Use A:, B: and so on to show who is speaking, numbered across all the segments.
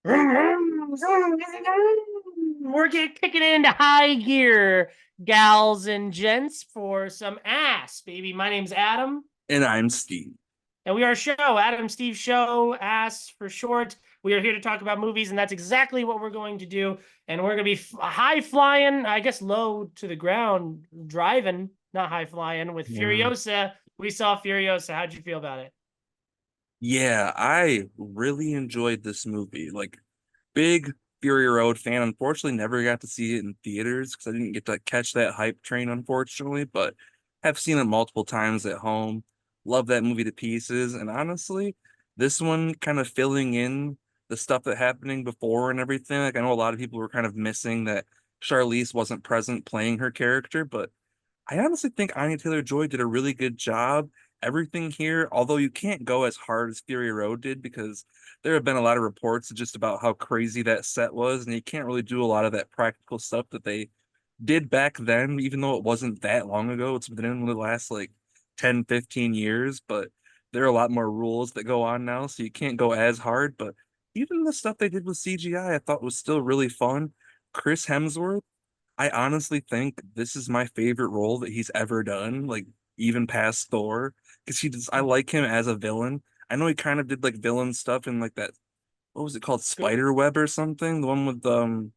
A: Kicking it into high gear, gals and gents, for some ass, baby. My name's Adam,
B: And I'm Steve.
A: and we are a show, Adam Steve Show, ass for short. We are here to talk about movies, and that's exactly what we're going to do. And we're going to be high flying, I guess low to the ground, driving, not high flying, with
B: Yeah.
A: Furiosa. We saw Furiosa. How'd you feel about it?
B: Yeah, I really enjoyed this movie. Like, big Fury Road fan. Unfortunately, never got to see it in theaters because I didn't get to catch that hype train, unfortunately, but have seen it multiple times at home. Love that movie to pieces. And honestly, this one kind of filling in the stuff that happening before and everything. Like, I know a lot of people were kind of missing that Charlize wasn't present playing her character, but I honestly think Anya Taylor-Joy did a really good job. Everything here, although you can't go as hard as Fury Road did because there have been a lot of reports just about how crazy that set was, and you can't really do a lot of that practical stuff that they did back then, even though it wasn't that long ago. It's been in the last like 10, 15 years, but there are a lot more rules that go on now, so you can't go as hard. But even the stuff they did with CGI, I thought was still really fun. Chris Hemsworth, I honestly think this is my favorite role that he's ever done, like even past Thor, because I like him as a villain. I know he kind of did like villain stuff in like that, what was it called, Spider Web or something? The one with
A: Oh,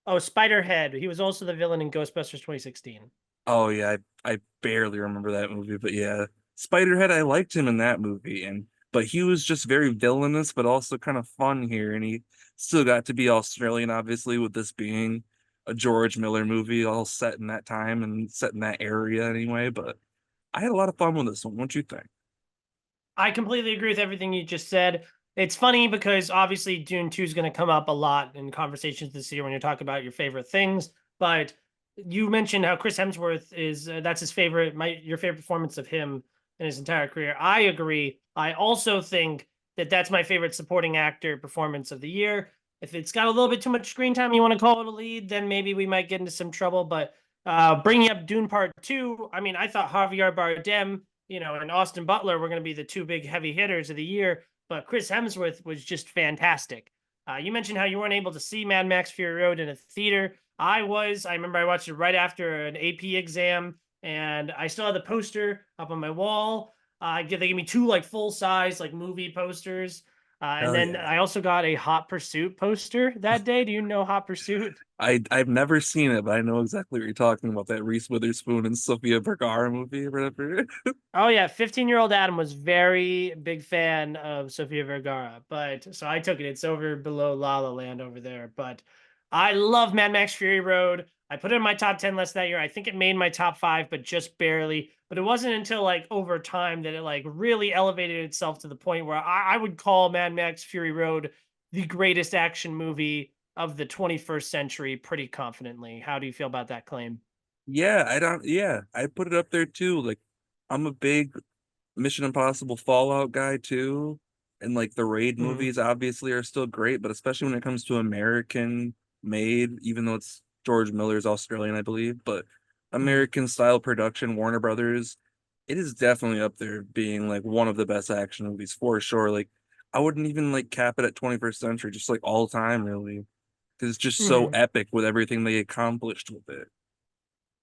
A: Spiderhead. He was also the villain in Ghostbusters 2016.
B: oh yeah, I barely remember that movie, but yeah, Spiderhead, I liked him in that movie, and but he was just very villainous, but also kind of fun here, and he still got to be Australian, obviously, with this being a George Miller movie, all set in that time and set in that area anyway. But I had a lot of fun with this one. What you think?
A: I completely agree with everything you just said. It's funny because obviously Dune 2 is going to come up a lot in conversations this year when you're talking about your favorite things. But you mentioned how Chris Hemsworth is that's his favorite, your favorite performance of him in his entire career. I agree. I also think that that's my favorite supporting actor performance of the year. If it's got a little bit too much screen time, you want to call it a lead, then maybe we might get into some trouble. But bringing up Dune Part 2, I mean, I thought Javier Bardem, and Austin Butler were going to be the two big heavy hitters of the year, but Chris Hemsworth was just fantastic. You mentioned how you weren't able to see Mad Max Fury Road in a theater. I was. I remember I watched it right after an AP exam, and I still had the poster up on my wall. They gave me two like full size like movie posters, and
B: Hell
A: then
B: yeah.
A: I also got a Hot Pursuit poster that day. Do you know Hot Pursuit?
B: I've never seen it, but I know exactly what you're talking about, that Reese Witherspoon and Sofia Vergara movie or whatever.
A: Oh yeah, 15-year-old Adam was very big fan of Sofia Vergara, but so I took it. It's over below La La Land over there, but I love Mad Max Fury Road. I put it in my top 10 list that year. I think it made my top 5, but just barely. But it wasn't until like over time that it like really elevated itself to the point where I would call Mad Max Fury Road the greatest action movie of the 21st century pretty confidently. How do you feel about that claim?
B: Yeah, I put it up there too. Like, I'm a big Mission Impossible Fallout guy too. And like the Raid
A: Mm-hmm.
B: movies obviously are still great, but especially when it comes to American made, even though it's George Miller's Australian, I believe, but
A: Mm-hmm.
B: American style production, Warner Brothers, it is definitely up there being like one of the best action movies for sure. Like, I wouldn't even like cap it at 21st century, just like all time really, because it's just so
A: Mm-hmm.
B: epic with everything they accomplished with it.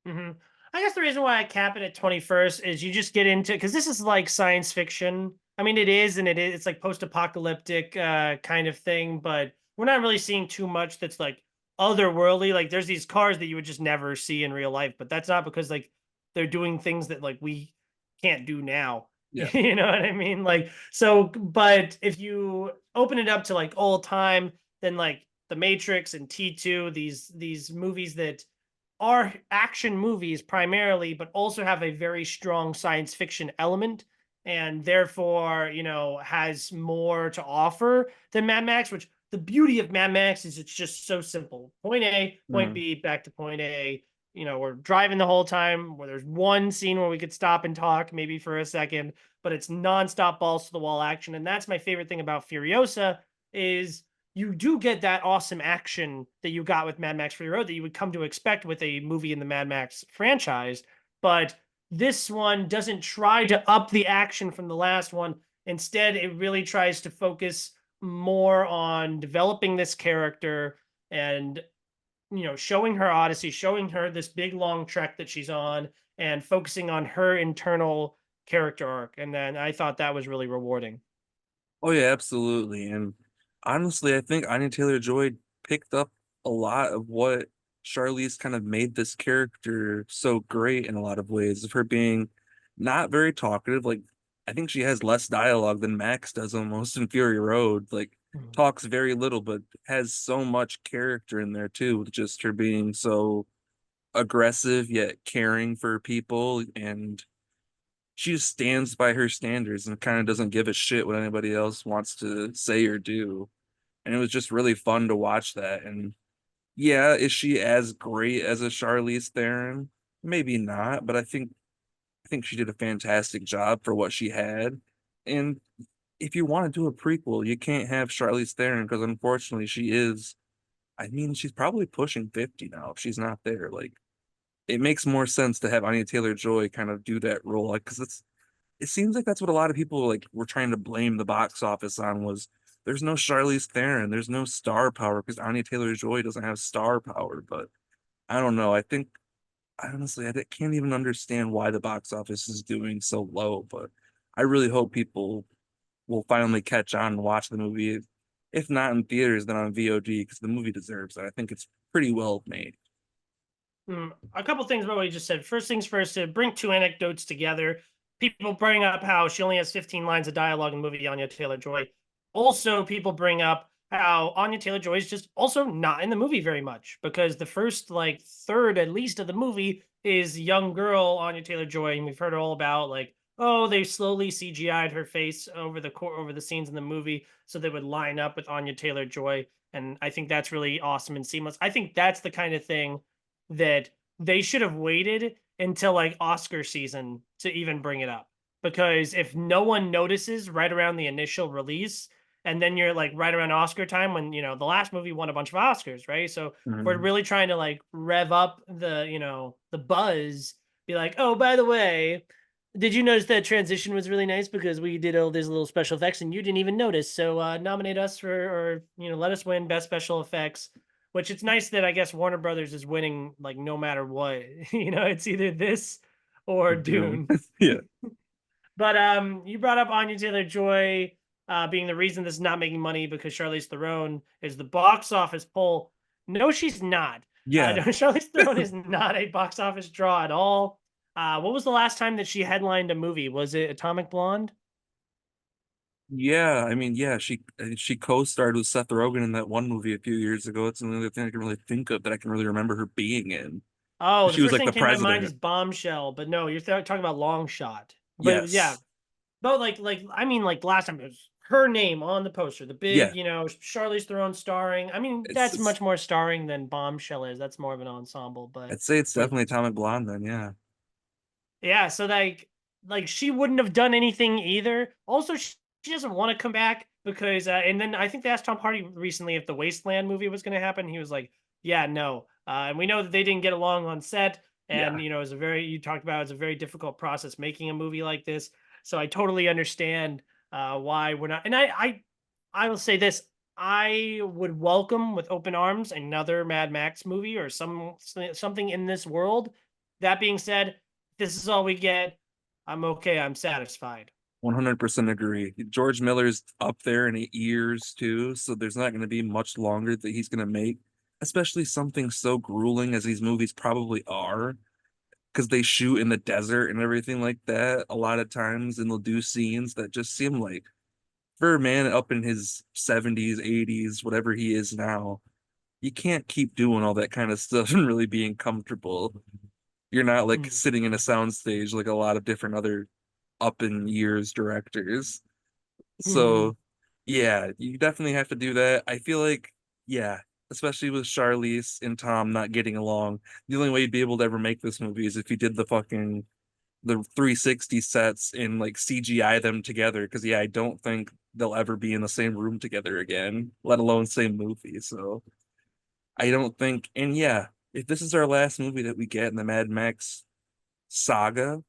A: Mm-hmm. I guess the reason why I cap it at 21st is you just get into because this is like science fiction. I mean, it is, and it's like post-apocalyptic kind of thing, but we're not really seeing too much that's like otherworldly. Like there's these cars that you would just never see in real life, but that's not because like they're doing things that like we can't do now.
B: Yeah.
A: You know what I mean? Like so, but if you open it up to like old time, then like The Matrix and T2, these movies that are action movies primarily, but also have a very strong science fiction element and therefore, has more to offer than Mad Max, which the beauty of Mad Max is it's just so simple. Point A, point
B: Mm.
A: B, back to point A. We're driving the whole time where there's one scene where we could stop and talk maybe for a second, but it's nonstop balls to the wall action. And that's my favorite thing about Furiosa is you do get that awesome action that you got with Mad Max Fury Road that you would come to expect with a movie in the Mad Max franchise. But this one doesn't try to up the action from the last one. Instead, it really tries to focus more on developing this character and showing her odyssey, showing her this big long trek that she's on, and focusing on her internal character arc. And then I thought that was really rewarding.
B: Oh yeah, absolutely. And honestly, I think Anya Taylor-Joy picked up a lot of what Charlize kind of made this character so great in a lot of ways, of her being not very talkative. Like, I think she has less dialogue than Max does almost in Fury Road. Like,
A: Mhm.
B: talks very little, but has so much character in there too, with just her being so aggressive yet caring for people, and she just stands by her standards and kind of doesn't give a shit what anybody else wants to say or do. And it was just really fun to watch that. And yeah, is she as great as a Charlize Theron? Maybe not, but I think she did a fantastic job for what she had. And if you want to do a prequel, you can't have Charlize Theron because unfortunately she is, I mean, she's probably pushing 50 now if she's not there. Like, it makes more sense to have Anya Taylor-Joy kind of do that role, like, because it seems like that's what a lot of people like were trying to blame the box office on, was there's no Charlize Theron, there's no star power because Anya Taylor-Joy doesn't have star power. But I don't know. I think honestly, can't even understand why the box office is doing so low. But I really hope people will finally catch on and watch the movie. If not in theaters, then on VOD, because the movie deserves it. I think it's pretty well made.
A: A couple things about what you just said. First things first, to bring two anecdotes together. People bring up how she only has 15 lines of dialogue in the movie Anya Taylor Joy. Also, people bring up how Anya Taylor Joy is just also not in the movie very much, because the first like third at least of the movie is young girl Anya Taylor Joy, and we've heard all about like, oh, they slowly CGI'd her face over the scenes in the movie so they would line up with Anya Taylor Joy, and I think that's really awesome and seamless. I think that's the kind of thing that they should have waited until like Oscar season to even bring it up. Because if no one notices right around the initial release, and then you're like right around Oscar time when the last movie won a bunch of Oscars, right? So if we're
B: Mhm.
A: really trying to like rev up the buzz, be like, oh, by the way, did you notice that transition was really nice because we did all these little special effects and you didn't even notice? So nominate us for, or let us win best special effects. Which it's nice that I guess Warner Brothers is winning like no matter what. It's either this or
B: Doom.
A: Dune.
B: Yeah.
A: But you brought up Anya Taylor Joy being the reason this is not making money because Charlize Theron is the box office pull. No, she's not.
B: Yeah.
A: Charlize Theron is not a box office draw at all. What was the last time that she headlined a movie? Was it Atomic Blonde?
B: Yeah, I mean, yeah, she co-starred with Seth Rogen in that one movie a few years ago. It's the only other thing I can really think of that I can really remember her being in.
A: Oh, the
B: She was
A: first
B: like
A: thing
B: the
A: that came to my mind is
B: president.
A: Bombshell, but no, you're talking about Long Shot. But yeah,
B: Yes.
A: but like I mean, like last time it was her name on the poster, the big,
B: Yeah.
A: Charlize Theron starring. I mean,
B: It's
A: that's
B: it's
A: much more starring than Bombshell is. That's more of an ensemble, but
B: I'd say it's
A: for
B: definitely Atomic Blonde then, yeah.
A: yeah, so like she wouldn't have done anything either. Also, she doesn't want to come back because and then I think they asked Tom Hardy recently if the Wasteland movie was going to happen. He was like, "Yeah, no." And we know that they didn't get along on set, and
B: Yeah.
A: it was a very you talked about it's a very difficult process making a movie like this. So I totally understand why we're not. And I will say this: I would welcome with open arms another Mad Max movie or something in this world. That being said, this is all we get. I'm okay. I'm satisfied.
B: 100% agree. George Miller's up there in years too, so there's not going to be much longer that he's going to make, especially something so grueling as these movies probably are, because they shoot in the desert and everything like that a lot of times, and they'll do scenes that just seem like, for a man up in his 70s, 80s, whatever he is now, you can't keep doing all that kind of stuff and really being comfortable. You're not like
A: Mm,
B: sitting in a soundstage like a lot of different other up in years directors.
A: mm,
B: So yeah, you definitely have to do that. I feel like, yeah, especially with Charlize and Tom not getting along, the only way you'd be able to ever make this movie is if you did the 360 sets and like CGI them together. Because yeah, I don't think they'll ever be in the same room together again, let alone same movie. So I don't think, and yeah, if this is our last movie that we get in the Mad Max saga,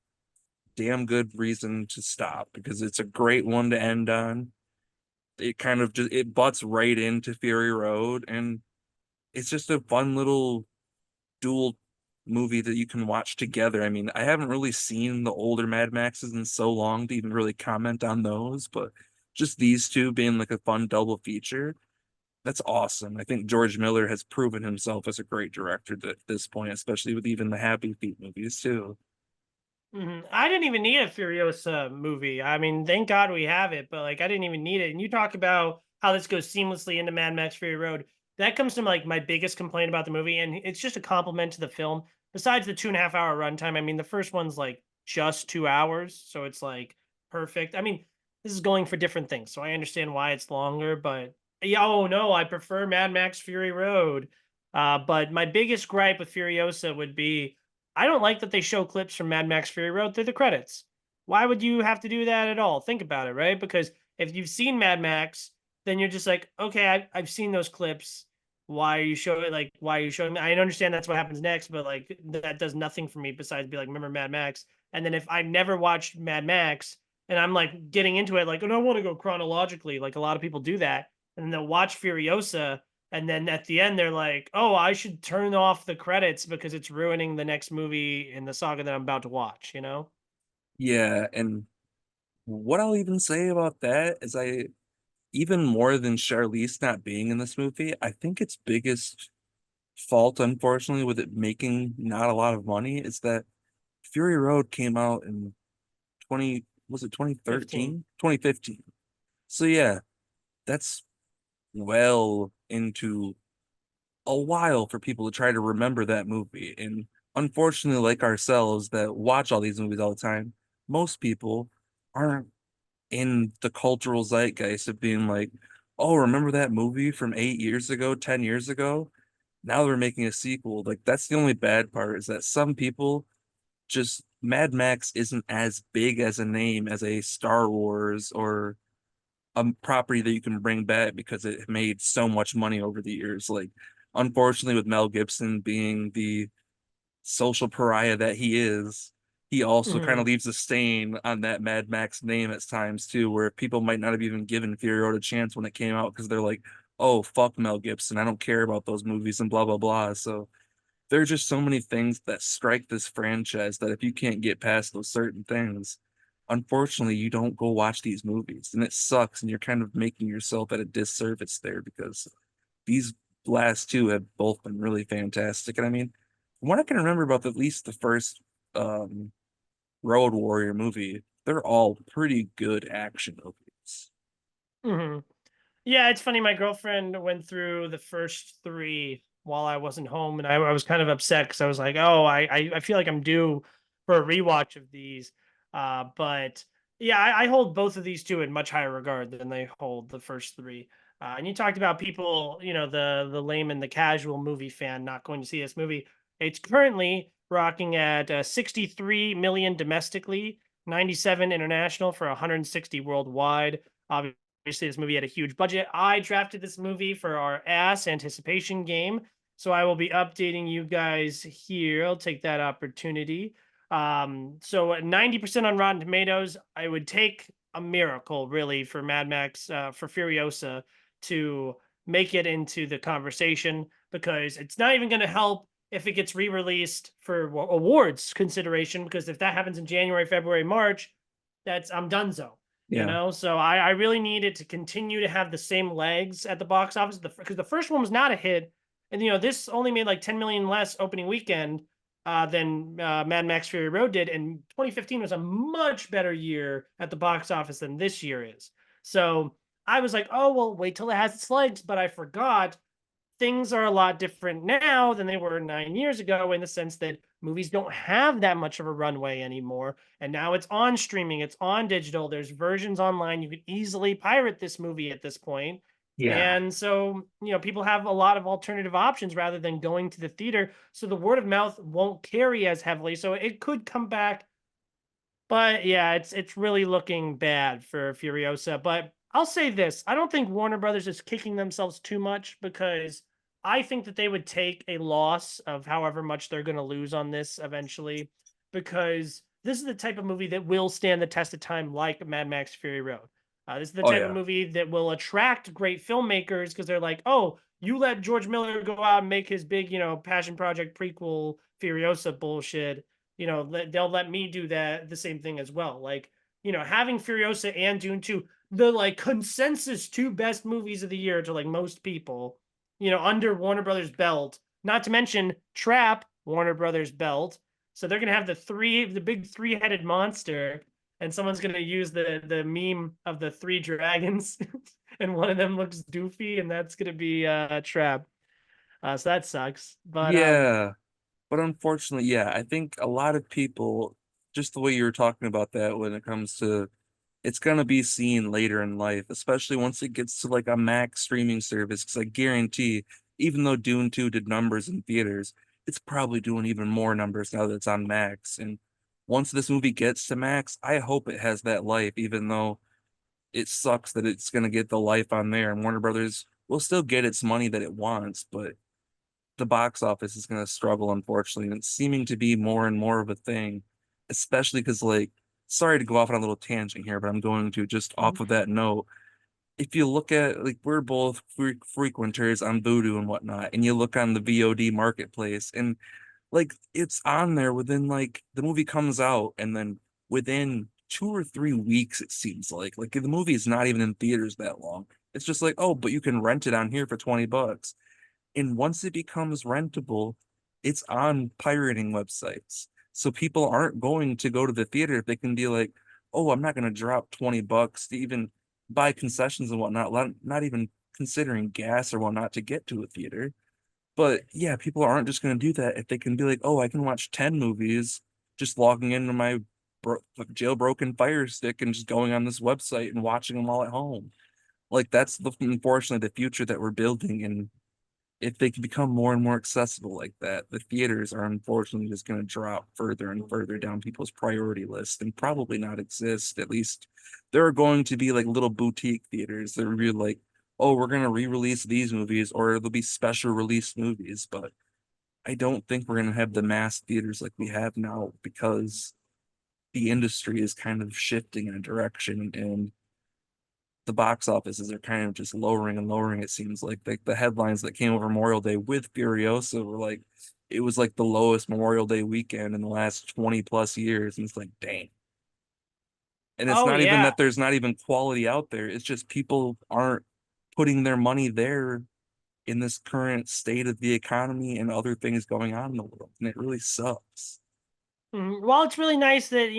B: damn good reason to stop because it's a great one to end on. it kind of just it butts right into Fury Road, and it's just a fun little dual movie that you can watch together. I mean, I haven't really seen the older Mad Maxes in so long to even really comment on those, but just these two being like a fun double feature, that's awesome. I think George Miller has proven himself as a great director at this point, especially with even the Happy Feet movies too.
A: I didn't even need a Furiosa movie. I mean, thank God we have it, but like I didn't even need it. And you talk about how this goes seamlessly into Mad Max Fury Road. That comes to like my biggest complaint about the movie, and it's just a compliment to the film. Besides the 2.5 hour runtime, I mean, the first one's like just 2 hours, so it's like perfect. I mean, this is going for different things, so I understand why it's longer. But yeah, oh no, I prefer Mad Max Fury Road. But my biggest gripe with Furiosa would be I don't like that they show clips from Mad Max Fury Road through the credits. Why would you have to do that at all? Think about it, right? Because if you've seen Mad Max, then you're just like, okay, I've seen those clips. Why are you showing like why are you showing me? I understand that's what happens next, but like that does nothing for me besides be like, remember Mad Max. And then if I've never watched Mad Max and I'm like getting into it, like, oh, I want to go chronologically, like a lot of people do that, and then they'll watch Furiosa and then at the end they're like, "Oh, I should turn off the credits because it's ruining the next movie in the saga that I'm about to watch," you know?
B: Yeah, and what I'll even say about that is I even more than Charlize not being in this movie, I think its biggest fault, unfortunately, with it making not a lot of money is that Fury Road came out in 20, was it
A: 15.
B: 2013? 2015. So yeah, that's well into a while for people to try to remember that movie. And unfortunately, like ourselves that watch all these movies all the time, most people aren't in the cultural zeitgeist of being like, oh, remember that movie from 8 years ago, 10 years ago? Now they're making a sequel. Like, that's the only bad part is that some people just, Mad Max isn't as big as a name as a Star Wars or a property that you can bring back because it made so much money over the years. Like, unfortunately, with Mel Gibson being the social pariah that he is, he also kind of
A: Mhm.
B: leaves a stain on that Mad Max name at times too, where people might not have even given Fury Road a chance when it came out because they're like, "Oh, fuck Mel Gibson, I don't care about those movies," and blah blah blah. So there's just so many things that strike this franchise that if you can't get past those certain things, unfortunately, you don't go watch these movies, and it sucks, and you're kind of making yourself at a disservice there because these last two have both been really fantastic. And I mean, from what I can remember about at least the first um, Road Warrior movie, they're all pretty good action movies.
A: Mhm. Yeah, it's funny. My girlfriend went through the first three while I wasn't home, and I was kind of upset because I was like, "Oh, I feel like I'm due for a rewatch of these." But yeah, I hold both of these two in much higher regard than they hold the first three. And you talked about people, you know, the layman, the casual movie fan not going to see this movie. It's currently rocking at 63 million domestically, 97 international for 160 worldwide. Obviously, this movie had a huge budget. I drafted this movie for our A.S.S anticipation game, so I will be updating you guys here. I'll take that opportunity. So 90% on Rotten Tomatoes. I would take a miracle, really, for Mad Max, for Furiosa to make it into the conversation because it's not even going to help if it gets re-released for awards consideration. Because if that happens in January, February, March, that's I'm donezo. You
B: Yeah.
A: know, so I really needed to continue to have the same legs at the box office because the first one was not a hit, and you know this only made like 10 million less opening weekend than Mad Max Fury Road did, and 2015 was a much better year at the box office than this year is. So I was like, oh well, wait till it has its legs, but I forgot things are a lot different now than they were 9 years ago in the sense that movies don't have that much of a runway anymore. And now it's on streaming, it's on digital, there's versions online. You could easily pirate this movie at this point.
B: Yeah.
A: And so, you know, people have a lot of alternative options rather than going to the theater. So the word of mouth won't carry as heavily. So it could come back, but yeah, it's really looking bad for Furiosa. But I'll say this: I don't think Warner Brothers is kicking themselves too much because I think that they would take a loss of however much they're going to lose on this eventually, because this is the type of movie that will stand the test of time, like Mad Max Fury Road. This is the
B: Oh
A: type of
B: yeah.
A: movie that will attract great filmmakers because they're like, oh, you let George Miller go out and make his big, passion project prequel Furiosa bullshit. They'll let me do the same thing as well. Like, having Furiosa and Dune 2, the like consensus two best movies of the year to like most people, under Warner Brothers belt, not to mention Trap, Warner Brothers belt. So they're gonna have the big three-headed monster, and someone's gonna use the meme of the three dragons, and one of them looks doofy, and that's gonna be Trap. So that sucks. But
B: Yeah. But unfortunately, yeah, I think a lot of people, just the way you were talking about that when it comes to it's gonna be seen later in life, especially once it gets to like a max streaming service. Because I guarantee, even though Dune 2 did numbers in theaters, it's probably doing even more numbers now that it's on Max. And once this movie gets to Max, I hope it has that life, even though it sucks that it's gonna get the life on there. And Warner Brothers will still get its money that it wants, but the box office is going to struggle, unfortunately, and it's seeming to be more and more of a thing, especially because, like, sorry to go off on a little tangent here, but I'm going to just off of that note. If you look at, like, we're both frequenters on Vudu and whatnot, and you look on the VOD marketplace, and like, it's on there within, like, the movie comes out, and then within 2 or 3 weeks, it seems like the movie is not even in theaters that long. It's just like, oh, but you can rent it on here for $20. And once it becomes rentable, it's on pirating websites. So people aren't going to go to the theater if they can be like, oh, I'm not going to drop $20 to even buy concessions and whatnot, not even considering gas or whatnot to get to a theater. But yeah, people aren't just going to do that if they can be like, oh, I can watch 10 movies just logging into my jailbroken Fire Stick and just going on this website and watching them all at home. Like that's unfortunately the future that we're building, and if they can become more and more accessible like that, the theaters are unfortunately just going to drop further and further down people's priority list and probably not exist. At least there are going to be like little boutique theaters that are really like, oh, we're going to re-release these movies, or there'll be special release movies. But I don't think we're going to have the mass theaters like we have now because the industry is kind of shifting in a direction, and the box offices are kind of just lowering and lowering. It seems like the headlines that came over Memorial Day with Furiosa were like it was like the lowest Memorial Day weekend in the last 20 plus years. And it's like, dang. And it's
A: oh
B: not even
A: yeah.
B: that there's not even quality out there. It's just people aren't putting their money there in this current state of the economy and other things going on in the world. And it really sucks.
A: Well, it's really nice that,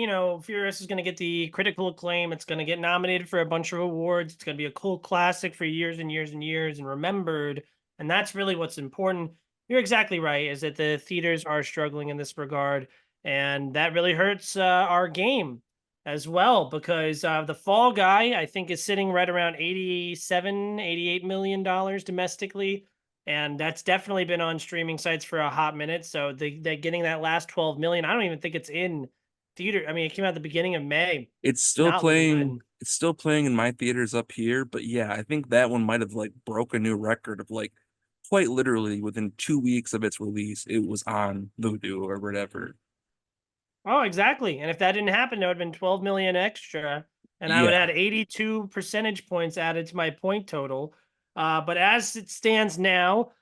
A: Furious is going to get the critical acclaim. It's going to get nominated for a bunch of awards. It's going to be a cult classic for years and years and years and remembered. And that's really what's important. You're exactly right, is that the theaters are struggling in this regard. And that really hurts our game as well, because the Fall Guy, I think, is sitting right around 87, $88 million domestically, and that's definitely been on streaming sites for a hot minute. So they getting that last 12 million. I don't even think it's in theater. I mean, it came out at the beginning of May.
B: It's
A: It's
B: still
A: not looking
B: playing.
A: good.
B: It's still playing in my theaters up here, but yeah, I think that one might have like broke a new record of like quite literally within 2 weeks of its release, it was on Vudu or whatever.
A: Oh, exactly. And if that didn't happen, there would have been 12 million extra, and I would
B: Yeah,
A: add 82 percentage points added to my point total. But as it stands now,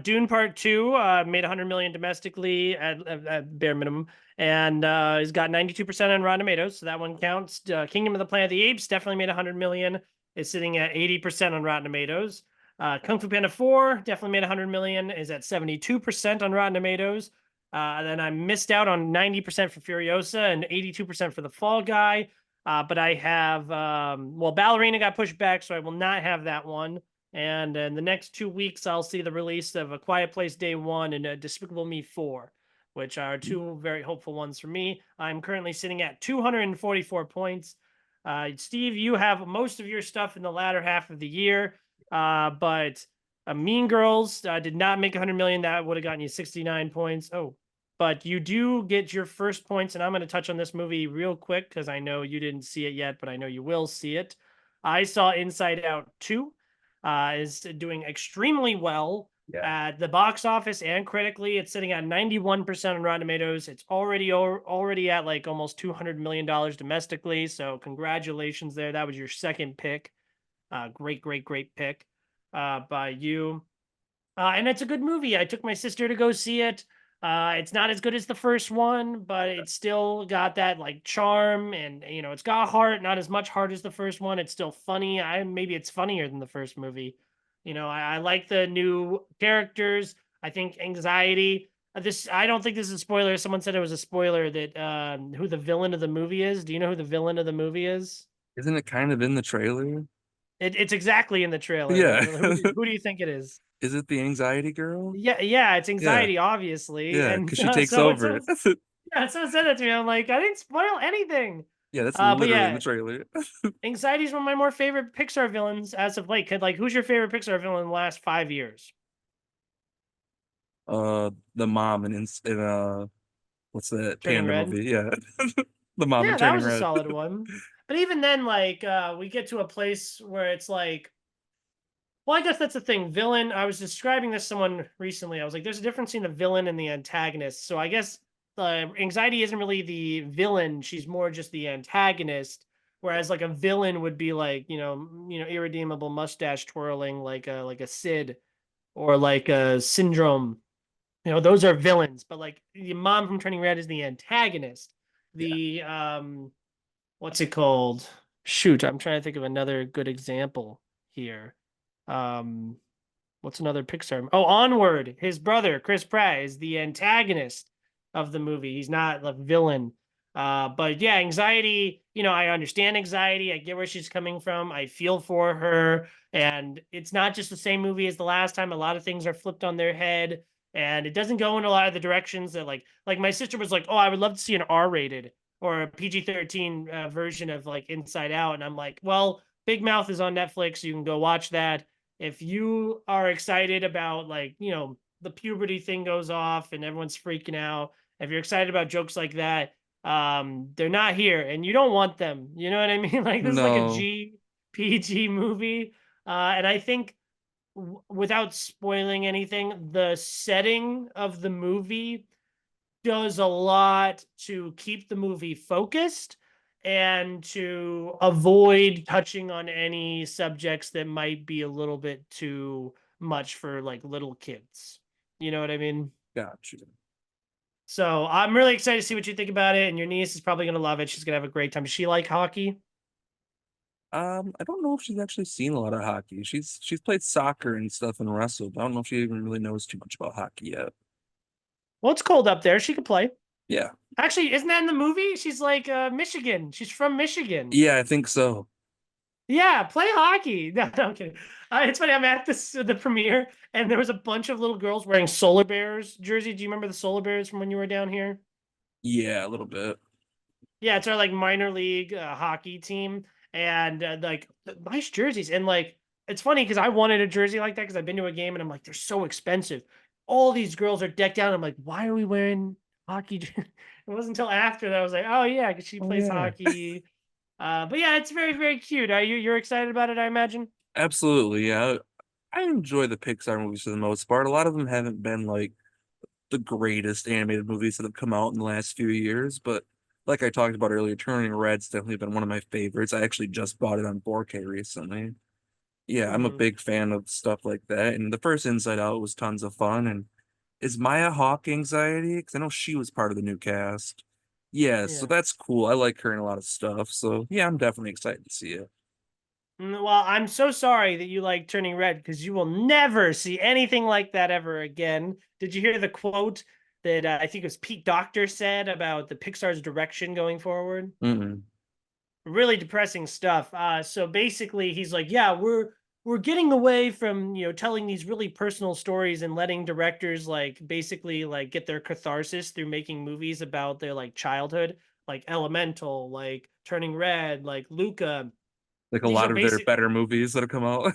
A: Dune Part 2 made 100 million domestically at bare minimum, and has got 92% on Rotten Tomatoes, so that one counts. Kingdom of the Planet of the Apes definitely made 100 million, is sitting at 80% on Rotten Tomatoes. Kung Fu Panda 4 definitely made 100 million, is at 72% on Rotten Tomatoes. Then I missed out on 90% for Furiosa and 82% for the Fall Guy. But I have, well, Ballerina got pushed back, so I will not have that one. And in the next 2 weeks, I'll see the release of A Quiet Place Day 1 and Despicable Me 4, which are two very hopeful ones for me. I'm currently sitting at 244 points. Steve, you have most of your stuff in the latter half of the year, but Mean Girls did not make 100 million. That would have gotten you 69 points. Oh, but you do get your first points, and I'm going to touch on this movie real quick because I know you didn't see it yet, but I know you will see it. I saw Inside Out 2. Is doing extremely well.
B: Yeah.
A: At the box office and critically, it's sitting at 91% on Rotten Tomatoes. It's already at like almost $200 million domestically. So congratulations there. That was your second pick. Great pick by you. And it's a good movie. I took my sister to go see it. It's not as good as the first one, but it's still got that like charm, and it's got heart. Not as much heart as the first one. It's still funny. Maybe it's funnier than the first movie. I like the new characters. I think anxiety. This I don't think this is a spoiler. Someone said it was a spoiler that who the villain of the movie is. Do you know who the villain of the movie is?
B: Isn't it kind of in the trailer?
A: It's exactly in the trailer.
B: Yeah.
A: Who do you think it is?
B: Is it the anxiety girl?
A: Yeah, it's
B: Yeah.
A: anxiety, obviously,
B: Yeah,
A: and
B: because she takes
A: so
B: over.
A: someone said that to me. I'm like, I didn't spoil anything.
B: Yeah, that's
A: But
B: literally in the
A: yeah,
B: trailer.
A: anxiety is one of my more favorite Pixar villains as of late. Who's your favorite Pixar villain in the last 5 years?
B: The mom in what's that
A: Turning
B: panda
A: Red.
B: movie? Yeah. The mom in
A: Yeah, that
B: Turning
A: was a
B: Red.
A: solid one. But even then, we get to a place where it's like, well, I guess that's the thing. Villain. I was describing this to someone recently. I was like, "There's a difference between the villain and the antagonist." So I guess anxiety isn't really the villain; she's more just the antagonist. Whereas like a villain would be like irredeemable mustache twirling like a Sid or like a Syndrome. Those are villains. But like the mom from Turning Red is the antagonist.
B: Yeah.
A: The what's it called? Shoot, I'm trying to think of another good example here. Um, what's another Pixar? Oh, Onward. His brother, Chris Pratt, is the antagonist of the movie. He's not the villain. But yeah, anxiety, I understand anxiety. I get where she's coming from. I feel for her. And it's not just the same movie as the last time. A lot of things are flipped on their head. And it doesn't go in a lot of the directions that like my sister was like, oh, I would love to see an R-rated or a PG-13 version of like Inside Out. And I'm like, well, Big Mouth is on Netflix. You can go watch that. If you are excited about the puberty thing goes off and everyone's freaking out, if you're excited about jokes like that, they're not here and you don't want them. You know what I mean? Like this is like a
B: No.
A: GPG movie. And I think without spoiling anything, the setting of the movie does a lot to keep the movie focused and to avoid touching on any subjects that might be a little bit too much for like little kids. You know what I mean?
B: Gotcha.
A: So I'm really excited to see what you think about it. And your niece is probably going to love it. She's going to have a great time. Does she like hockey?
B: I don't know if she's actually seen a lot of hockey. She's played soccer and stuff and wrestled, but I don't know if she even really knows too much about hockey yet.
A: Well, it's cold up there. She could play.
B: Yeah.
A: Actually, isn't that in the movie? She's like Michigan. She's from Michigan.
B: Yeah, I think so.
A: Yeah, play hockey. No, I'm kidding. It's funny. I'm at the premiere, and there was a bunch of little girls wearing Solar Bears jersey. Do you remember the Solar Bears from when you were down here?
B: Yeah, a little bit.
A: Yeah, it's our like minor league hockey team, and like nice jerseys. And like it's funny because I wanted a jersey like that because I've been to a game, and I'm like, they're so expensive. All these girls are decked out. I'm like, why are we wearing hockey? It wasn't until after that I was like, oh yeah, because she
B: Oh
A: plays
B: yeah.
A: hockey. But yeah, it's very cute. Are you're excited about it? I imagine.
B: Absolutely, yeah. I enjoy the Pixar movies for the most part. A lot of them haven't been like the greatest animated movies that have come out in the last few years, but like I talked about earlier, Turning Red's definitely been one of my favorites. I actually just bought it on 4K recently. Yeah, I'm a
A: Mhm.
B: big fan of stuff like that. And the first Inside Out was tons of fun. And is Maya Hawke anxiety? Because I know she was part of the new cast. Yeah, so
A: Yeah.
B: that's cool. I like her in a lot of stuff. So yeah, I'm definitely excited to see it.
A: Well, I'm so sorry that you like Turning Red because you will never see anything like that ever again. Did you hear the quote that I think it was Pete Docter said about the Pixar's direction going forward?
B: Mm-mm.
A: Really depressing stuff. So basically, he's like, "Yeah, we're getting away from telling these really personal stories and letting directors like basically like get their catharsis through making movies about their like childhood, like Elemental, like Turning Red, like Luca."
B: Like a
A: These are
B: lot of their
A: basic
B: better movies that have come out.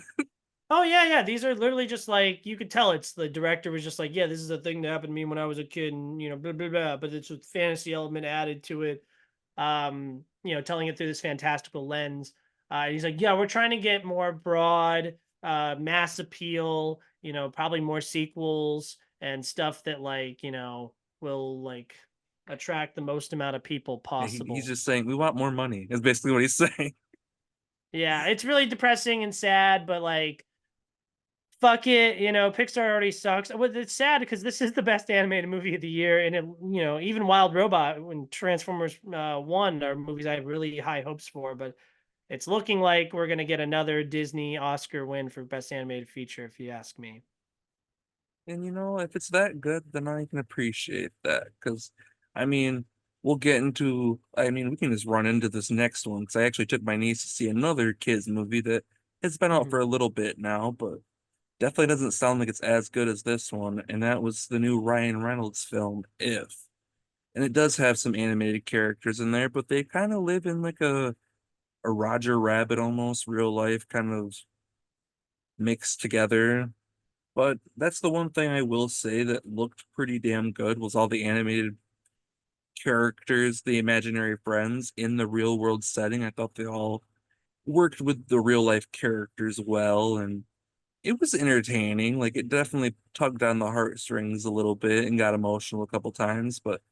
A: Oh yeah. These are literally just like you could tell it's the director was just like, yeah, this is a thing that happened to me when I was a kid, and blah blah blah. But it's a fantasy element added to it. Telling it through this fantastical lens. He's like, yeah, we're trying to get more broad, mass appeal, probably more sequels and stuff that will attract the most amount of people
B: He's
A: possible.
B: just saying we want more money. Is basically what he's saying.
A: Yeah, it's really depressing and sad, but fuck it, Pixar already sucks. Well, it's sad because this is the best animated movie of the year, and even Wild Robot and Transformers One are movies I have really high hopes for, but it's looking like we're gonna get another Disney Oscar win for best animated feature, if you ask me.
B: And if it's that good, then I can appreciate that. Because, I mean, we'll get into, I mean, we can just run into this next one. Because I actually took my niece to see another kids movie that has been out
A: Mhm.
B: for a little bit now, but definitely doesn't sound like it's as good as this one. And that was the new Ryan Reynolds film, If. And it does have some animated characters in there, but they kind of live in like a Roger Rabbit almost real life kind of mixed together. But that's the one thing I will say that looked pretty damn good was all the animated characters, the imaginary friends in the real world setting. I thought they all worked with the real life characters well, and it was entertaining. Like it definitely tugged on the heartstrings a little bit and got emotional a couple times, but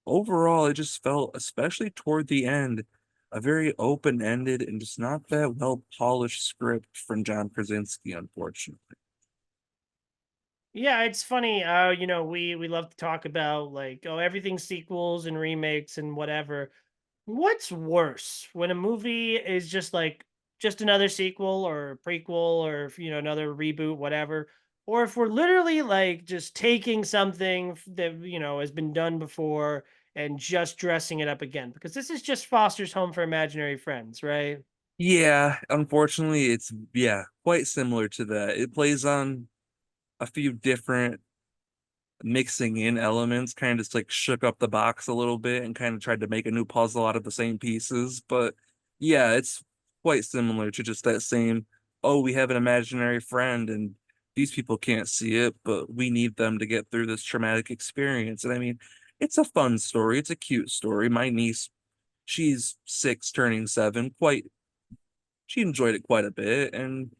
B: overall it just felt, especially toward the end, a very open-ended and just not that well polished script from John Krasinski, unfortunately.
A: Yeah, it's funny. We love to talk about everything sequels and remakes and whatever. What's worse when a movie is just another sequel or a prequel or another reboot, whatever, or if we're literally just taking something that has been done before and just dressing it up again? Because this is just Foster's Home for Imaginary Friends, right?
B: Yeah, unfortunately, it's yeah, quite similar to that. It plays on a few different mixing in elements, kind of just like shook up the box a little bit and kind of tried to make a new puzzle out of the same pieces. But yeah, it's quite similar to just that same, oh, we have an imaginary friend and these people can't see it, but we need them to get through this traumatic experience. And I mean, it's a fun story. It's a cute story. My niece, she's 6 turning 7, quite she enjoyed it quite a bit. And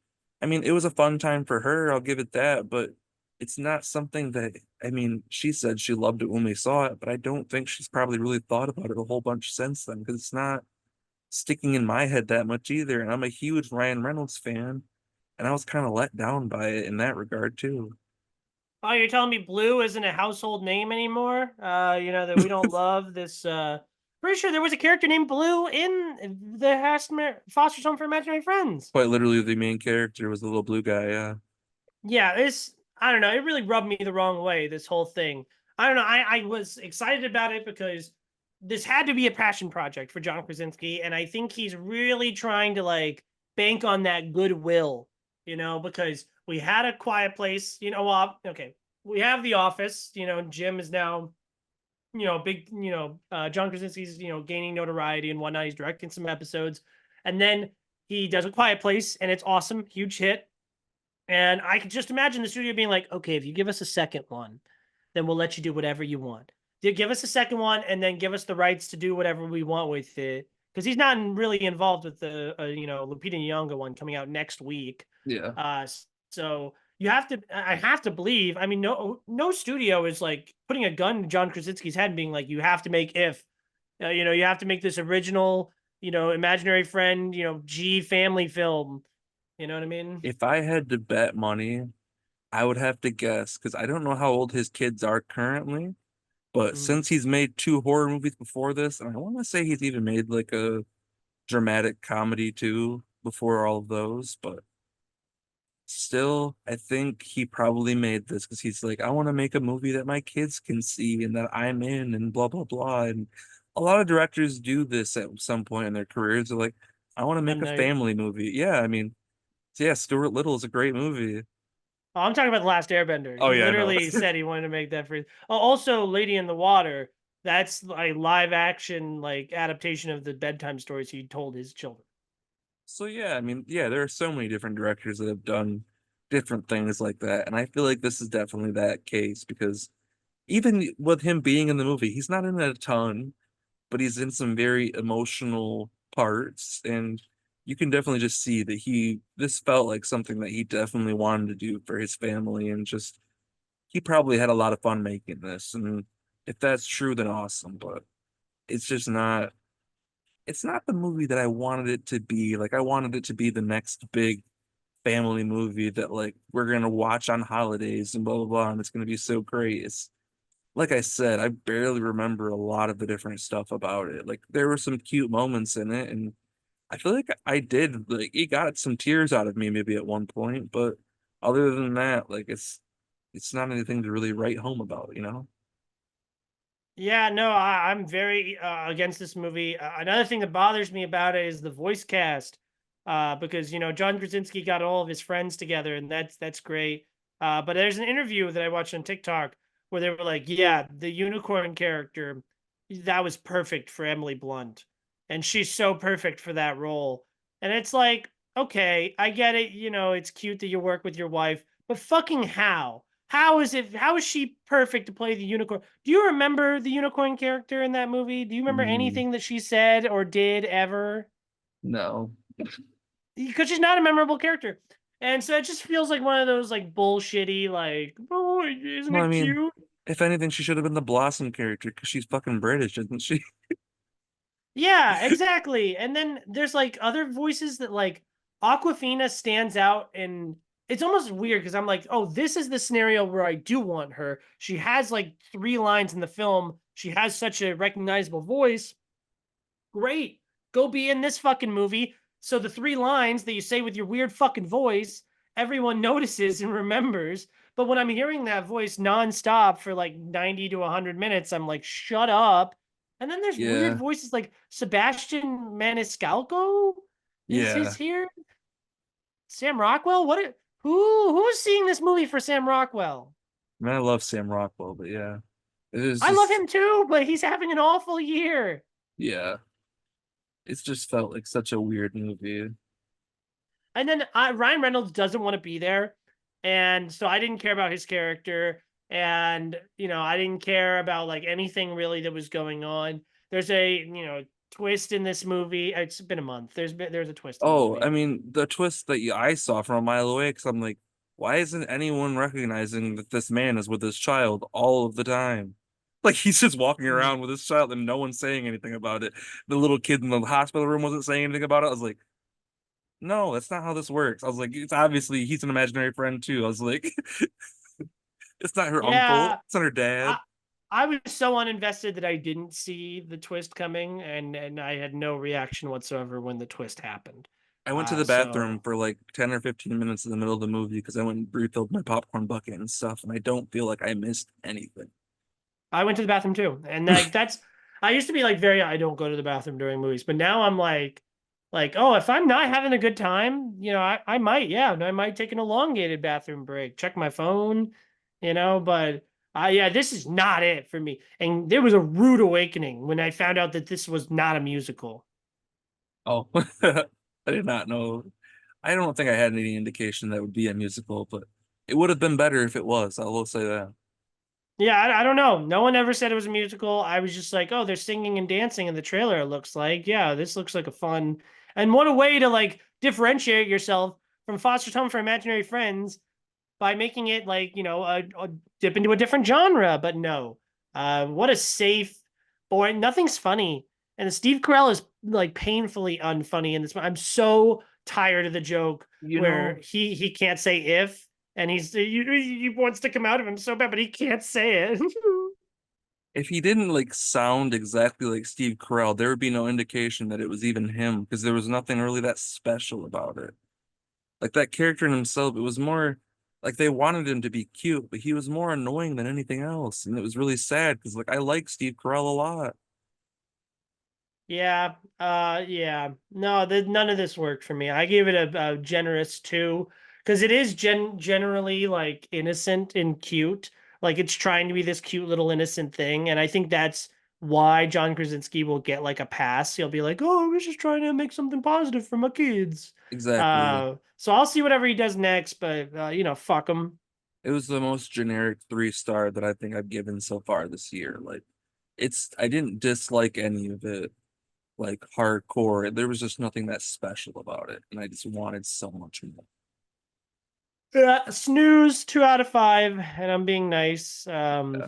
B: I mean, it was a fun time for her, I'll give it that, but it's not something that, I mean, she said she loved it when we saw it, but I don't think she's probably really thought about it a whole bunch since then because it's not sticking in my head that much either. And I'm a huge Ryan Reynolds fan, and I was kind of let down by it in that regard too.
A: Oh, you're telling me Blue isn't a household name anymore? That we don't love this. Pretty sure there was a character named Blue in the Foster's Home for Imaginary Friends.
B: Quite literally, the main character was the little blue guy. Yeah.
A: Yeah, I don't know. It really rubbed me the wrong way, this whole thing. I don't know. I was excited about it because this had to be a passion project for John Krasinski. And I think he's really trying to bank on that goodwill, because we had a quiet place, well, okay. We have The Office, Jim is now, big, John Krasinski's, gaining notoriety and whatnot. He's directing some episodes. And then he does A Quiet Place and it's awesome, huge hit. And I could just imagine the studio being like, okay, if you give us a second one, then we'll let you do whatever you want. Give us a second one and then give us the rights to do whatever we want with it. Because he's not really involved with the, Lupita Nyong'o one coming out next week.
B: Yeah.
A: Uh, so I have to believe, I mean, no studio is putting a gun to John Krasinski's head and being like, you have to make If, you have to make this original, imaginary friend, G family film. You know what I mean?
B: If I had to bet money, I would have to guess because I don't know how old his kids are currently. But
A: Mm.
B: since he's made 2 horror movies before this, and I want to say he's even made like a dramatic comedy too before all of those, but still, I think he probably made this because he's like, I want to make a movie that my kids can see and that I'm in and blah blah blah. And a lot of directors do this at some point in their careers. They're like, I want to make
A: M.
B: a
A: Night.
B: family movie. Yeah, I mean, yeah, Stuart Little is a great movie.
A: Oh, I'm talking about The Last Airbender.
B: Oh
A: He
B: yeah, no.
A: literally said he wanted to make that for. Oh, also, Lady in the Water. That's a live action adaptation of the bedtime stories he told his children.
B: So yeah, I mean, yeah, there are so many different directors that have done different things like that, and I feel like this is definitely that case because even with him being in the movie, he's not in it a ton, but he's in some very emotional parts, and you can definitely just see that this felt like something that he definitely wanted to do for his family, and just he probably had a lot of fun making this. And if that's true, then awesome. But it's just not. It's not the movie that I wanted it to be. Like I wanted it to be the next big family movie that like we're gonna watch on holidays and blah blah blah, and it's gonna be so great. It's like I said, I barely remember a lot of the different stuff about it. Like there were some cute moments in it, and I feel like I did like it got some tears out of me maybe at one point, but other than that, like it's not anything to really write home about, you know?
A: Yeah, no, I'm very against this movie. Another thing that bothers me about it is the voice cast, because John Krasinski got all of his friends together, and that's great. But there's an interview that I watched on TikTok where they were like, "Yeah, the unicorn character that was perfect for Emily Blunt, and she's so perfect for that role." And it's like, okay, I get it. It's cute that you work with your wife, but fucking how? How is she perfect to play the unicorn? Do you remember the unicorn character in that movie? Do you remember
B: Mm,
A: anything that she said or did ever?
B: no.
A: Because she's not a memorable character. And so it just feels like one of those like bullshitty, like, oh, isn't
B: Well, I
A: it
B: mean,
A: cute?
B: if anything, she should have been the Blossom character because she's fucking British, isn't she?
A: Yeah, exactly. And then there's like other voices that like Aquafina stands out, and it's almost weird because I'm like, oh, this is the scenario where I do want her. She has like three lines in the film. She has such a recognizable voice. Great. Go be in this fucking movie. So the three lines that you say with your weird fucking voice, everyone notices and remembers. But when I'm hearing that voice nonstop for like 90 to 100 minutes, I'm like, shut up. And then there's weird
B: Yeah,
A: voices like Sebastian Maniscalco is
B: yeah.
A: here. Sam Rockwell? Who's seeing this movie for Sam Rockwell?
B: I mean, I love Sam Rockwell, but yeah, it is
A: I love
B: just
A: him too, but he's having an awful year.
B: yeah, it's just felt like such a weird movie.
A: And then Ryan Reynolds doesn't want to be there, and so I didn't care about his character, and I didn't care about like anything really that was going on. There's a twist in this movie. It's been a month. There's a twist in the
B: Oh, I
A: movie.
B: mean, the twist that I saw from a mile away, because I'm like, why isn't anyone recognizing that this man is with his child all of the time? Like he's just walking
A: Mm.
B: around with his child and no one's saying anything about it. The little kid in the hospital room wasn't saying anything about it. I was like, no, that's not how this works. I was like, it's obviously he's an imaginary friend too. I was like, it's not her uncle,
A: Yeah,
B: it's not her dad.
A: I I was so uninvested that I didn't see the twist coming, and I had no reaction whatsoever when the twist happened.
B: I went to the bathroom
A: So
B: for like 10 or 15 minutes in the middle of the movie because I went and refilled my popcorn bucket and stuff, and I don't feel like I missed anything.
A: I went to the bathroom too. And like that's I used to be like very I don't go to the bathroom during movies, but now I'm like, oh, if I'm not having a good time, I might, yeah, I might take an elongated bathroom break, check my phone, but yeah, this is not it for me. And there was a rude awakening when I found out that this was not a musical.
B: Oh, I did not know. I don't think I had any indication that would be a musical, but it would have been better if it was. I will say that.
A: Yeah, I don't know. No one ever said it was a musical. I was just like, oh, they're singing and dancing in the trailer. It looks like, yeah, this looks like a fun. And what a way to like differentiate yourself from Foster Home for Imaginary Friends by making it like a dip into a different genre. But no, what a safe, boring. Nothing's funny, and Steve Carell is like painfully unfunny in this. I'm so tired of the joke
B: You
A: where
B: know,
A: he can't say if, and he wants to come out of him so bad, but he can't say it.
B: if he didn't like sound exactly like Steve Carell, there would be no indication that it was even him because there was nothing really that special about it. Like that character in himself, it was more like they wanted him to be cute, but he was more annoying than anything else. And it was really sad because like I like Steve Carell a lot.
A: Yeah, yeah. No, none of this worked for me. I gave it a generous two because it is generally like innocent and cute. Like it's trying to be this cute little innocent thing, and I think that's why John Krasinski will get like a pass. He'll be like, "Oh, I was just trying to make something positive for my kids."
B: Exactly.
A: So I'll see whatever he does next, but fuck him.
B: It was the most generic 3 star that I think I've given so far this year. Like I didn't dislike any of it. like hardcore. There was just nothing that special about it, and I just wanted so much more.
A: Snooze, 2 out of 5, and I'm being nice.
B: Yeah.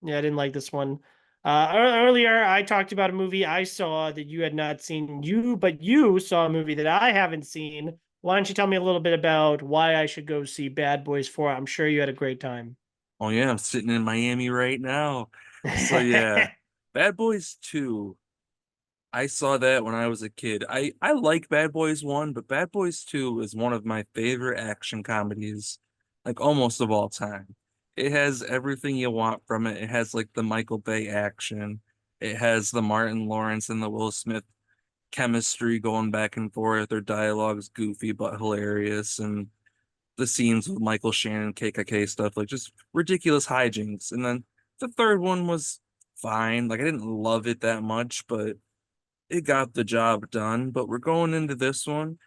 A: Yeah, I didn't like this one. Earlier, I talked about a movie I saw that you had not seen. But you saw a movie that I haven't seen. Why don't you tell me a little bit about why I should go see Bad Boys 4? I'm sure you had a great time.
B: Oh yeah, I'm sitting in Miami right now. So yeah, Bad Boys 2. I saw that when I was a kid. I like Bad Boys 1, but Bad Boys 2 is one of my favorite action comedies, like almost of all time. It has everything you want from it. It has like the Michael Bay action. It has the Martin Lawrence and the Will Smith chemistry going back and forth. Their dialogue's goofy but hilarious, and the scenes with Michael Shannon, KKK stuff, like just ridiculous hijinks. And then the third one was fine. Like I didn't love it that much, but it got the job done. But we're going into this one.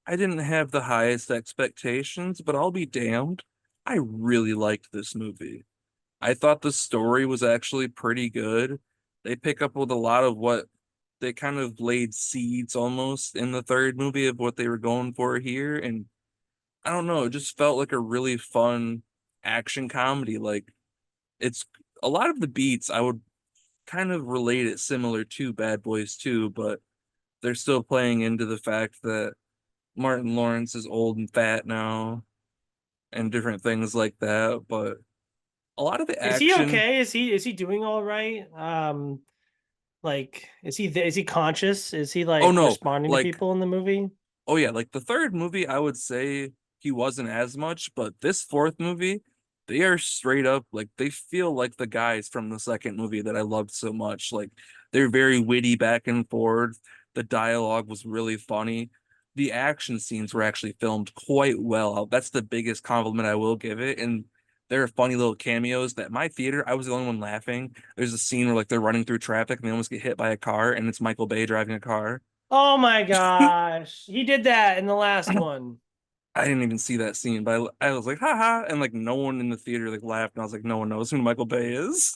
B: I didn't have the highest expectations, but I'll be damned. I really liked this movie. I thought the story was actually pretty good. They pick up with a lot of what they kind of laid seeds almost in the third movie of what they were going for here. And I don't know, it just felt like a really fun action comedy. Like it's a lot of the beats I would kind of relate it similar to Bad Boys 2, but they're still playing into the fact that Martin Lawrence is old and fat now and different things like that. But a lot of the
A: Is he
B: action,
A: okay? Is he doing all right? Like, is he conscious? Is he
B: oh
A: like
B: no,
A: responding to
B: like
A: people in the movie?
B: oh yeah, like the third movie, I would say he wasn't as much, but this fourth movie, they are straight up like they feel like the guys from the second movie that I loved so much. Like they're very witty back and forth. The dialogue was really funny. The action scenes were actually filmed quite well. That's the biggest compliment I will give it. And there are funny little cameos that my theater, I was the only one laughing. There's a scene where like they're running through traffic and they almost get hit by a car, and it's Michael Bay driving a car.
A: Oh my gosh. He did that in the last one.
B: I didn't even see that scene, but I was like, haha, and like no one in the theater like laughed, and I was like, no one knows who Michael Bay is.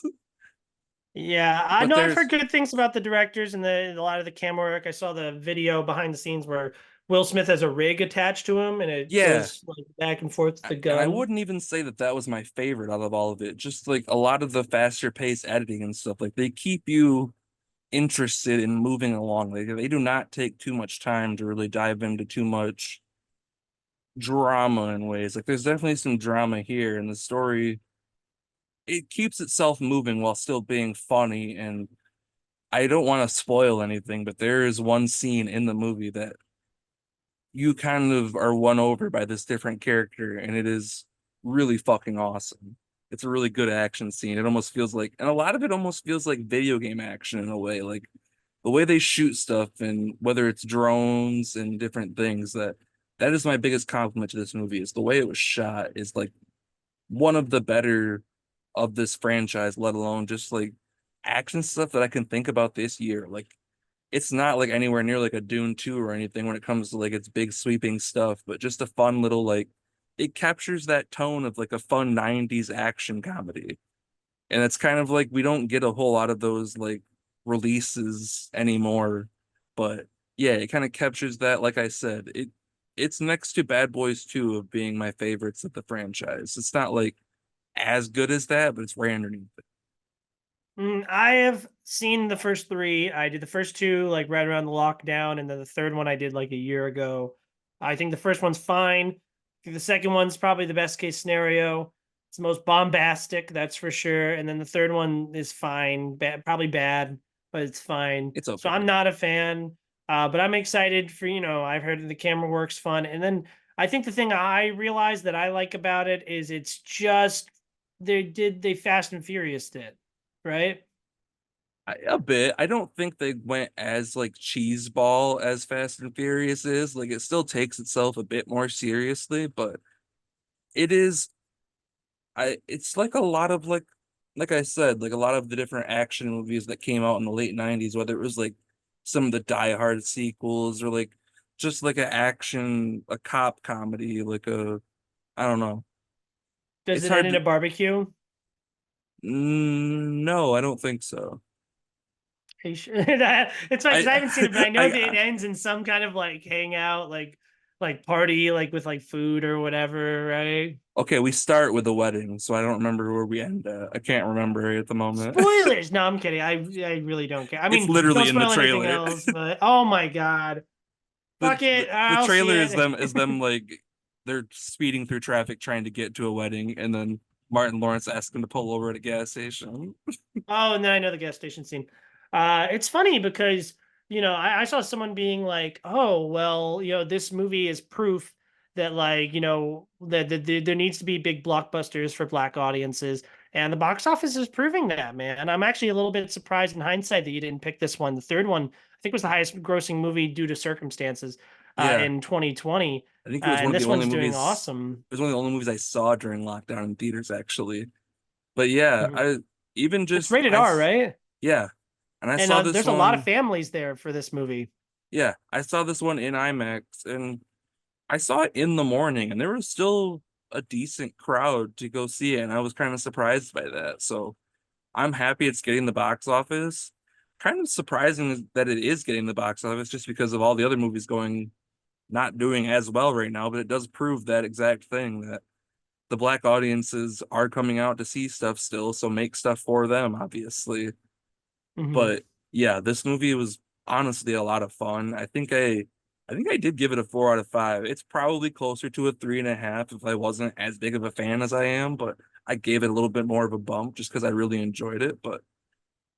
A: Yeah, I
B: But
A: know I've heard
B: there's
A: good things about the directors and a lot of the camera work. I saw the video behind the scenes where Will Smith has a rig attached to him and it
B: yeah,
A: goes like back and forth with the
B: and I
A: gun.
B: wouldn't even say that that was my favorite out of all of it. Just like a lot of the faster paced editing and stuff, like they keep you interested in moving along. Like they do not take too much time to really dive into too much drama in ways. Like there's definitely some drama here, and the story it keeps itself moving while still being funny. And I don't want to spoil anything, but there is one scene in the movie that you kind of are won over by this different character, and it is really fucking awesome. It's a really good action scene. It almost feels like, and a lot of it almost feels like video game action in a way, like the way they shoot stuff, and whether it's drones and different things. That is my biggest compliment to this movie is the way it was shot is like one of the better of this franchise, let alone just like action stuff that I can think about this year. Like it's not like anywhere near like a Dune 2 or anything when it comes to like its big sweeping stuff, but just a fun little like it captures that tone of like a fun 90s action comedy. And it's kind of like we don't get a whole lot of those like releases anymore. But yeah, it kind of captures that, like I said, it's next to Bad Boys 2 of being my favorites of the franchise. It's not like as good as that, but it's right underneath it.
A: I have seen the first three. I did the first two like right around the lockdown, and then the third one I did like a year ago. I think the first one's fine. I think the second one's probably the best case scenario. It's the most bombastic, that's for sure. And then the third one is fine, bad, probably bad, but it's fine.
B: It's
A: So
B: okay.
A: I'm not a fan, but I'm excited for I've heard the camera work's fun, and then I think the thing I realized that I like about it is it's just they Fast and Furious did right?
B: A bit. I don't think they went as like cheeseball as Fast and Furious is. Like it still takes itself a bit more seriously, but it is it's like a lot of like I said, like a lot of the different action movies that came out in the late 90s, whether it was like some of the Die Hard sequels or like just like a cop comedy, like a I don't know.
A: Does
B: It's
A: it end
B: hard
A: in a
B: to
A: barbecue?
B: no, I don't think so.
A: It's like because
B: I
A: I haven't seen it, but I know that it
B: I
A: ends in some kind of like hangout, like party, like with like food or whatever, right?
B: okay, we start with the wedding, so I don't remember where we end at. I can't remember at the moment.
A: Spoilers. No, I'm kidding. I really don't care. I
B: It's
A: mean, don't
B: literally in the
A: spoil anything
B: trailer.
A: else, but oh my god.
B: The,
A: Fuck
B: the
A: it.
B: the
A: I'll see
B: trailer
A: it.
B: is them like they're speeding through traffic trying to get to a wedding, and then Martin Lawrence asks them to pull over at a gas station.
A: Oh, and then I know the gas station scene. It's funny because I saw someone being like, "Oh, well, this movie is proof that like that there needs to be big blockbusters for Black audiences, and the box office is proving that, man." I'm actually a little bit surprised in hindsight that you didn't pick this one. The third one, I think, was the highest grossing movie due to circumstances
B: Yeah,
A: in 2020,
B: I think it was one
A: and
B: of the
A: this
B: only
A: one's doing
B: movies.
A: awesome.
B: It was one of the only movies I saw during lockdown in theaters, actually. But yeah,
A: Mhm.
B: I even
A: It's
B: just
A: rated R, right?
B: yeah, and I
A: And
B: saw this
A: there's a lot of
B: one.
A: families there for this movie.
B: Yeah, I saw this one in IMAX, and I saw it in the morning, and there was still a decent crowd to go see it, and I was kind of surprised by that. So I'm happy it's getting the box office. Kind of surprising that it is getting the box office just because of all the other movies going not doing as well right now, but it does prove that exact thing that the black audiences are coming out to see stuff still, so make stuff for them, obviously.
A: Mhm.
B: But yeah, this movie was honestly a lot of fun. I think I did give it a 4 out of 5. It's probably closer to a 3.5 if I wasn't as big of a fan as I am, but I gave it a little bit more of a bump just because I really enjoyed it. But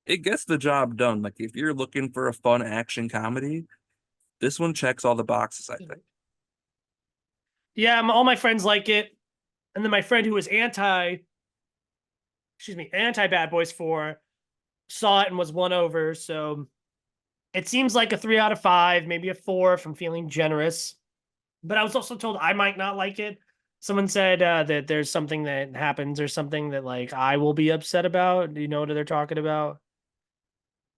B: it gets the job done. Like if you're looking for a fun action comedy, this one checks all the boxes, I think.
A: Yeah, all my friends like it. And then my friend who was anti Bad Boys 4 saw it and was won over. So it seems like a 3 out of 5, maybe a 4 if I'm feeling generous. But I was also told I might not like it. Someone said that there's something that happens or something that like I will be upset about. Do you know what they're talking about?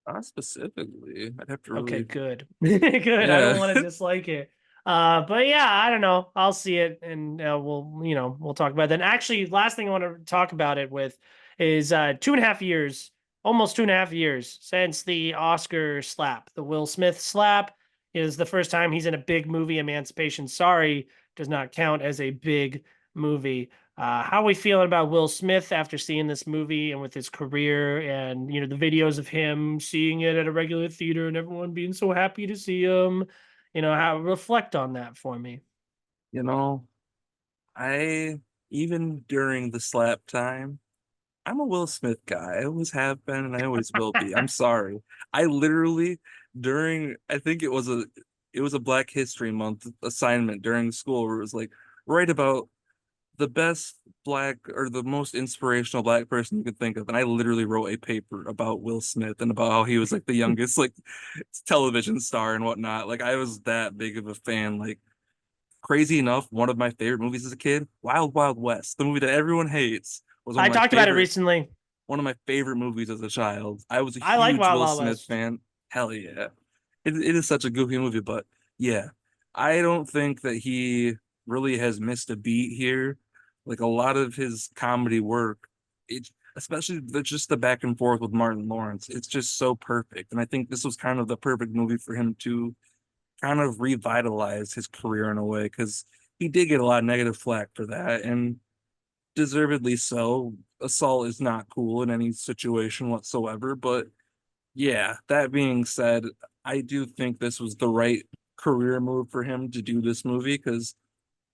B: Not specifically. I'd have to
A: Okay,
B: really,
A: good. Good. I
B: yeah.
A: don't want to dislike it. But yeah, I don't know. I'll see it and we'll talk about it. Then actually, last thing I want to talk about it with is 2.5 years, almost 2.5 years since the Oscar slap, the Will Smith slap is the first time he's in a big movie. Emancipation, sorry, does not count as a big movie. How are we feeling about Will Smith after seeing this movie and with his career and the videos of him seeing it at a regular theater and everyone being so happy to see him? How reflect on that for me.
B: You know, I even during the slap time, I'm a Will Smith guy. I always have been and I always will be. I'm sorry. I literally during I think it was a Black History Month assignment during school where it was like write about the best black or the most inspirational black person you could think of. And I literally wrote a paper about Will Smith and about how he was like the youngest like television star and whatnot. Like I was that big of a fan. Like crazy enough, one of my favorite movies as a kid, Wild Wild West, the movie that everyone hates, was
A: I talked about it recently.
B: one of my favorite movies as a child. I was a
A: I like
B: huge
A: Wild
B: Will
A: Wild
B: Smith
A: West.
B: fan. Hell yeah. It is such a goofy movie, but yeah, I don't think that he really has missed a beat here. Like a lot of his comedy work, it especially just the back and forth with Martin Lawrence, it's just so perfect. And I think this was kind of the perfect movie for him to kind of revitalize his career in a way because he did get a lot of negative flack for that, and deservedly so. Assault is not cool in any situation whatsoever. But yeah, that being said, I do think this was the right career move for him to do this movie because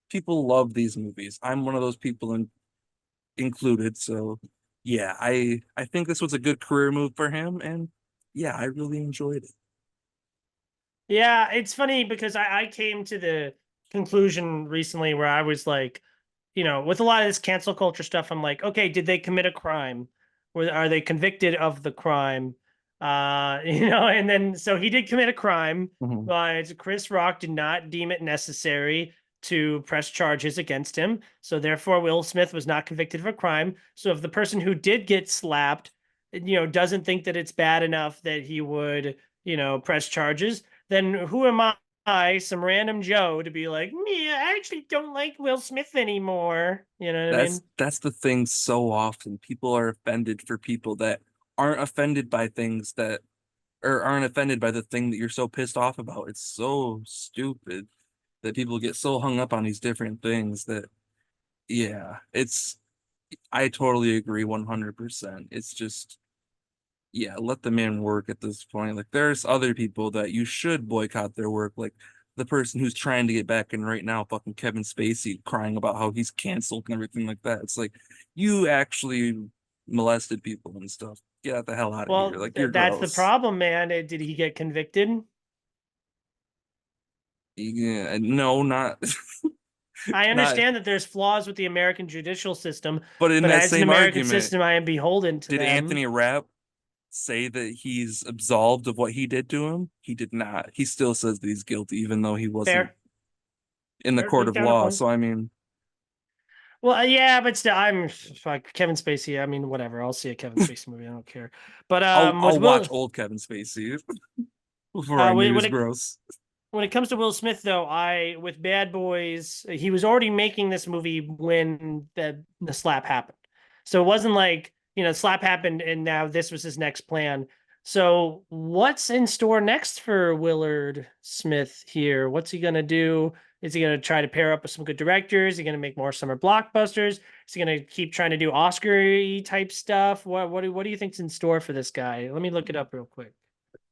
B: people love these movies. I'm one of those people included. So yeah, I think this was a good career move for him, and yeah, I really enjoyed it.
A: Yeah, it's funny because I came to the conclusion recently where I was like, with a lot of this cancel culture stuff, I'm like, okay, did they commit a crime? Are they convicted of the crime? And then so he did commit a crime,
B: Mhm.
A: but Chris Rock did not deem it necessary to press charges against him. So therefore, Will Smith was not convicted of a crime. So if the person who did get slapped, doesn't think that it's bad enough that he would, press charges, then who am I, some random Joe, to be like, me, I actually don't like Will Smith anymore. You know what I mean?
B: That's the thing so often. People are offended for people that aren't offended by things that or aren't offended by the thing that you're so pissed off about. It's so stupid that people get so hung up on these different things that, yeah, I totally agree 100%. It's just, yeah, let the man work at this point. Like, there's other people that you should boycott their work, like the person who's trying to get back in right now, fucking Kevin Spacey, crying about how he's canceled and everything like that. It's like, you actually molested people and stuff. Get the hell out of here.
A: Well,
B: Like, you're
A: that's the
B: gross.
A: problem, man. Did he get convicted?
B: Yeah, no, not
A: I
B: not.
A: understand that there's flaws with the American judicial system,
B: But in
A: but
B: that
A: as an
B: same
A: American
B: argument,
A: system, I am beholden to
B: did
A: them.
B: Anthony Rapp say that he's absolved of what he did to him? He did not. He still says that he's guilty, even though he wasn't
A: Fair,
B: in the
A: fair,
B: court
A: good
B: of law.
A: counterpoint.
B: So I mean,
A: Well, yeah, but still, I'm like Kevin Spacey. I mean, whatever. I'll see a Kevin Spacey movie. I don't care. But
B: I'll
A: with
B: watch
A: Will,
B: old Kevin Spacey before I knew he
A: when
B: was
A: it
B: gross.
A: when it comes to Will Smith, though, I with Bad Boys, he was already making this movie when the slap happened. So it wasn't like, slap happened and now this was his next plan. So what's in store next for Willard Smith here? What's he gonna do? Is he gonna try to pair up with some good directors? Is he gonna make more summer blockbusters? Is he gonna keep trying to do Oscar type stuff? What do you think's in store for this guy? Let me look it up real quick.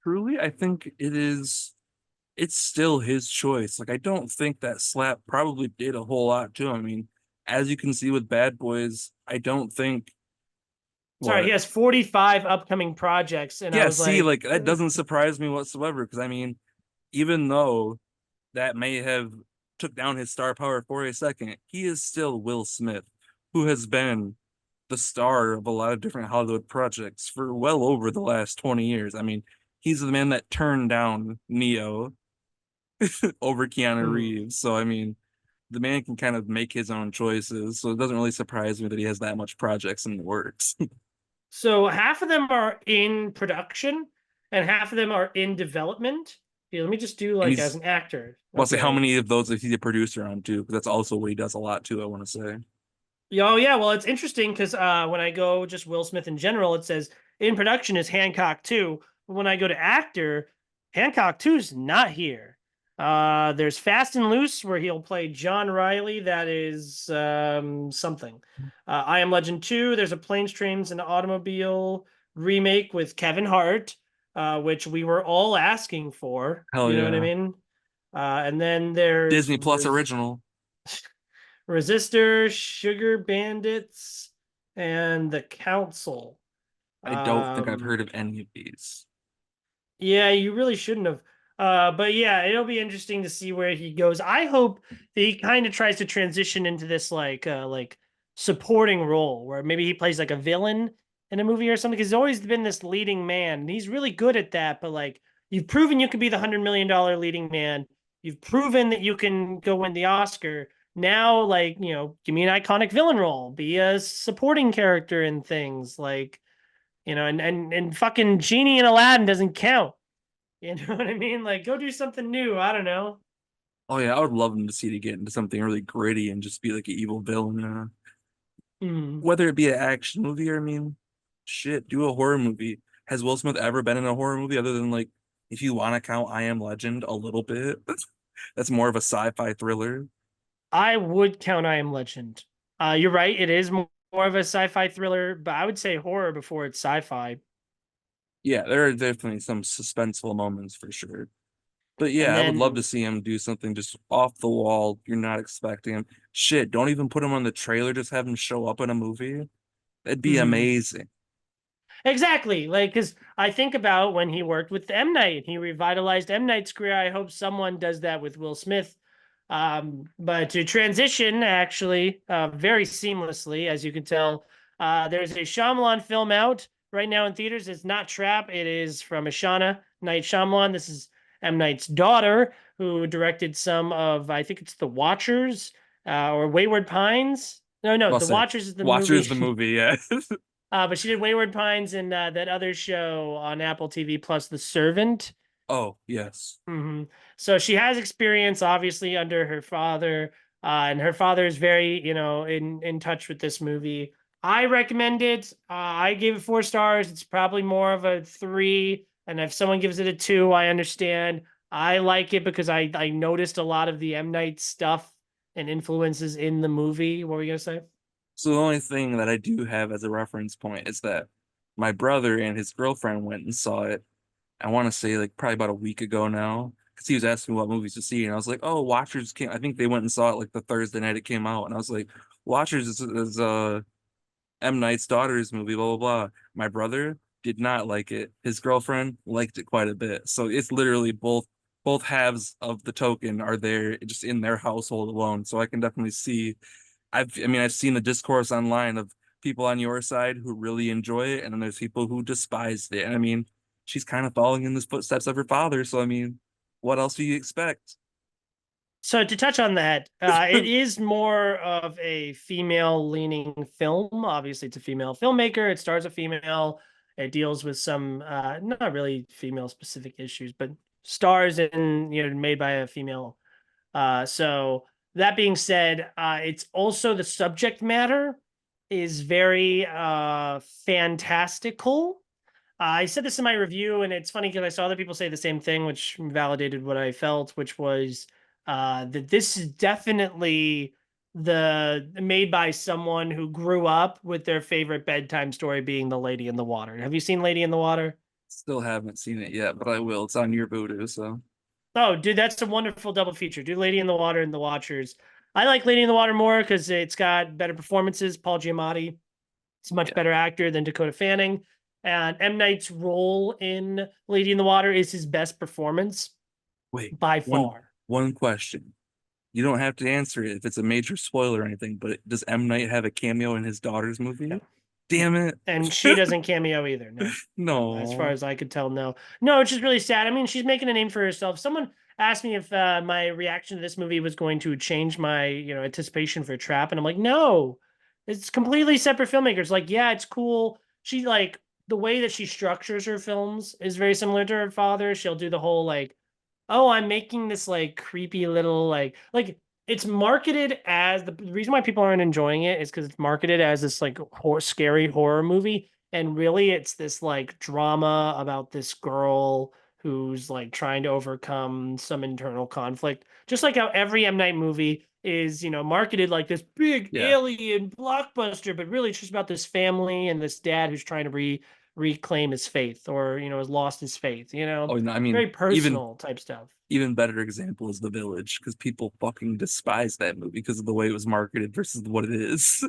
B: Truly, I think it's still his choice. Like, I don't think that slap probably did a whole lot to him. I mean, as you can see with Bad Boys, I don't think
A: Sorry, he
B: what.
A: has 45 upcoming projects, and I
B: Yeah,
A: was
B: see,
A: like,
B: like that doesn't surprise me whatsoever because I mean, even though that may have took down his star power for a second, he is still Will Smith, who has been the star of a lot of different Hollywood projects for well over the last 20 years. I mean, he's the man that turned down Neo over Keanu
A: hmm.
B: Reeves. So I mean, the man can kind of make his own choices. So it doesn't really surprise me that he has that much projects in the works.
A: So half of them are in production, and half of them are in development. Here, let me just do
B: And
A: like as
B: he's
A: an actor.
B: well, say how
A: Okay.
B: many of those is he a producer on too? Because that's also what he does a lot too, I want to say.
A: Oh yeah, well it's interesting because when I go just Will Smith in general, it says in production is Hancock 2. But when I go to actor, Hancock 2 is not here. There's Fast and Loose where he'll play John Riley. That is something. I Am Legend 2. There's a Planes, Trains, and Automobile remake with Kevin Hart, which we were all asking for.
B: Hell
A: You know what I
B: yeah.
A: mean? And then there's
B: Disney Plus original.
A: Resistor, Sugar Bandits, and the Council.
B: I don't think I've heard
A: Um,
B: of any of these.
A: yeah, you really shouldn't have. But yeah, it'll be interesting to see where he goes. I hope that he kind of tries to transition into this like supporting role where maybe he plays like a villain in a movie or something. Because he's always been this leading man, and he's really good at that. But like, you've proven you can be the $100 million leading man. You've proven that you can go win the Oscar. Now, like, give me an iconic villain role. Be a supporting character in things like, and fucking Genie in Aladdin doesn't count. You know what I mean? Like, go do something new. I don't know.
B: Oh yeah, I would love him to see to get into something really gritty and just be like an evil villain.
A: Hmm.
B: Whether it be an action movie or I mean, shit, do a horror movie. Has Will Smith ever been in a horror movie other than like if you want to count I Am Legend a little bit? That's more of a sci-fi thriller.
A: I would count I Am Legend. You're right. It is more of a sci-fi thriller, but I would say horror before it's sci-fi.
B: Yeah, there are definitely some suspenseful moments for sure. But
A: And
B: yeah, I would love to
A: then,
B: see him do something just off the wall. You're not expecting him. Shit, don't even put him on the trailer. Just have him show up in a movie. That'd be
A: mhm.
B: amazing.
A: Exactly. Like, because I think about when he worked with M. Night, he revitalized M. Night's career. I hope someone does that with Will Smith. But to transition, actually, very seamlessly, as you can tell, there's a Shyamalan film out right now in theaters. It's not Trap. It is from Ashana Night Shyamalan. This is M. Night's daughter, who directed some of, I think it's The Watchers or Wayward Pines. No, no,
B: I'll
A: The
B: say,
A: Watchers is the
B: Watcher's
A: movie.
B: the movie. Yeah.
A: But she did Wayward Pines and that other show on Apple TV Plus, The Servant.
B: Oh yes.
A: Hmm. So she has experience, obviously, under her father, and her father is very, in touch with this movie. I recommend it. I gave it 4 stars. It's probably more of a 3 And if someone gives it a two, I understand. I like it because I noticed a lot of the M Night stuff and influences in the movie. What were you gonna say?
B: So the only thing that I do have as a reference point is that my brother and his girlfriend went and saw it. I want to say like probably about a week ago now, because he was asking me what movies to see, and I was like, "Oh, Watchers came." I think they went and saw it like the Thursday night it came out, and I was like, "Watchers is M Night's Daughter's movie, blah blah blah." My brother did not like it. His girlfriend liked it quite a bit. So it's literally both halves of the token are there just in their household alone. So I can definitely see. I've seen the discourse online of people on your side who really enjoy it, and then there's people who despise it. And I mean, she's kind of following in the footsteps of her father. So I mean, what else do you expect?
A: So to touch on that, it is more of a female-leaning film. Obviously, it's a female filmmaker. It stars a female. It deals with some not really female-specific issues, but stars in made by a female. So that being said, it's also the subject matter is very fantastical. I said this in my review, and it's funny because I saw other people say the same thing, which validated what I felt, which was that this is definitely the made by someone who grew up with their favorite bedtime story being The Lady in the Water. Have you seen Lady in the Water?
B: Still haven't seen it yet, but I will. It's on your voodoo, so
A: Oh, dude, that's a wonderful double feature. Do Lady in the Water and The Watchers. I like Lady in the Water more because it's got better performances. Paul Giamatti is a much
B: yeah.
A: better actor than Dakota Fanning. And M. Night's role in Lady in the Water is his best performance
B: Wait,
A: by
B: one
A: far.
B: one question. You don't have to answer it if it's a major spoiler or anything, but does M. Night have a cameo in his daughter's movie?
A: No, no.
B: Damn it.
A: And she doesn't cameo either. No, no. As far
B: No.
A: as I could tell, no. No, it's just really sad. I mean, she's making a name for herself. Someone asked me if my reaction to this movie was going to change my, anticipation for Trap, and I'm like, no. It's completely separate filmmakers. Like, yeah, it's cool. She like the way that she structures her films is very similar to her father. She'll do the whole like oh, I'm making this like creepy little like it's marketed as the reason why people aren't enjoying it is because it's marketed as this like scary horror movie, and really it's this like drama about this girl who's like trying to overcome some internal conflict. Just like how every M. Night movie is, marketed like this big
B: Yeah.
A: alien blockbuster, but really it's just about this family and this dad who's trying to reclaim his faith or has lost his faith,
B: Oh no, I mean,
A: very personal type stuff.
B: even better example is The Village, because people fucking despise that movie because of the way it was marketed versus what it is.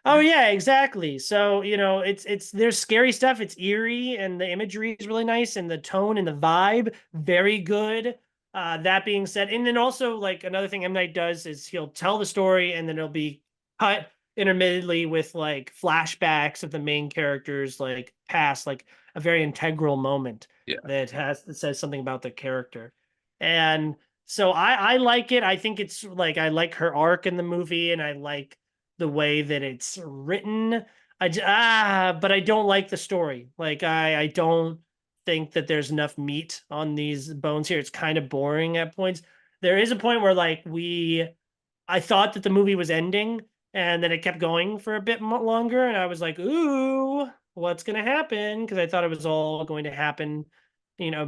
A: Oh yeah, exactly. So, it's there's scary stuff, it's eerie, and the imagery is really nice, and the tone and the vibe, very good. That being said, and then also like another thing M. Night does is he'll tell the story and then it'll be cut intermittently with like flashbacks of the main characters like past, like a very integral moment
B: Yeah.
A: that says something about the character. And so I like it. I think it's like I like her arc in the movie, and I like the way that it's written. But I don't like the story. Like I don't think that there's enough meat on these bones here. It's kind of boring at points. There is a point where like I thought that the movie was ending, and then it kept going for a bit longer, and I was like, ooh, what's gonna happen? Because I thought it was all going to happen,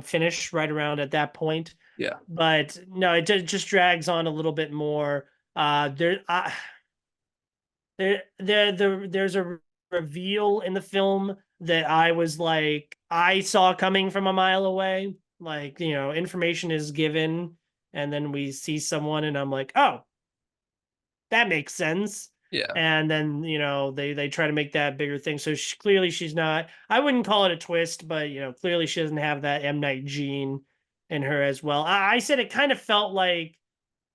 A: finish right around at that point.
B: Yeah.
A: But no, it just drags on a little bit more. There's a reveal in the film that I was like I saw coming from a mile away. Like, information is given and then we see someone and I'm like, "Oh, that makes sense."
B: Yeah.
A: And then, they try to make that bigger thing. So clearly she's not I wouldn't call it a twist, but clearly she doesn't have that M Night gene in her as well. I said it kind of felt like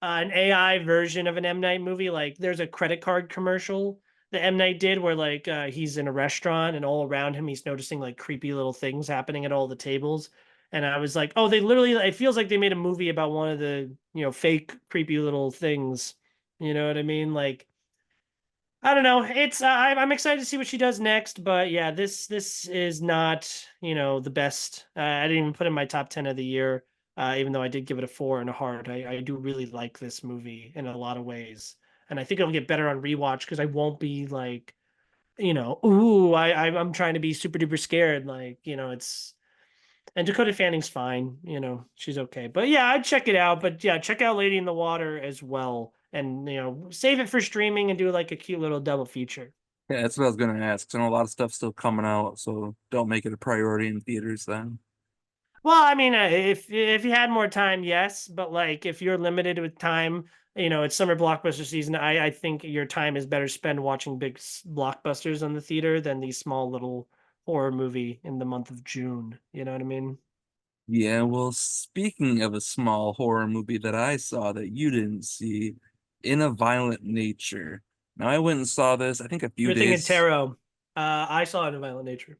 A: an AI version of an M Night movie. Like there's a credit card commercial that M Night did where like he's in a restaurant and all around him he's noticing like creepy little things happening at all the tables. And I was like, oh, they literally it feels like they made a movie about one of the, fake creepy little things. You know what I mean? Like I don't know. It's I'm excited to see what she does next, but yeah, this is not the best. I didn't even put in my top 10 of the year, even though I did give it a four and a heart. I do really like this movie in a lot of ways, and I think it'll get better on rewatch because I won't be like ooh I'm trying to be super duper scared. Like it's And Dakota Fanning's fine, you know, she's okay. But yeah, I'd check it out. But yeah, check out Lady in the Water as well. And you know, save it for streaming and do like a cute little double feature.
B: Yeah, that's what I was gonna ask. 'Cause I know a lot of stuff's still coming out, so don't make it a priority in theaters then.
A: Well, I mean, if you had more time, yes, but like if you're limited with time, you know, it's summer blockbuster season. I think your time is better spent watching big blockbusters on the theater than the small little horror movie in the month of June. You know what I mean?
B: Yeah, well, speaking of a small horror movie that I saw that you didn't see, In a Violent Nature. Now I went and saw this, I think a few
A: You're thinking
B: days.
A: Tarot. I saw it in Violent Nature.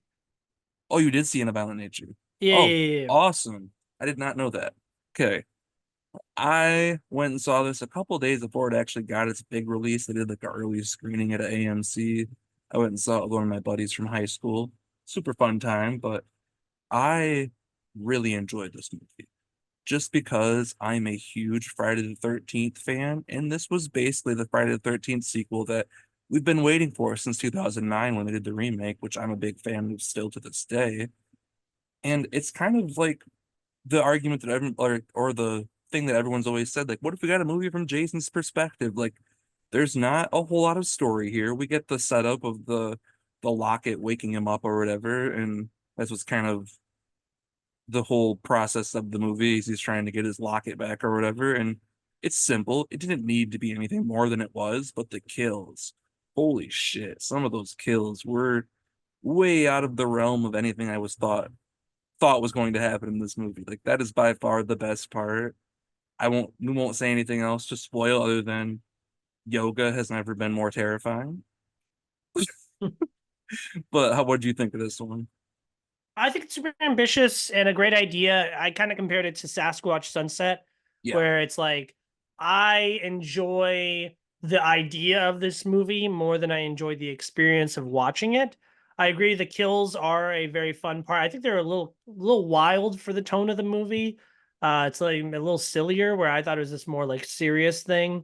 B: Oh, you did see In a Violent Nature.
A: Yeah,
B: Oh,
A: yeah, yeah, yeah.
B: awesome. I did not know that. Okay. I went and saw this a couple days before it actually got its big release. They did like an early screening at AMC. I went and saw it with one of my buddies from high school. Super fun time, but I really enjoyed this movie just because I'm a huge Friday the 13th fan, and this was basically the Friday the 13th sequel that we've been waiting for since 2009 when they did the remake, which I'm a big fan of still to this day. And it's kind of like the argument that everyone or the thing that everyone's always said, like, what if we got a movie from Jason's perspective? Like, there's not a whole lot of story here. We get the setup of the locket waking him up or whatever, and that's what's kind of the whole process of the movie is he's trying to get his locket back or whatever. And it's simple. It didn't need to be anything more than it was, but the kills, holy shit, some of those kills were way out of the realm of anything I was thought was going to happen in this movie. Like that is by far the best part. We won't say anything else to spoil other than yoga has never been more terrifying. But what do you think of this one?
A: I think it's super ambitious and a great idea. I kind of compared it to Sasquatch Sunset,
B: Yeah.
A: where it's like I enjoy the idea of this movie more than I enjoy the experience of watching it. I agree the kills are a very fun part. I think they're a little wild for the tone of the movie. It's like a little sillier, where I thought it was this more like serious thing.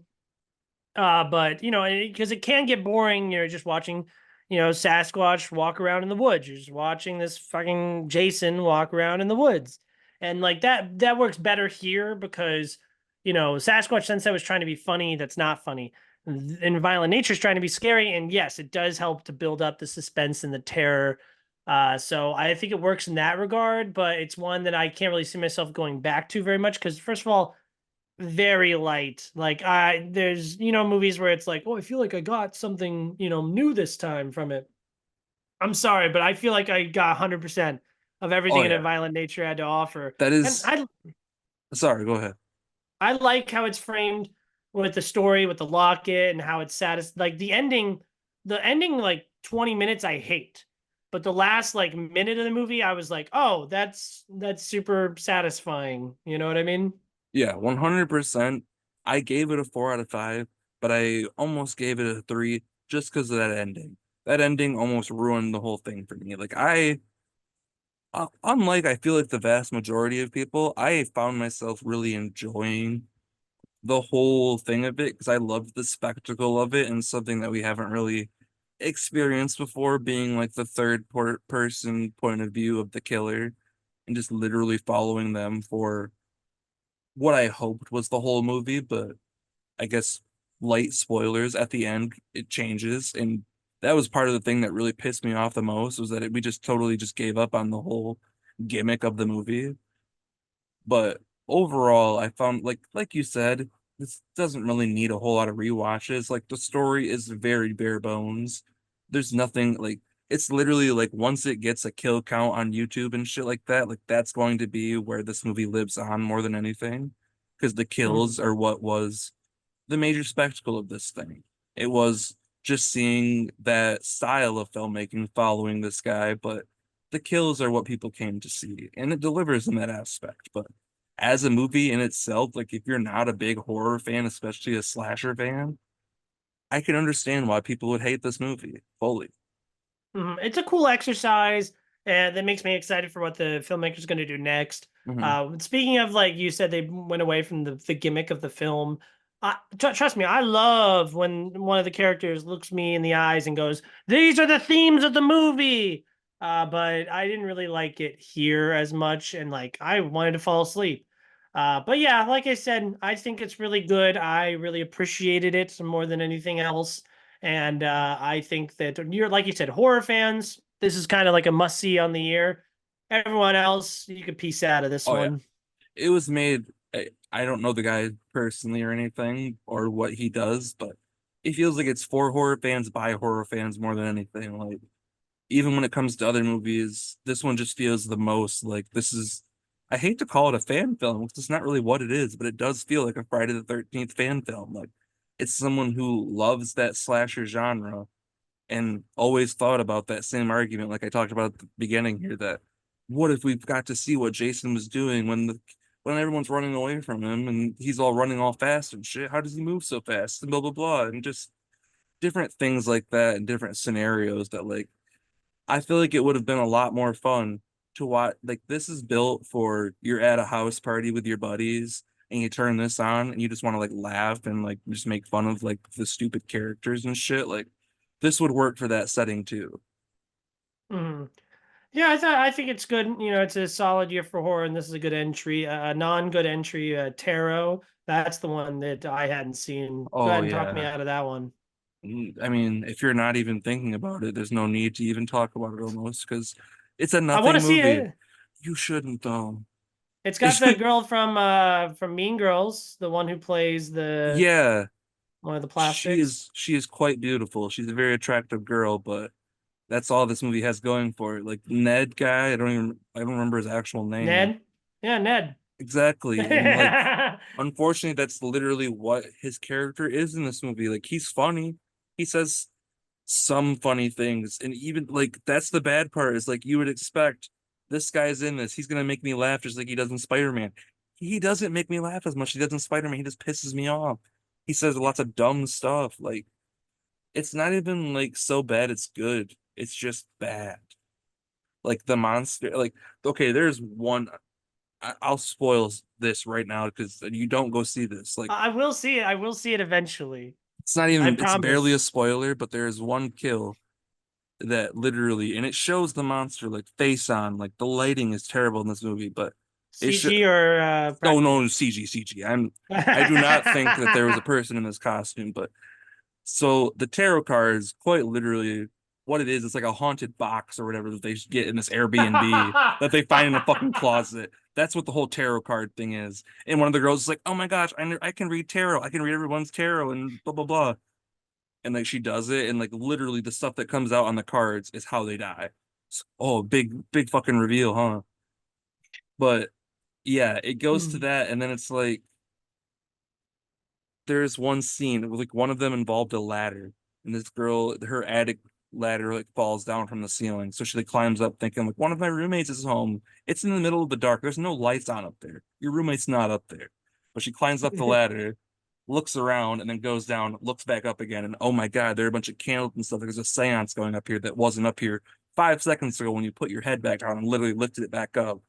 A: But you know, because it can get boring, you know, just watching, you know, Sasquatch walk around in the woods. You're just watching this fucking Jason walk around in the woods. And like that works better here because, you know, Sasquatch Sunset was trying to be funny, that's not funny. And Violent Nature is trying to be scary. And yes, it does help to build up the suspense and the terror. So I think it works in that regard, but it's one that I can't really see myself going back to very much because first of all, very light. Like there's, you know, movies where it's like, oh, I feel like I got something, you know, new this time from it. I'm sorry, but I feel like I got 100% of
B: Oh
A: everything in a
B: yeah.
A: Violent Nature had to offer.
B: That
A: And
B: is
A: I
B: sorry, go ahead.
A: I like how it's framed with the story, with the locket, and how it's satis like the ending like 20 minutes I hate. But the last like minute of the movie, I was like, oh, that's super satisfying. You know what I mean?
B: Yeah, 100%. I gave it a 4 out of 5, but I almost gave it a 3 just because of that ending. That ending almost ruined the whole thing for me. Like unlike I feel like the vast majority of people, I found myself really enjoying the whole thing of it because I loved the spectacle of it and something that we haven't really experienced before, being like the person point of view of the killer and just literally following them for what I hoped was the whole movie, but I guess light spoilers at the end, it changes. And that was part of the thing that really pissed me off the most was that we just totally just gave up on the whole gimmick of the movie. But overall, I found like you said, this doesn't really need a whole lot of rewatches. Like the story is very bare bones. There's nothing like it's literally like once it gets a kill count on YouTube and shit like that's going to be where this movie lives on more than anything. Because the
A: Mhm.
B: kills are what was the major spectacle of this thing. It was just seeing that style of filmmaking following this guy, but the kills are what people came to see, and it delivers in that aspect. But as a movie in itself, like if you're not a big horror fan, especially a slasher fan, I can understand why people would hate this movie fully.
A: It's a cool exercise, and that makes me excited for what the filmmaker's going to do next.
B: Hmm.
A: Speaking of, like you said, they went away from the gimmick of the film. Trust me, I love when one of the characters looks me in the eyes and goes, "These are the themes of the movie." but I didn't really like it here as much, and like I wanted to fall asleep. But yeah, like I said, I think it's really good. I really appreciated it more than anything else, and I think that you're like you said, horror fans. This is kind of like a must see on the year. Everyone else, you could piece out of this
B: Oh yeah,
A: one.
B: it was made. I don't know the guy personally or anything or what he does, but it feels like it's for horror fans by horror fans more than anything. Like even when it comes to other movies, this one just feels the most like this is. I hate to call it a fan film because it's not really what it is, but it does feel like a Friday the 13th fan film. Like it's someone who loves that slasher genre and always thought about that same argument, like I talked about at the beginning here, that what if we've got to see what Jason was doing when everyone's running away from him and he's all running all fast and shit? How does he move so fast? And blah blah blah. And just different things like that and different scenarios that like I feel like it would have been a lot more fun to watch. Like this is built for you're at a house party with your buddies and you turn this on and you just want to like laugh and like just make fun of like the stupid characters and shit. Like this would work for that setting too.
A: Mhm. Yeah, I think it's good. You know, it's a solid year for horror, and this is a good entry. A non-good entry, Tarot. That's the one that I hadn't seen. Go
B: Oh
A: ahead and talk me
B: yeah.
A: out of that one.
B: I mean, if you're not even thinking about it, there's no need to even talk about it almost because it's a
A: I want to
B: nothing
A: see
B: movie.
A: it.
B: You shouldn't though.
A: It's got the girl from Mean Girls, the one who plays the
B: Yeah,
A: one of the plastics.
B: she is quite beautiful. She's a very attractive girl, but that's all this movie has going for it. Like Ned guy, I don't remember his actual name.
A: Ned. Yeah, Ned.
B: Exactly. And like unfortunately that's literally what his character is in this movie. Like he's funny. He says some funny things. And even like that's the bad part is like you would expect this guy's in this. He's gonna make me laugh just like he does in Spider-Man. He doesn't make me laugh as much as he does in Spider-Man. He just pisses me off. He says lots of dumb stuff. Like it's not even like so bad it's good. It's just bad. Like the monster, like okay, there's one. I'll spoil this right now because you don't go see this. Like
A: I will see it. I will see it eventually.
B: it's not
A: I
B: even, it's barely a
A: promise.
B: spoiler, but there's one kill that literally, and it shows the monster like face on. Like the lighting is terrible in this movie, but it should.
A: CG or
B: No, no,
A: practical?
B: CG. I do not think that there was a person in this costume, but so the tarot cards, quite literally, what it is, it's like a haunted box or whatever that they get in this Airbnb that they find in a fucking closet. That's what the whole tarot card thing is. And one of the girls is like, "Oh my gosh, I can read tarot. I can read everyone's tarot and blah blah blah." And like she does it, and like literally the stuff that comes out on the cards is how they die. Oh, big fucking reveal, huh? But yeah, it goes to
A: Hmm.
B: that, and then it's like there's one scene like one of them involved a ladder and this girl her attic ladder like falls down from the ceiling so she like climbs up thinking like one of my roommates is home. It's in the middle of the dark, there's no lights on up there, your roommate's not up there. But she climbs up the ladder, looks around, and then goes down, looks back up again, and oh my god, there are a bunch of candles and stuff. There's a seance going up here that wasn't up here 5 seconds ago when you put your head back down and literally lifted it back up,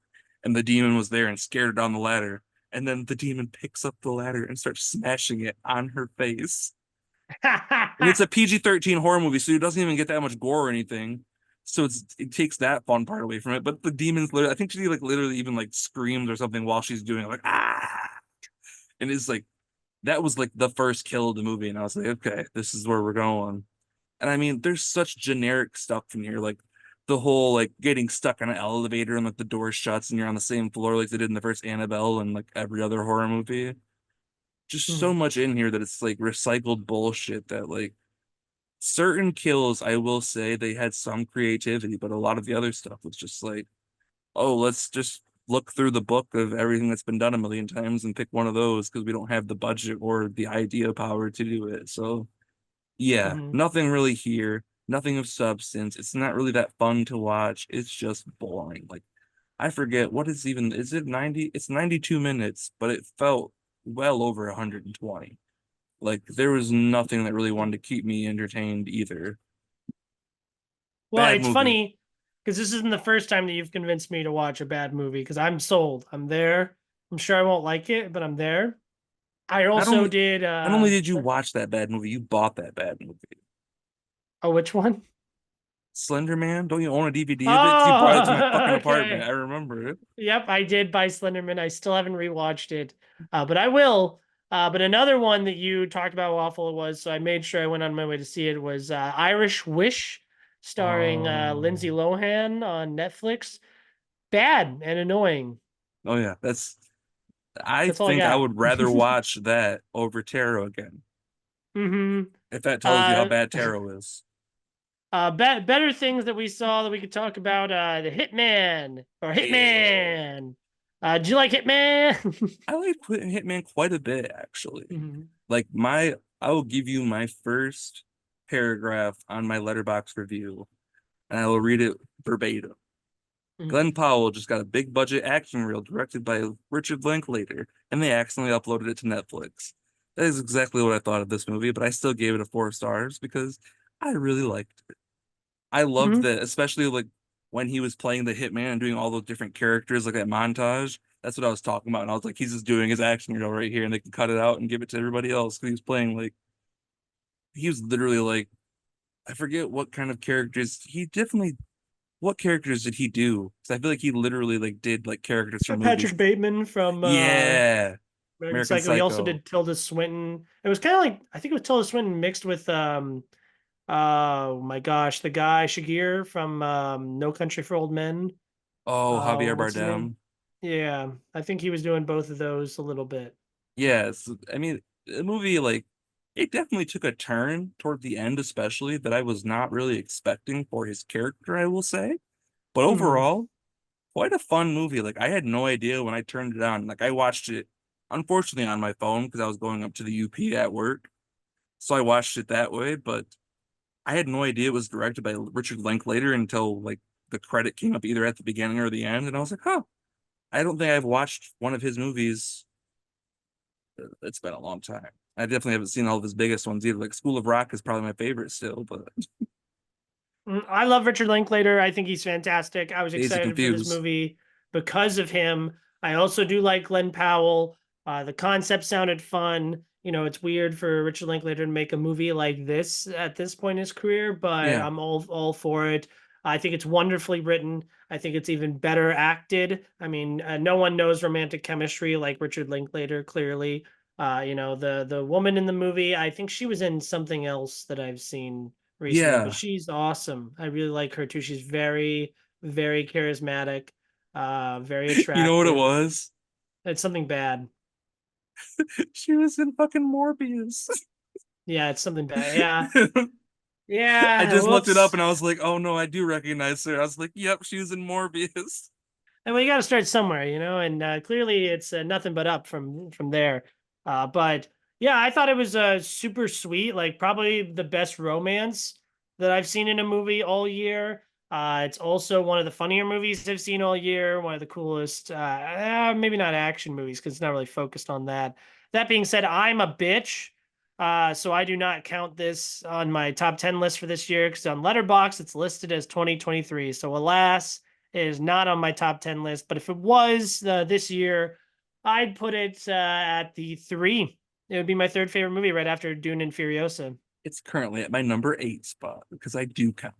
B: and the demon was there and scared her down the ladder. And then the demon picks up the ladder and starts smashing it on her face. And it's a PG-13 horror movie, so it doesn't even get that much gore or anything. So it takes that fun part away from it. But the demon's literally, I think she like literally even like screams or something while she's doing it, like ah. And it's like that was like the first kill of the movie, and I was like, okay, this is where we're going. And I mean, there's such generic stuff in here, like the whole like getting stuck on an elevator and like the door shuts and you're on the same floor like they did in the first Annabelle and like every other horror movie. Just so
A: Hmm.
B: much in here that it's like recycled bullshit that like certain kills, I will say they had some creativity, but a lot of the other stuff was just like, oh, let's just look through the book of everything that's been done a million times and pick one of those because we don't have the budget or the idea power to do it. So yeah,
A: Hmm.
B: nothing really here, nothing of substance. It's not really that fun to watch. It's just boring. Like I forget what is it 90? It's 92 minutes, but it felt well over 120. Like there was nothing that really wanted to keep me entertained either.
A: Well,
B: Bad
A: it's
B: movie.
A: funny because this isn't the first time that you've convinced me to watch a bad movie because I'm sold. I'm there. I'm sure I won't like it, but I'm there. I
B: Not
A: also
B: only
A: did
B: not only did you watch that bad movie, you bought that bad movie.
A: oh, which one?
B: Slender Man? Don't you own a DVD of it? 'Cause you brought it to my fucking
A: Oh,
B: apartment. I
A: okay.
B: remember it.
A: Yep, I did buy Slenderman. I still haven't rewatched it, but I will. But another one that you talked about how awful it was, so I made sure I went on my way to see it, was Irish Wish, starring Lindsay
B: Oh.
A: Lohan on Netflix. Bad and annoying.
B: Oh yeah, I
A: That's all I
B: think I
A: got.
B: would rather watch that over Tarot again,
A: hmm
B: if that tells you how
A: Uh,
B: bad Tarot is.
A: better things that we saw that we could talk about. The Hitman or
B: Yeah.
A: Hitman. Do you like Hitman?
B: I like Hitman quite a bit, actually.
A: hmm
B: Like I will give you my first paragraph on my letterbox review, and I will read it verbatim.
A: hmm
B: Glenn Powell just got a big budget action reel directed by Richard Linklater, and they accidentally uploaded it to Netflix. That is exactly what I thought of this movie, but I still gave it a 4 stars because I really liked it. I loved
A: hmm
B: that, especially like when he was playing the hitman and doing all those different characters, like that montage. That's what I was talking about. And I was like, he's just doing his action reel right here, and they can cut it out and give it to everybody else. Because he was playing like he was literally like I forget what kind of characters he definitely what characters did he do? Because I feel like he literally like did like characters from movies.
A: Patrick Bateman from
B: Yeah,
A: American
B: American
A: Psycho. He also
B: Psycho.
A: did Tilda Swinton. It was kind of like I think it was Tilda Swinton mixed with oh my gosh, the guy Shagir from No Country for Old Men.
B: Oh,
A: Oh,
B: Javier
A: what's his name?
B: Bardem.
A: Yeah, I think he was doing both of those a little bit.
B: Yes, I mean the movie like it definitely took a turn toward the end, especially that I was not really expecting for his character, I will say. But
A: hmm
B: overall, quite a fun movie. Like I had no idea when I turned it on. Like I watched it unfortunately on my phone because I was going up to the UP at work. So I watched it that way, but I had no idea it was directed by Richard Linklater until like the credit came up either at the beginning or the end, and I was like, huh, I don't think I've watched one of his movies. It's been a long time. I definitely haven't seen all of his biggest ones either. Like School of Rock is probably my favorite still, but
A: I love Richard Linklater. I think he's fantastic. I was
B: Days of
A: excited for this
B: Confused.
A: movie because of him. I also do like Glenn Powell. The concept sounded fun. You know, it's weird for Richard Linklater to make a movie like this at this point in his career, but
B: Yeah.
A: I'm all for it. I think it's wonderfully written. I think it's even better acted. I mean, no one knows romantic chemistry like Richard Linklater. Clearly, the woman in the movie. I think she was in something else that I've seen recently, but
B: Yeah.
A: she's awesome. I really like her too. She's very, very charismatic, very
B: You know what it
A: attractive.
B: was?
A: It's something bad.
B: She was in fucking Morbius.
A: Yeah, it's something bad. Yeah.
B: I
A: Yeah.
B: just looked it up
A: Whoops.
B: and I was like, oh no, I do recognize her. I was like, yep, she was in Morbius.
A: And we got to start somewhere, and clearly it's nothing but up from there. But yeah, I thought it was super sweet, like probably the best romance that I've seen in a movie all year. It's also one of the funnier movies I've seen all year. One of the coolest, maybe not action movies because it's not really focused on that. That being said, I'm a bitch. So I do not count this on my top 10 list for this year because on Letterboxd it's listed as 2023. So alas, it is not on my top 10 list, but if it was this year, I'd put it at the three. It would be my third favorite movie right after Dune and Furiosa.
B: It's currently at my number 8 spot because I do count.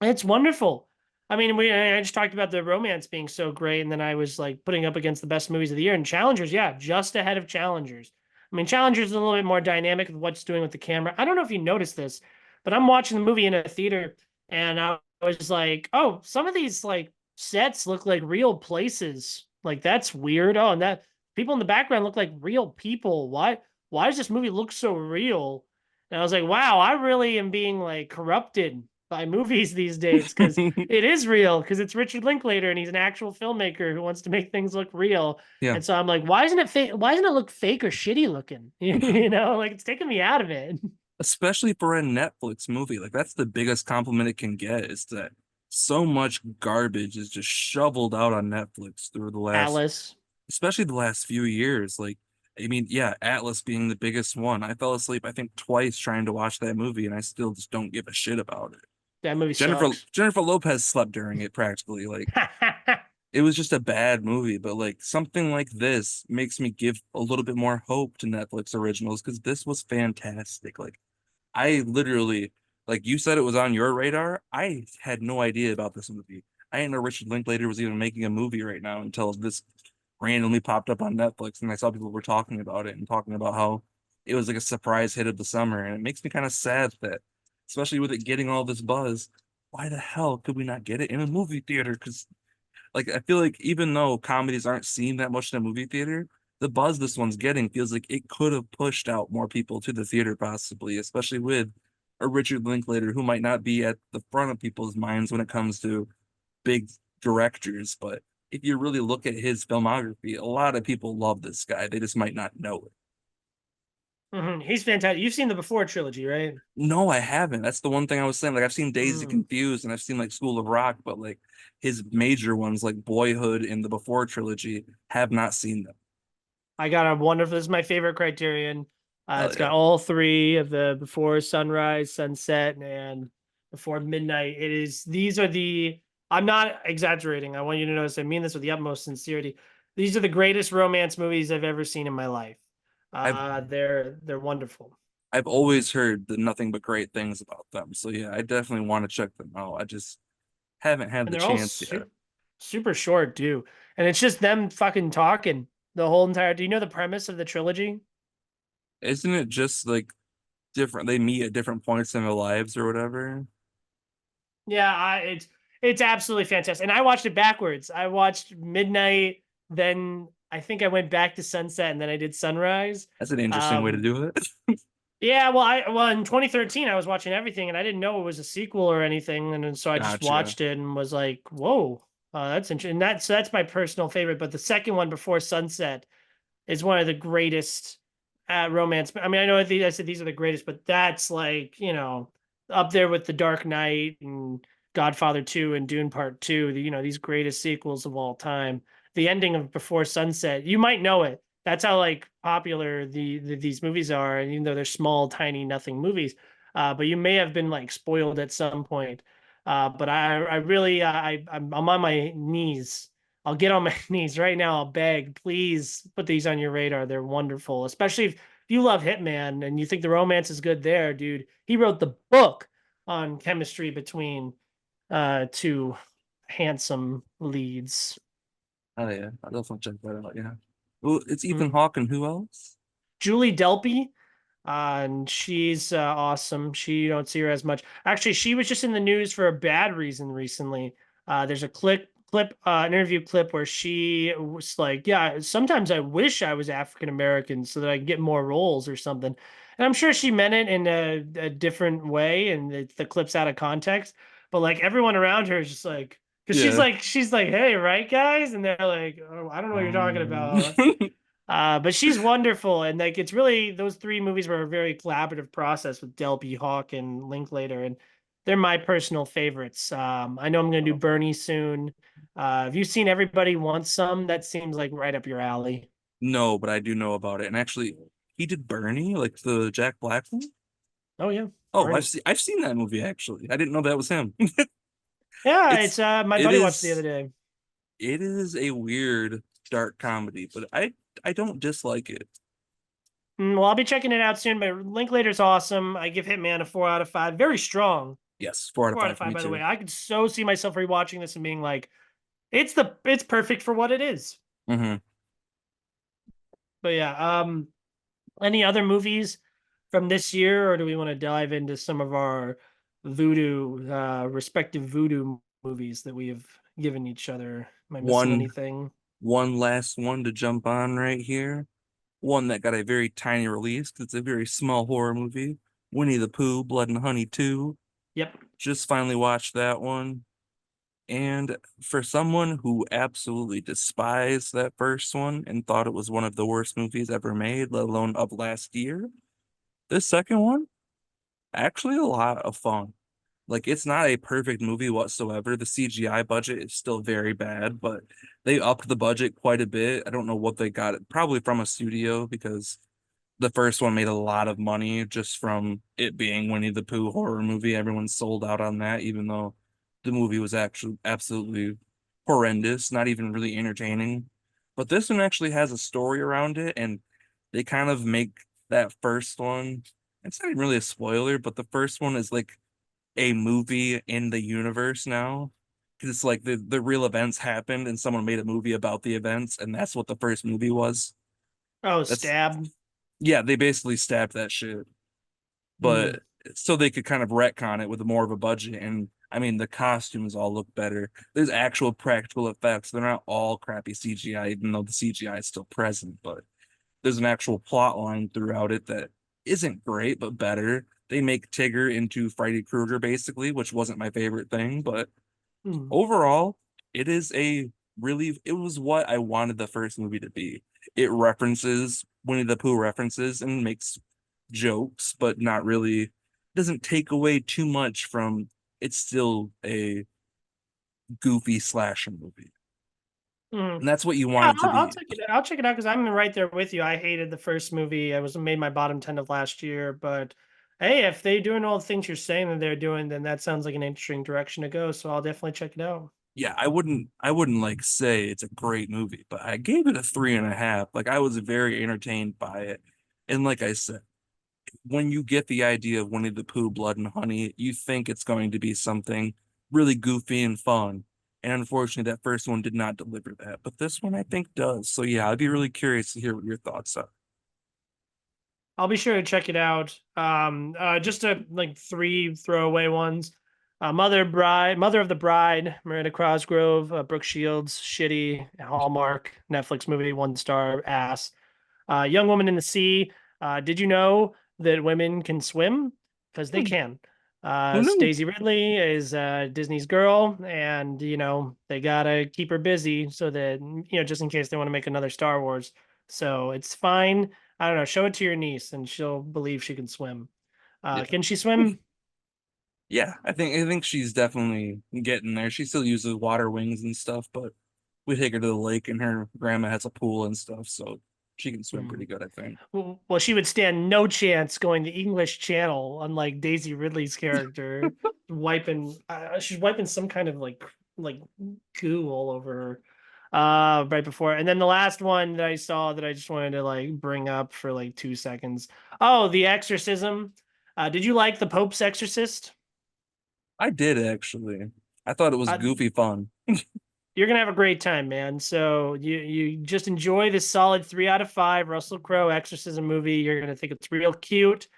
A: It's wonderful. I mean, I just talked about the romance being so great, and then I was like putting up against the best movies of the year. And Challengers, yeah, just ahead of Challengers. I mean, Challengers is a little bit more dynamic with what's doing with the camera. I don't know if you noticed this, but I'm watching the movie in a theater, and I was like, oh, some of these like sets look like real places. Like that's weird. Oh, and that people in the background look like real people. Why does this movie look so real? And I was like, wow, I really am being like corrupted by movies these days because it is real because it's Richard Linklater and he's an actual filmmaker who wants to make things look real.
B: Yeah.
A: And so I'm like, why isn't it fake? Why doesn't it look fake or shitty looking? Like it's taking me out of it.
B: Especially for a Netflix movie. Like that's the biggest compliment it can get is that so much garbage is just shoveled out on Netflix through the last,
A: Atlas,
B: especially the last few years. Like, I mean, yeah, Atlas being the biggest one. I fell asleep, I think, twice trying to watch that movie, and I still just don't give a shit about it.
A: that movie
B: Jennifer
A: sucks.
B: Jennifer Lopez slept during it practically. Like it was just a bad movie, but like something like this makes me give a little bit more hope to Netflix originals because this was fantastic. Like I literally Like you said, it was on your radar. I had no idea about this movie. I didn't know Richard Linklater was even making a movie right now until this randomly popped up on Netflix, and I saw people were talking about it and talking about how it was like a surprise hit of the summer. And it makes me kind of sad that, especially with it getting all this buzz, why the hell could we not get it in a movie theater? Because like I feel like even though comedies aren't seen that much in a movie theater, the buzz this one's getting feels like it could have pushed out more people to the theater possibly, especially with a Richard Linklater who might not be at the front of people's minds when it comes to big directors, but if you really look at his filmography, a lot of people love this guy. They just might not know it.
A: He's fantastic. You've seen the Before trilogy, right?
B: No, I haven't. That's the one thing I was saying. Like I've seen Dazed and
A: Mm.
B: Confused and I've seen like School of Rock, but like his major ones like Boyhood and the Before trilogy have not seen them.
A: I got a wonderful. This is my favorite Criterion.
B: Hell
A: It's
B: yeah.
A: got all three of the Before Sunrise, Sunset, and Before Midnight. It is. These are the. I'm not exaggerating. I want you to notice. I mean this with the utmost sincerity. These are the greatest romance movies I've ever seen in my life.
B: I've
A: They're wonderful,
B: I've always heard the nothing but great things about them. So yeah, I definitely want to check them out. I just haven't had
A: and
B: the
A: they're all
B: chance yet.
A: super short too. And it's just them fucking talking the whole entire. Do you know the premise of the trilogy?
B: Isn't it just like different? They meet at different points in their lives or whatever.
A: Yeah, it's absolutely fantastic. And I watched it backwards. I watched Midnight, then I think I went back to Sunset, and then I did Sunrise.
B: That's an interesting way to
A: Um,
B: do it.
A: yeah, well in 2013 I was watching everything, and I didn't know it was a sequel or anything, and then, so I just
B: Gotcha.
A: watched it and was like, "Whoa, that's interesting." And that's my personal favorite. But the second one, Before Sunset, is one of the greatest romance. I mean, I know I said these are the greatest, but that's like, up there with The Dark Knight and Godfather 2 and Dune Part 2, these greatest sequels of all time. The ending of Before Sunset, you might know it. That's how like popular these movies are, and even though they're small, tiny, nothing movies, but you may have been like spoiled at some point. But I really, I'm on my knees. I'll get on my knees right now. I'll beg, please put these on your radar. They're wonderful, especially if you love Hitman and you think the romance is good there, dude. He wrote the book on chemistry between two handsome leads.
B: Oh yeah, I'll definitely check that out. Yeah. Well, it's Ethan
A: Mm.
B: Hawke and who else?
A: Julie Delpy, and she's awesome. You don't see her as much. Actually, she was just in the news for a bad reason recently. There's a an interview clip where she was like, "Yeah, sometimes I wish I was African American so that I could get more roles or something." And I'm sure she meant it in a different way, and the clip's out of context. But like everyone around her is just like, because
B: Yeah.
A: she's like, "Hey, right, guys," and they're like, "Oh, I don't know what you're talking
B: Um,
A: about." But she's wonderful, and like it's really those three movies were a very collaborative process with Delby, Hawk, and Linklater, and they're my personal favorites. I know I'm going to do Bernie soon. Have you seen Everybody Wants Some? That seems like right up your alley.
B: no, but I do know about it. And actually, he did Bernie, like the Jack Black one.
A: Oh yeah,
B: Oh,
A: Bernie.
B: I've seen that movie actually. I didn't know that was him.
A: Yeah,
B: It's
A: it's my
B: it
A: buddy watched the other
B: is
A: day.
B: it is a weird dark comedy, but I don't dislike it.
A: Well, I'll be checking it out soon. But Linklater's awesome. I give Hitman a 4 out of 5. Very strong.
B: Yes, four out of
A: Four out
B: five
A: of
B: for
A: five,
B: me
A: by the
B: too.
A: way. I could so see myself rewatching this and being like, it's perfect for what it is.
B: Hmm.
A: But yeah, any other movies from this year, or do we want to dive into some of our respective voodoo movies that we have given each other? Am I missing
B: One
A: anything?
B: one last one to jump on right here. One that got a very tiny release because it's a very small horror movie. Winnie the Pooh, Blood and Honey 2.
A: Yep.
B: Just finally watched that one. And for someone who absolutely despised that first one and thought it was one of the worst movies ever made, let alone of last year, this second one, actually a lot of fun. Like it's not a perfect movie whatsoever. The CGI budget is still very bad, but they upped the budget quite a bit. I don't know what they got, probably from a studio because the first one made a lot of money just from it being Winnie the Pooh horror movie. Everyone sold out on that, even though the movie was actually absolutely horrendous, not even really entertaining. But this one actually has a story around it, and they kind of make that first one. It's not even really a spoiler, but the first one is like a movie in the universe now. 'Cause it's like the real events happened and someone made a movie about the events, and that's what the first movie was.
A: Oh,
B: That's
A: Stab.
B: yeah, they basically stabbed that shit.
A: Hmm.
B: But so they could kind of retcon it with more of a budget. And I mean, the costumes all look better. There's actual practical effects. They're not all crappy CGI, even though the CGI is still present. But there's an actual plot line throughout it that isn't great, but better. They make Tigger into Freddy Krueger, basically, which wasn't my favorite thing. But
A: Hmm.
B: overall, it is a it was what I wanted the first movie to be. It references Winnie the Pooh references and makes jokes, but not really doesn't take away too much from it's still a goofy slasher movie.
A: Hmm.
B: And that's what you
A: Yeah,
B: want it to
A: I'll
B: be.
A: check it. I'll check it out because I'm right there with you. I hated the first movie. I was made my bottom 10 of last year, but hey, if they're doing all the things you're saying that they're doing, then that sounds like an interesting direction to go. So I'll definitely check it out.
B: Yeah, I wouldn't like say it's a great movie, but I gave it a 3.5. Like I was very entertained by it. And like I said, when you get the idea of Winnie the Pooh, Blood and Honey, you think it's going to be something really goofy and fun. And unfortunately, that first one did not deliver that. But this one, I think, does. So yeah, I'd be really curious to hear what your thoughts are.
A: I'll be sure to check it out. Just like three throwaway ones. Mother of the Bride, Miranda Cosgrove, Brooke Shields, shitty Hallmark Netflix movie, 1 star ass. Young Woman in the Sea. Did you know that women can swim? Because they
B: Hmm,
A: can.
B: who knew?
A: Daisy Ridley is Disney's girl, and they gotta keep her busy so that just in case they want to make another Star Wars. So it's fine. I don't know. Show it to your niece, and she'll believe she can swim.
B: Yeah.
A: Can she swim?
B: Yeah, I think she's definitely getting there. She still uses water wings and stuff, but we take her to the lake and her grandma has a pool and stuff, so she can swim
A: Hmm.
B: pretty good, I think.
A: Well, she would stand no chance going the English Channel, unlike Daisy Ridley's character, wiping. She's wiping some kind of like goo all over her. Right before, and then the last one that I saw that I just wanted to like bring up for like 2 seconds. Oh, The Exorcism. Did you like the Pope's Exorcist?
B: I did actually. I thought it was
A: Uh,
B: goofy fun.
A: you're gonna have a great time, man. So you just enjoy this solid 3 out of 5 Russell Crowe exorcism movie. You're gonna think it's real cute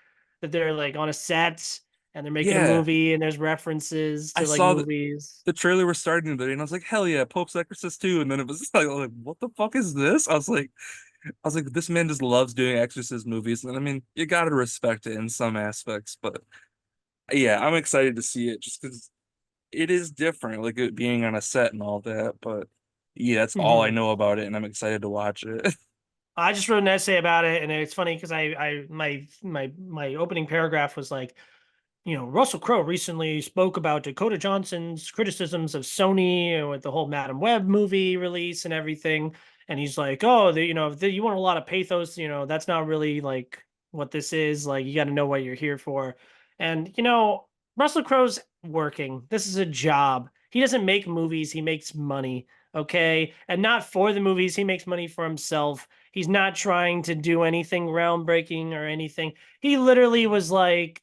A: that they're like on a set and they're making a
B: Yeah,
A: movie and there's references
B: I
A: to like
B: saw
A: movies.
B: the trailer was starting today, and I was like, "Hell yeah, Pope's Exorcist 2." And then it was like, "What the fuck is this?" I was like, "This man just loves doing exorcist movies." And I mean, you gotta respect it in some aspects, but yeah, I'm excited to see it just because it is different, like it being on a set and all that. But yeah, that's all I
A: Mhm.
B: know about it, and I'm excited to watch it.
A: I just wrote an essay about it, and it's funny because my opening paragraph was like, Russell Crowe recently spoke about Dakota Johnson's criticisms of Sony with the whole Madam Web movie release and everything. And he's like, oh, you want a lot of pathos, that's not really like what this is. Like, you got to know what you're here for. And, Russell Crowe's working. This is a job. He doesn't make movies, he makes money. Okay. And not for the movies, he makes money for himself. He's not trying to do anything groundbreaking or anything. He literally was like,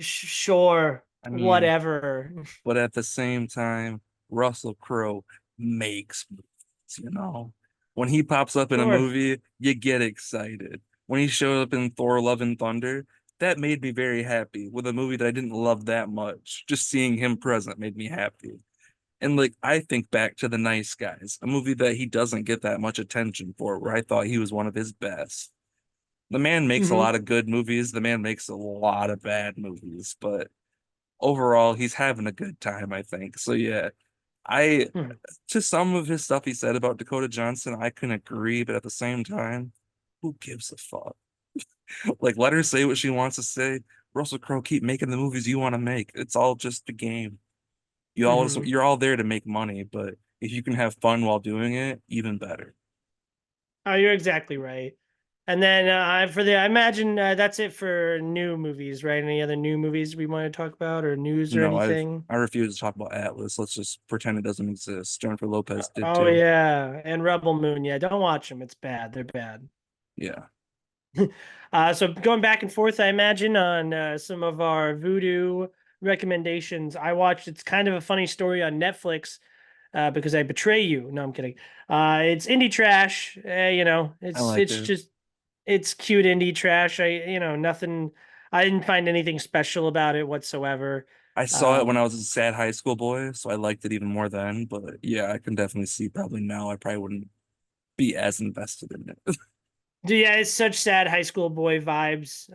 A: sure,
B: I mean,
A: whatever.
B: but at the same time, Russell Crowe makes movies. When he pops up in a
A: Sure.
B: movie, you get excited. When he showed up in Thor: Love and Thunder, that made me very happy with a movie that I didn't love that much. Just seeing him present made me happy. And like I think back to The Nice Guys, a movie that he doesn't get that much attention for, where I thought he was one of his best. The man makes a
A: Hmm.
B: lot of good movies, the man makes a lot of bad movies, but overall he's having a good time, I think. So yeah, I to some of his stuff he said about Dakota Johnson, I can agree, but at the same time, who gives a fuck? Like let her say what she wants to say. Russell Crowe, keep making the movies you want to make. It's all just the game.
A: Hmm.
B: You're all there to make money, but if you can have fun while doing it, even better.
A: Oh, you're exactly right. And then I imagine that's it for new movies, right? Any other new movies we want to talk about or news or
B: No,
A: anything?
B: I refuse to talk about Atlas. Let's just pretend it doesn't exist. Jennifer Lopez did
A: Oh
B: too.
A: yeah, and Rebel Moon. Yeah, don't watch them. It's bad. They're bad.
B: Yeah.
A: So going back and forth, I imagine on some of our Voodoo recommendations. I watched. It's kind of a funny story on Netflix. Because I betray you. No, I'm kidding. It's indie trash.
B: I
A: it's
B: liked
A: it's
B: it.
A: just it's cute indie trash. Nothing. I didn't find anything special about it whatsoever.
B: I saw it when
A: Um,
B: I was a sad high school boy, so I liked it even more then. But yeah, I can definitely see probably now I probably wouldn't be as invested in it.
A: yeah, it's such sad high school boy vibes.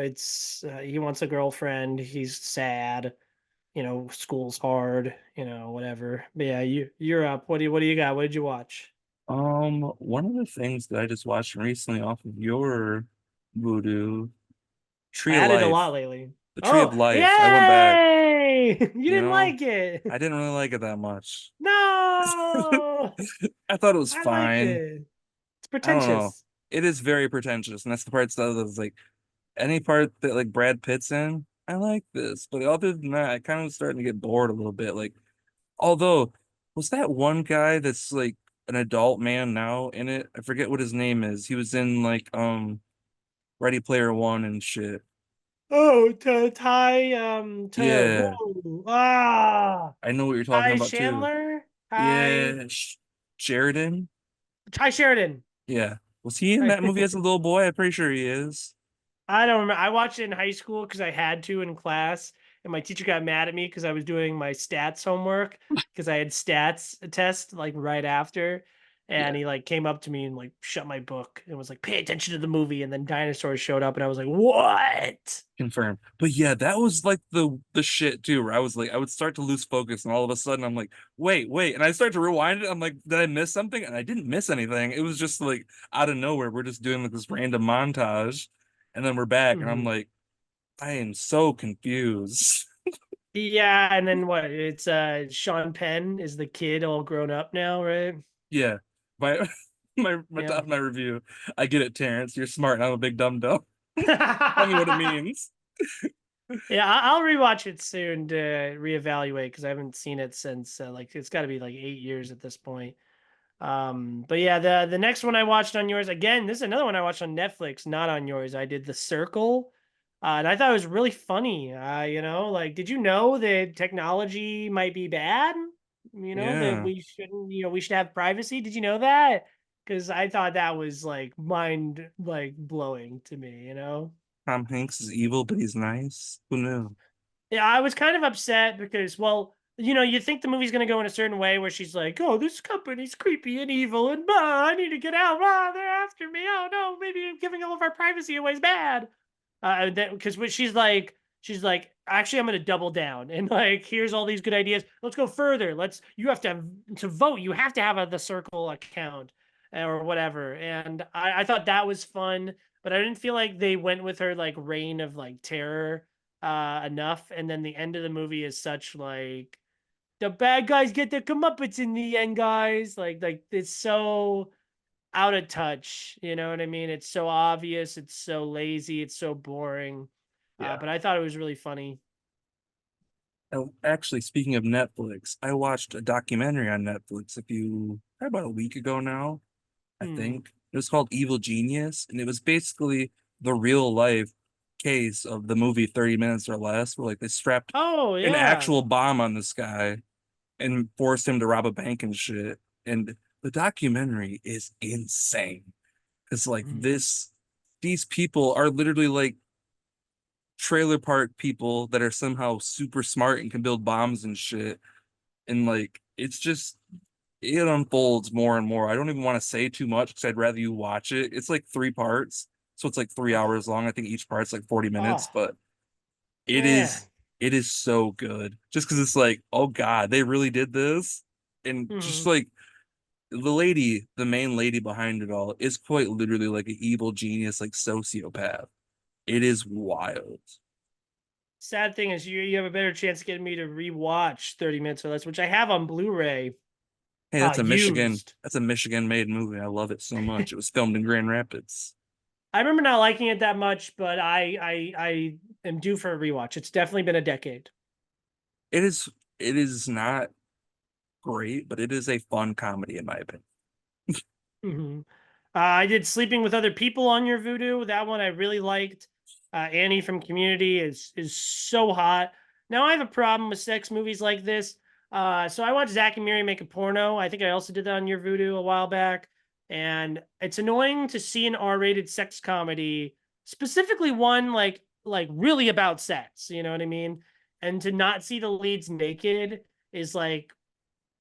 A: It's he wants a girlfriend. He's sad. School's hard. Whatever. But yeah, you're up. What do you got? What did you watch?
B: One of the things that I just watched recently off of your Voodoo,
A: I
B: Tree of
A: added a
B: Life.
A: lot lately.
B: The Tree of
A: Oh,
B: Life. I went back,
A: yay! You
B: you
A: didn't
B: know,
A: like it.
B: I didn't really like it that much.
A: No,
B: I thought it was
A: I liked
B: fine.
A: it. It's
B: I don't know.
A: pretentious.
B: It is very pretentious, and that's the parts that was like any part that like Brad Pitt's in, I like this. But other than that, I kind of starting to get bored a little bit. Like, although, was that one guy that's like an adult man now in it? I forget what his name is. He was in like Ready Player One and shit.
A: Oh, to Ty,
B: Yeah, I know what you're talking
A: Ty
B: about too.
A: Chandler,
B: Yeah, Sheridan.
A: Ty Sheridan.
B: Yeah, was he in that movie as a little boy? I'm pretty sure he is.
A: I don't remember. I watched it in high school because I had to in class, and my teacher got mad at me because I was doing my stats homework because I had stats test like right after, and
B: Yeah.
A: he like came up to me and like shut my book and was like, "Pay attention to the movie." And then dinosaurs showed up, and I was like, "What?"
B: Confirmed. But yeah, that was like the shit too, where I was like, I would start to lose focus, and all of a sudden I'm like, wait, and I start to rewind it. I'm like, did I miss something? And I didn't miss anything. It was just like out of nowhere. We're just doing like this random montage, and then we're back, and I'm
A: Mhm.
B: like, I am so confused.
A: Yeah, and then what? It's Sean Penn is the kid all grown up now, right?
B: Yeah. My my
A: Yeah.
B: top of my review. I get it, Terrence. You're smart, and I'm a big dumb dumb. Tell me what it means.
A: Yeah, I'll rewatch it soon to reevaluate because I haven't seen it since like it's got to be like 8 years at this point. But yeah, the next one I watched on yours again. This is another one I watched on Netflix, not on yours. I did The Circle, and I thought it was really funny. Like, did you know that technology might be bad? That
B: Yeah.
A: we shouldn't. We should have privacy. Did you know that? Because I thought that was like mind like blowing to me.
B: Tom Hanks is evil, but he's nice. Who knew?
A: Yeah, I was kind of upset because, well, you think the movie's going to go in a certain way where she's like, "Oh, this company's creepy and evil, and I need to get out. They're after me. Oh no, maybe giving all of our privacy away is bad." Because what she's like, actually, I'm going to double down and like, here's all these good ideas. Let's go further. You have to have to vote. You have to have the Circle account or whatever. And I thought that was fun, but I didn't feel like they went with her like reign of like terror enough. And then the end of the movie is such like the bad guys get their comeuppance in the end, guys. Like it's so out of touch. You know what I mean? It's so obvious. It's so lazy. It's so boring.
B: Yeah.
A: But I thought it was really funny.
B: Oh, actually, speaking of Netflix, I watched a documentary on Netflix about a week ago now, I
A: Hmm.
B: think. It was called Evil Genius, and it was basically the real life case of the movie 30 Minutes or Less, where like they strapped
A: Oh
B: an
A: yeah.
B: actual bomb on this guy and forced him to rob a bank and shit. And the documentary is insane. It's like
A: Hmm.
B: these people are literally like trailer park people that are somehow super smart and can build bombs and shit. And like it's just it unfolds more and more. I don't even want to say too much because I'd rather you watch it. It's like three parts, so it's like 3 hours long. I think each part's like 40 minutes,
A: Oh
B: but it
A: man.
B: is it is so good. Just because it's like, oh God, they really did this. And just
A: Hmm.
B: like the main lady behind it all, is quite literally like an evil genius, like sociopath. It is wild.
A: Sad thing is you have a better chance of getting me to rewatch 30 Minutes or Less, which I have on Blu-ray
B: Hey,
A: used.
B: that's a Michigan made movie. I love it so much. It was filmed in Grand Rapids.
A: I remember not liking it that much, but I am due for a rewatch. It's definitely been a decade.
B: It is it is not great, but it is a fun comedy in my opinion.
A: Hmm. I did Sleeping with Other People on your Voodoo. That one I really liked. Annie from Community is so hot. Now I have a problem with sex movies like this. So I watched Zach and Miri make a porno. I think I also did that on your Voodoo a while back, and it's annoying to see an R-rated sex comedy, specifically one like really about sex. You know what I mean? And to not see the leads naked is like,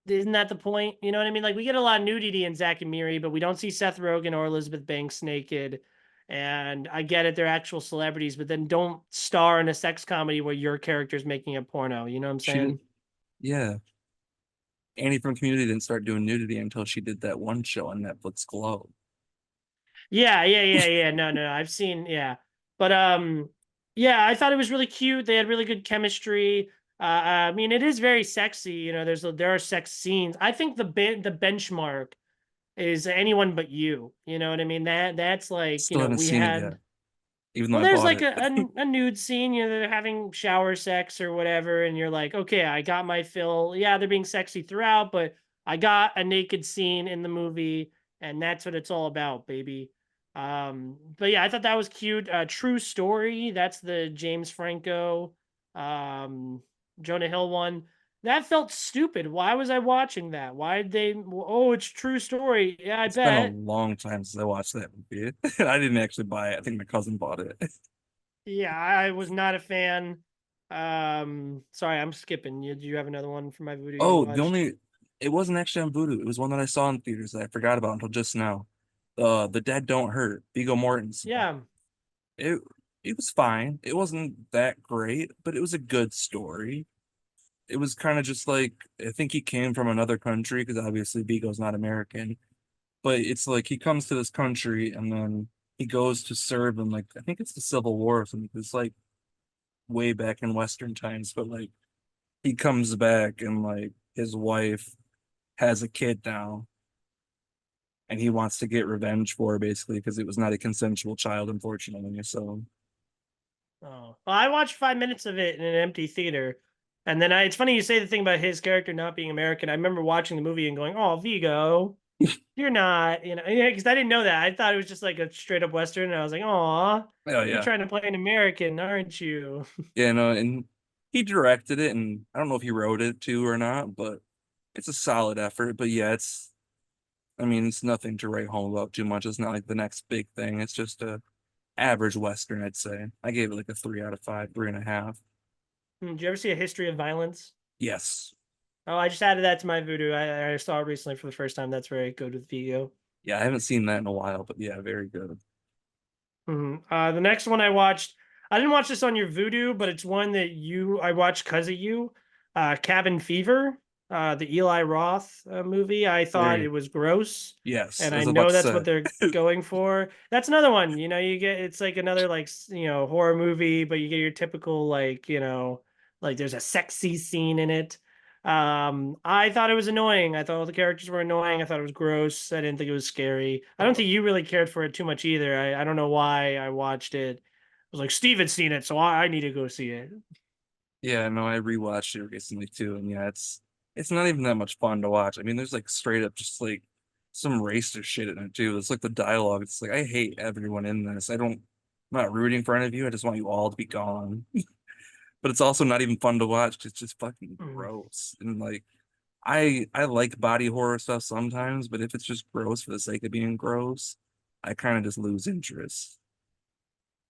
A: isn't that the point? You know what I mean? Like we get a lot of nudity in Zack and Miri, but we don't see Seth Rogen or Elizabeth Banks naked. And I get it, they're actual celebrities, but then don't star in a sex comedy where your character's making a porno. You know what I'm
B: She did,
A: saying?
B: yeah. Annie from Community didn't start doing nudity until she did that one show on Netflix, Glow.
A: Yeah. No. I've seen, yeah. But yeah, I thought it was really cute. They had really good chemistry. I mean, it is very sexy. You know, there are sex scenes. I think the benchmark is Anyone But You. You know what I mean? That's like,
B: Still haven't
A: we
B: seen it yet,
A: had.
B: even though
A: Well,
B: I
A: there's
B: bought
A: like
B: it.
A: a nude scene, you know, they're having shower sex or whatever, and you're like, okay, I got my fill. Yeah, they're being sexy throughout, but I got a naked scene in the movie, and that's what it's all about, baby. But yeah, I thought that was cute. True Story, that's the James Franco, um, Jonah Hill one. That felt stupid. Why was I watching that? Why did they? Oh, it's True Story. Yeah, I
B: It's been a
A: bet.
B: long time since I watched that movie. I didn't actually buy it. I think my cousin bought it.
A: Yeah, I was not a fan. Sorry, I'm skipping. Do you have another one for my voodoo you
B: Oh,
A: watched?
B: it wasn't actually on Vudu. It was one that I saw in theaters that I forgot about until just now. The Dead Don't Hurt, Viggo Mortensen.
A: Yeah.
B: It it was fine. It wasn't that great, but it was a good story. It was kind of just like I think he came from another country because obviously Viggo's not American, but it's like he comes to this country and then he goes to serve in like I think it's the Civil War or something. It's like way back in Western times, but like he comes back and like his wife has a kid now and he wants to get revenge for her basically because it was not a consensual child, unfortunately. So
A: Oh, well, I watched 5 minutes of it in an empty theater, and then it's funny you say the thing about his character not being American. I remember watching the movie and going, "Oh, Vigo, you're not," yeah, because I didn't know that. I thought it was just like a straight up Western, and I was like, "Oh,
B: oh
A: you're
B: yeah.
A: trying to play an American, aren't you?"
B: Yeah, no, and he directed it and I don't know if he wrote it too or not, but it's a solid effort. But yeah, I mean it's nothing to write home about too much. It's not like the next big thing. It's just a average Western, I'd say. I gave it like a 3 out of 5, 3.5.
A: Did you ever see A History of Violence?
B: Yes.
A: Oh, I just added that to my voodoo. I saw it recently for the first time. That's very good with Vigo.
B: Yeah, I haven't seen that in a while, but yeah, very good.
A: The next one I watched, I didn't watch this on your Voodoo, but it's one that I watched because of you. Cabin Fever, the Eli Roth movie. I thought it
B: Very
A: was gross,
B: yes,
A: and
B: I
A: I
B: was about
A: know
B: to
A: that's
B: say.
A: what they're going for. That's another one. You know, you get it's like another like horror movie, but you get your typical like like there's a sexy scene in it. I thought it was annoying. I thought all the characters were annoying. I thought it was gross. I didn't think it was scary. I don't think you really cared for it too much either. I don't know why I watched it. I was like, Steve had seen it, so I need to go see it.
B: Yeah, no, I rewatched it recently too, and yeah, it's not even that much fun to watch. I mean, there's like straight up just like some racist shit in it too. It's like the dialogue. It's like I hate everyone in this. I'm not rooting for any of you. I just want you all to be gone. But it's also not even fun to watch 'cause it's just fucking
A: Mm.
B: gross. And like I like body horror stuff sometimes, but if it's just gross for the sake of being gross, I kind of just lose interest.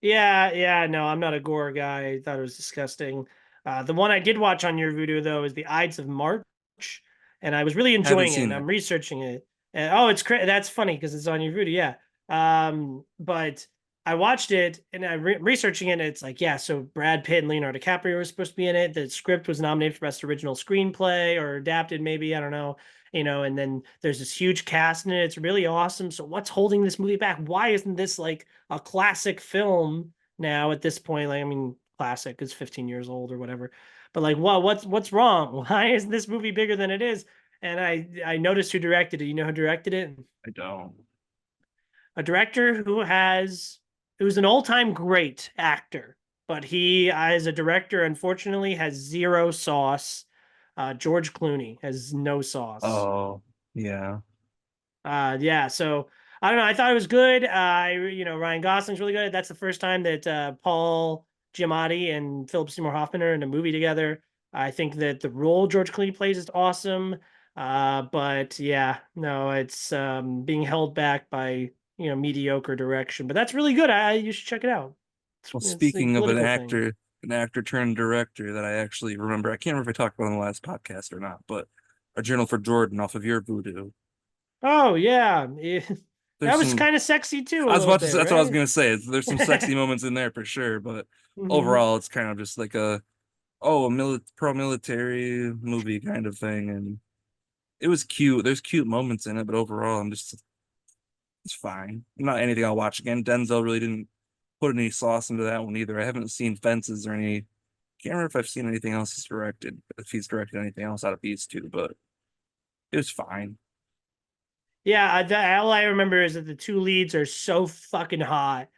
A: Yeah, no, I'm not a gore guy. I thought it was disgusting. The one I did watch on your Voodoo though is the Ides of March, and I was really
B: Haven't
A: enjoying it.
B: seen
A: And
B: that.
A: I'm researching it. And oh, that's funny because it's on your Voodoo, yeah. But I watched it and researching it. And it's like, yeah, so Brad Pitt and Leonardo DiCaprio were supposed to be in it. The script was nominated for Best Original Screenplay or adapted, maybe I don't know. And then there's this huge cast in it. It's really awesome. So what's holding this movie back? Why isn't this like a classic film now at this point? Like, I mean, classic is 15 years old or whatever. But like, what's wrong? Why isn't this movie bigger than it is? And I noticed who directed it. You know who directed it?
B: I don't.
A: A director who's an all-time great actor, but he as a director unfortunately has zero sauce. George Clooney has no sauce.
B: Oh, yeah.
A: Yeah, so I don't know. I thought it was good. Ryan Gosling's really good. That's the first time that Paul Giamatti and Philip Seymour Hoffman are in a movie together. I think that the role George Clooney plays is awesome. But yeah, no, it's being held back by mediocre direction. But that's really good. You should check it out.
B: Well,
A: It's a
B: speaking of
A: political thing.
B: an actor turned director that I actually remember, I can't remember if I talked about on the last podcast or not, but A Journal for Jordan off of your Voodoo.
A: Oh yeah, that
B: There's
A: was
B: some
A: kind of sexy too, a
B: I was
A: little
B: about to
A: bit,
B: say that's what I was
A: right?
B: gonna say. There's some sexy moments in there for sure, but
A: Hmm.
B: overall it's kind of just like a pro-military movie kind of thing, and it was cute. There's cute moments in it, but overall it's fine. Not anything I'll watch again. Denzel really didn't put any sauce into that one either. I haven't seen Fences or any. Can't remember if I've seen anything else he's directed. If he's directed anything else out of these two, but it was fine.
A: Yeah, all I remember is that the two leads are so fucking hot,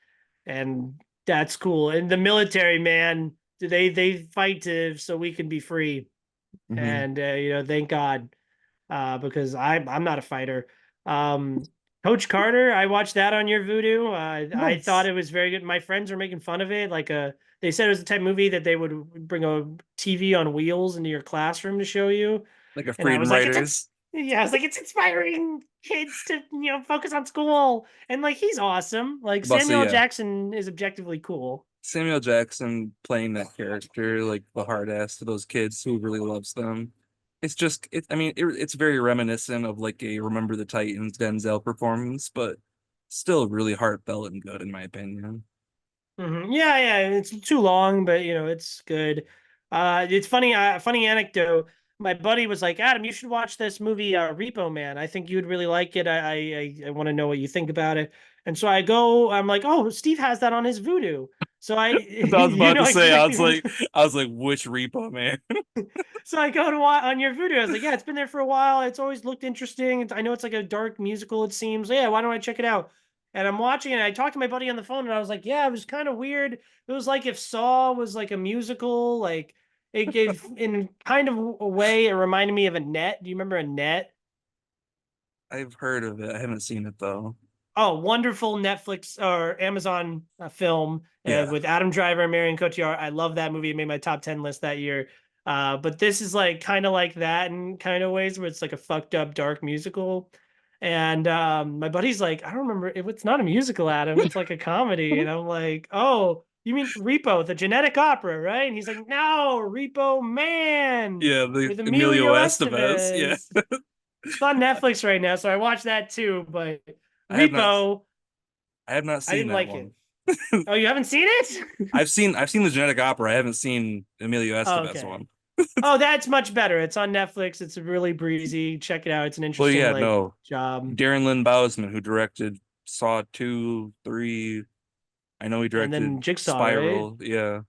A: and that's cool. And the military, man, they fight so we can be free,
B: Hmm.
A: and thank God, because I'm not a fighter. Um, Coach Carter, I watched that on your Voodoo. I thought
B: Nice.
A: it was very good. My friends were making fun of it, they said it was the type of movie that they would bring a TV on wheels into your classroom to show you.
B: Like a
A: And I
B: Freedom
A: was like,
B: Writers.
A: yeah, I was like, it's inspiring kids to, focus on school. And like, he's awesome. Like
B: But so
A: Samuel L.
B: yeah,
A: Jackson is objectively cool.
B: Samuel Jackson playing that character, like the hard ass to those kids who really loves them. It's just, I mean, it's very reminiscent of like a Remember the Titans Denzel performance, but still really heartfelt and good in my opinion.
A: Yeah, yeah, it's too long, but it's good. It's funny. Funny anecdote. My buddy was like, "Adam, you should watch this movie, Repo Man. I think you'd really like it. I want to know what you think about it." And so I go. I'm like, "Oh, Steve has that on his Voodoo." So I,
B: I was about to say,
A: exactly what
B: I was like, which repo man?
A: So I go to on your Voodoo. I was like, yeah, it's been there for a while. It's always looked interesting. I know it's like a dark musical, it seems. Yeah, why don't I check it out? And I'm watching it. And I talked to my buddy on the phone, and I was like, yeah, it was kind of weird. It was like if Saw was like a musical, like it gave in kind of a way. It reminded me of a Net. Do you remember a Net?
B: I've heard of it. I haven't seen it though.
A: Oh, wonderful Netflix or Amazon film
B: Yeah.
A: with Adam Driver and Marion Cotillard. I love that movie. It made my top 10 list that year. But this is like kind of like that in kind of ways where it's like a fucked up dark musical. And my buddy's like, I don't remember. It's not a musical, Adam. It's like a comedy. And I'm like, oh, you mean Repo, the genetic opera, right? And he's like, no, Repo Man
B: Yeah, the
A: with
B: Emilio
A: Emilio
B: Estevez. Yeah.
A: Estevez. It's on Netflix right now, so I watched that too. But
B: I have not
A: Repo,
B: I have not
A: I
B: seen
A: didn't
B: that
A: like
B: one.
A: it. Oh, you haven't seen it?
B: I've seen the Genetic Opera. I haven't seen Emilio
A: Oh,
B: Estevez
A: okay.
B: one.
A: Oh, that's much better. It's on Netflix. It's really breezy. Check it out. It's an
B: Well,
A: interesting
B: yeah,
A: like
B: no.
A: job.
B: Darren Lynn Bousman, who directed Saw 2, 3. I know he
A: And
B: directed
A: then Jigsaw, right?
B: Spiral. Yeah.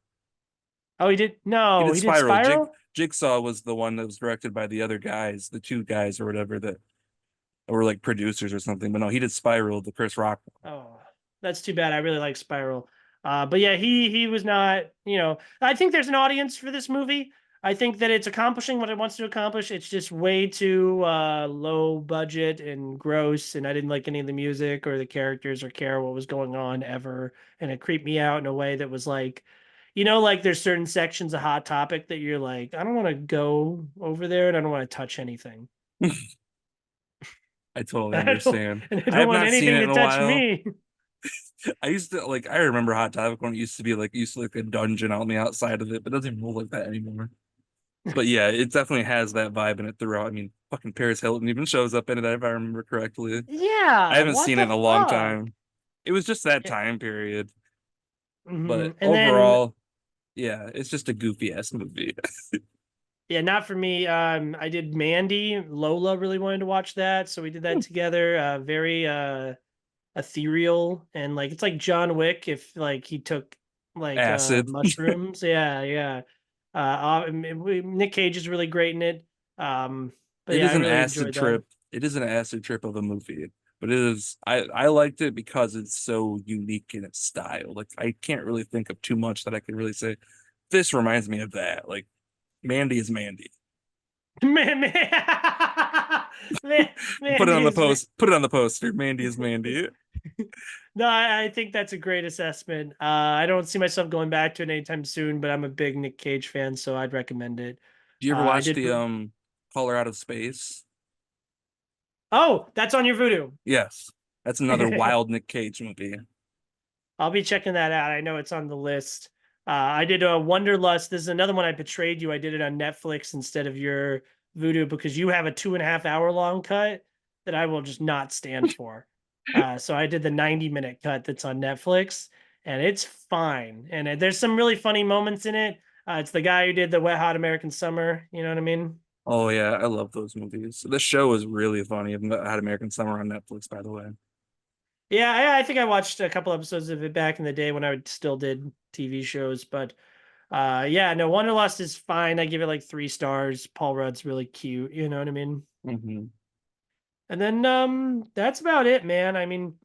A: Oh, he did.
B: He
A: No,
B: did
A: he did
B: Spiral.
A: Spiral.
B: Jigsaw was the one that was directed by the other guys, the two guys or whatever that were like producers or something. But no, he did Spiral, the Chris Rock
A: Oh, that's too bad. I really like Spiral. But yeah, he was not, I think there's an audience for this movie. I think that it's accomplishing what it wants to accomplish. It's just way too low budget and gross, and I didn't like any of the music or the characters or care what was going on ever. And it creeped me out in a way that was like, like there's certain sections of Hot Topic that you're like, I don't want to go over there and I don't want to touch anything.
B: one. I totally
A: I don't,
B: understand.
A: and I
B: I
A: don't
B: have
A: want
B: not seen
A: anything
B: it
A: to
B: in a
A: touch
B: while.
A: me.
B: I used to like I remember Hot Topic when it used to be like used to like a dungeon on the outside of it, but it doesn't even look like that anymore. But yeah, it definitely has that vibe in it throughout. I mean, fucking Paris Hilton even shows up in it if I remember correctly. I
A: Yeah,
B: haven't
A: what
B: seen it
A: the
B: in a long
A: fuck?
B: time. It was just that
A: Yeah.
B: time period. But
A: And then,
B: overall, yeah, it's just a goofy ass movie.
A: yeah, not for me. I did Mandy. Lola really wanted to watch that, so we did that together. Very ethereal and like it's like John Wick if like he took like
B: Acid.
A: mushrooms. Yeah, yeah. Nick Cage is really great in it. But
B: It
A: yeah,
B: is
A: I
B: an
A: really
B: acid
A: enjoyed that.
B: trip. It is an acid trip of a movie. But it is I liked it because it's so unique in its style. Like I can't really think of too much that I could really say this reminds me of that. Like Mandy is Mandy.
A: Man, man. Man,
B: Put it on
A: Mandy
B: the
A: is
B: post. Put it on the poster. Mandy is Mandy.
A: no, I think that's a great assessment. I don't see myself going back to it anytime soon, but I'm a big Nick Cage fan, so I'd recommend it.
B: Do you ever
A: I
B: watch
A: did.
B: the Caller Out of Space?
A: Oh, that's on your Voodoo.
B: Yes. That's another wild Nick Cage movie.
A: I'll be checking that out. I know it's on the list. I did a Wanderlust. This is another one I betrayed you. I did it on Netflix instead of your Voodoo because you have a 2.5 hour long cut that I will just not stand for. So I did the 90-minute cut that's on Netflix, and it's fine. And there's some really funny moments in it. It's the guy who did the Wet Hot American Summer. You know what I mean?
B: Oh yeah, I love those movies. The show is really funny. I've had American Summer on Netflix, by the way.
A: Yeah, I think I watched a couple episodes of it back in the day when I still did TV shows, but yeah, no, Wanderlust is fine. I give it like 3 stars. Paul Rudd's really cute, you know what I mean?
B: Hmm.
A: And then that's about it, man. I mean,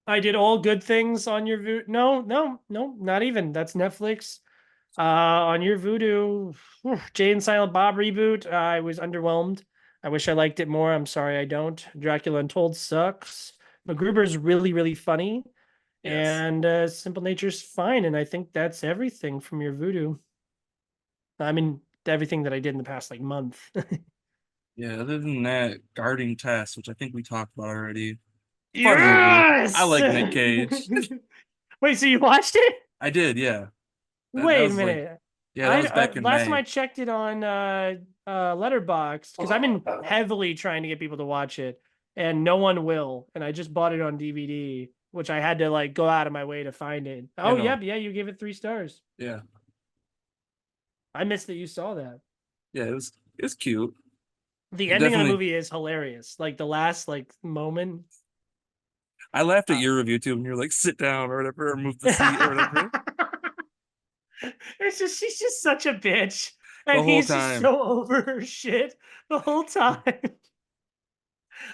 A: I did all good things on your no, no, no, not even. That's Netflix. On your Voodoo, Jay and Silent Bob reboot, I was underwhelmed. I wish I liked it more. I'm sorry I don't. Dracula Untold sucks. MacGruber's really, really funny.
B: Yes.
A: And Simple Nature's fine. And I think that's everything from your Voodoo. I mean, everything that I did in the past like month.
B: Yeah, other than that, Guarding Test, which I think we talked about already. Fun movie. I
A: Yes.
B: like Nick Cage.
A: Wait, so you watched it?
B: I did, yeah. That
A: Wait a
B: was like,
A: minute.
B: yeah, that
A: I
B: was back in
A: last time
B: May.
A: I checked it on Letterboxd because I've been heavily trying to get people to watch it, and no one will. And I just bought it on DVD, which I had to like go out of my way to find it.
B: Yeah,
A: Oh,
B: no.
A: yep, yeah, you gave it 3 stars.
B: Yeah.
A: I missed that you saw that.
B: Yeah, it was cute.
A: The
B: It
A: ending of the
B: definitely
A: movie is hilarious. Like the last like moment.
B: I laughed at
A: Uh,
B: your review too, and you're like, sit down or whatever, or move the seat or whatever.
A: it's just she's just such a bitch,
B: The
A: and
B: whole
A: he's just
B: time.
A: so over her shit the whole time.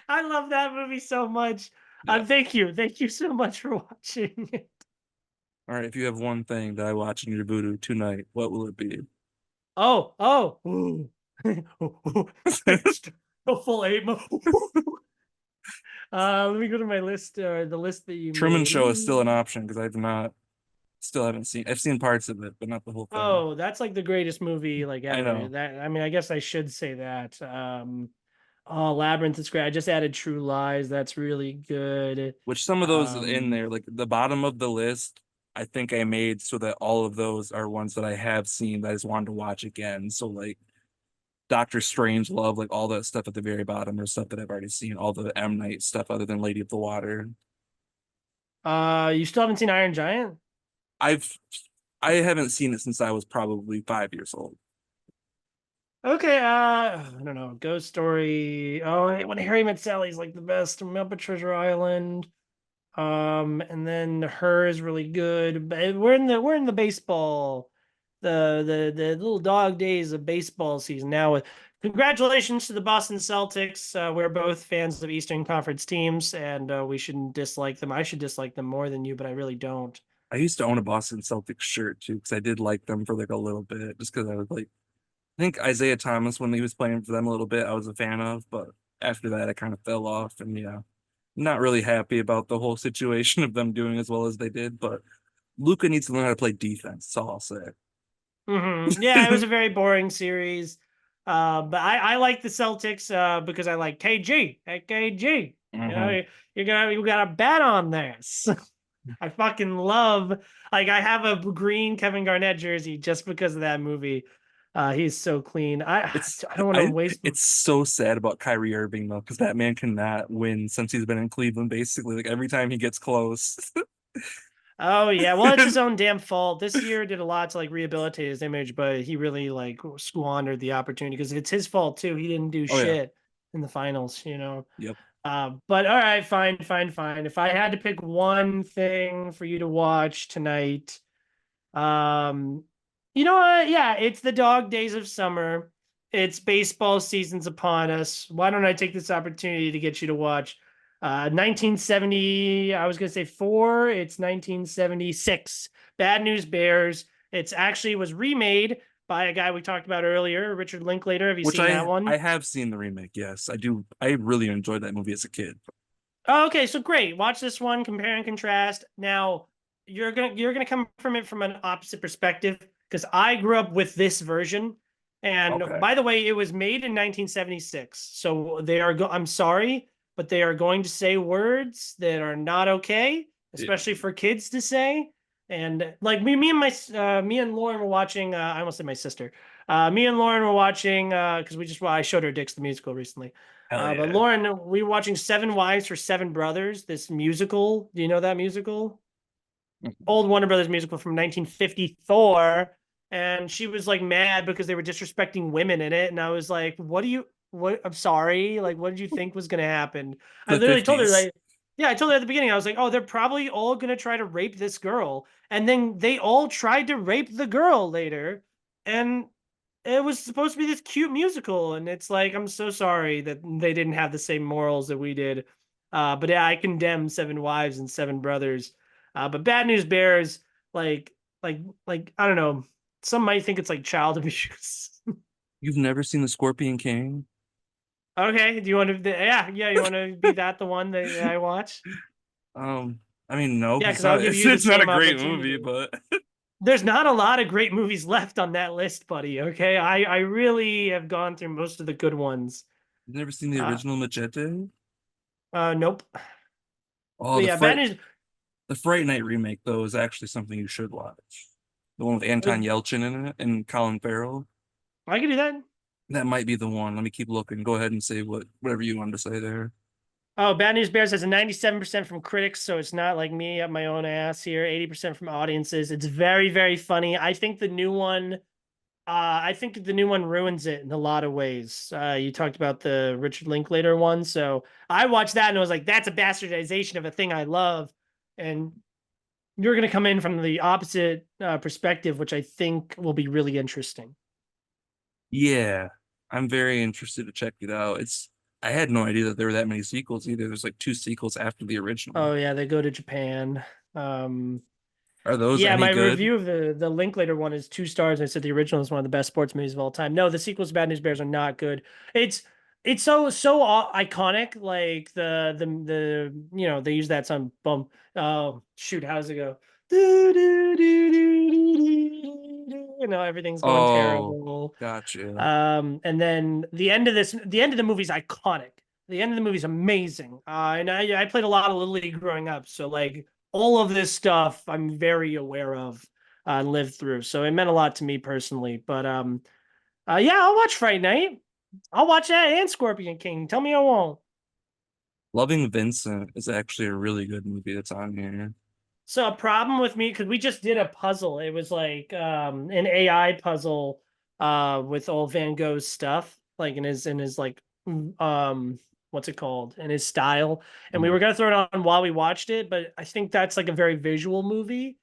A: I love that movie so much.
B: Yeah.
A: Thank you so much for watching.
B: All right, if you have one thing that I watch in your voodoo tonight, what will it be?
A: Ooh. A full 8. Let me go to my list, the list that you
B: Truman
A: made.
B: Show is still an option because still haven't seen. I've seen parts of it, but not the whole thing.
A: Oh, that's like the greatest movie like
B: I
A: ever.
B: know.
A: That I mean, I guess I should say that. Oh, Labyrinth is great. I just added True Lies. That's really good.
B: Which some of those in
A: Um,
B: there, like the bottom of the list, I think I made so that all of those are ones that I have seen that I just wanted to watch again. So like Doctor Strange Love, like all that stuff at the very bottom or stuff that I've already seen, all the M. Night stuff other than Lady of the Water.
A: you still haven't seen Iron Giant?
B: I've I haven't seen it since I was probably 5 years old.
A: Okay, I don't know. Ghost Story. Oh, when Harry Met Sally's like the best. Muppet Treasure Island. And then Her is really good. But we're in the baseball, the little dog days of baseball season now. Congratulations to the Boston Celtics. We're both fans of Eastern Conference teams, and we shouldn't dislike them. I should dislike them more than you, but I really don't.
B: I used to own a Boston Celtics shirt too because I did like them for like a little bit, just because I was like, I think Isaiah Thomas when he was playing for them a little bit, I was a fan of, but after that, I kind of fell off, and yeah, not really happy about the whole situation of them doing as well as they did. But Luca needs to learn how to play defense. That's all I'll say.
A: Yeah, it was a very boring series. But I like the Celtics because I like KG. Hey, KG. You
B: Hmm.
A: know, you got to bet on this. I fucking love like I have a green Kevin Garnett jersey just because of that movie. He's so clean.
B: It's
A: I don't want to
B: I
A: waste.
B: it's so sad about Kyrie Irving though, because that man cannot win since he's been in Cleveland. Basically, like every time he gets close.
A: Oh yeah, well it's his own damn fault. This year did a lot to like rehabilitate his image, but he really like squandered the opportunity because it's his fault too. He didn't do
B: Oh yeah.
A: shit in the finals, you know.
B: Yep.
A: But all right, fine, fine, fine. If I had to pick one thing for you to watch tonight, um, you know what? Yeah, it's the dog days of summer. It's baseball season's upon us. Why don't I take this opportunity to get you to watch 1970, I was going to say 4, it's 1976. Bad News Bears. It's actually was remade by a guy we talked about earlier, Richard Linklater. Have you
B: Which
A: seen that one?
B: I have seen the remake. Yes, I do. I really enjoyed that movie as a kid.
A: Oh, okay, so great. Watch this one, compare and contrast. Now, you're gonna come from it from an opposite perspective because I grew up with this version. And
B: Okay.
A: by the way, it was made in 1976. So they are I'm sorry, but they are going to say words that are not okay,
B: Yeah.
A: especially for kids to say. And like me and Lauren were watching. I almost said my sister. Me and Lauren were watching because I showed her Dick's the musical recently.
B: Hell
A: But
B: yeah.
A: Lauren, we were watching Seven Wives for Seven Brothers, this musical. Do you know that musical? Old Warner Brothers musical from 1954. And she was like mad because they were disrespecting women in it. And I was like, what? I'm sorry. Like, what did you think was going to happen? I
B: The
A: literally told her,
B: 50s.
A: like, yeah, I told her at the beginning, I was like, oh, they're probably all going to try to rape this girl. And then they all tried to rape the girl later. And it was supposed to be this cute musical, and it's like I'm so sorry that they didn't have the same morals that we did. But yeah, I condemn Seven Wives and Seven Brothers. But Bad News Bears, like, like I don't know. Some might think it's like child abuse.
B: You've never seen The Scorpion King?
A: Okay, do you want to? Yeah, yeah, you want to be that the one that I watch?
B: Um, I mean, no,
A: Yeah,
B: because
A: because I'll give you the
B: it's not a
A: same
B: great movie,
A: opportunity.
B: but
A: There's not a lot of great movies left on that list, buddy. Okay, I really have gone through most of the good ones.
B: you've never seen the
A: Uh,
B: original Machete?
A: nope.
B: Oh,
A: But yeah, Bad News.
B: the Fright Night remake though is actually something you should watch. The one with Anton Yelchin in it and Colin Farrell.
A: I can do that.
B: That might be the one. Let me keep looking. Go ahead and say whatever you wanted to say there.
A: Oh, Bad News Bears has a 97% from critics, so it's not like me up my own ass here. 80% from audiences. It's very, very funny. I think the new one ruins it in a lot of ways. You talked about the Richard Linklater one, so I watched that and I was like, that's a bastardization of a thing I love. And you're going to come in from the opposite perspective, which I think will be really interesting.
B: Yeah, I'm very interested to check it out. I had no idea that there were that many sequels either. There's like two sequels after the original.
A: Oh yeah, they go to Japan. Um,
B: Are those
A: Yeah,
B: any
A: my
B: good?
A: review of the Linklater one is 2 stars. I said the original is one of the best sports movies of all time. No, the sequels to Bad News Bears are not good. It's it's so iconic. Like they use that song. Boom. Oh shoot, how does it go? Do, do, do, do, do, do, do, do. You know, everything's going
B: Oh,
A: terrible.
B: gotcha.
A: And then the end of the movie's iconic. The end of the movie's amazing. And I played a lot of Little League growing up, so like all of this stuff I'm very aware of and lived through. So it meant a lot to me personally. But yeah, I'll watch Fright Night. I'll watch that and Scorpion King. Tell me I won't.
B: Loving Vincent is actually a really good movie that's on here.
A: So a problem with me because we just did a puzzle. It was like an AI puzzle with all Van Gogh's stuff, like in his like what's it called? In his style. And we
B: Mhm.
A: were gonna throw it on while we watched it, but I think that's like a very visual movie,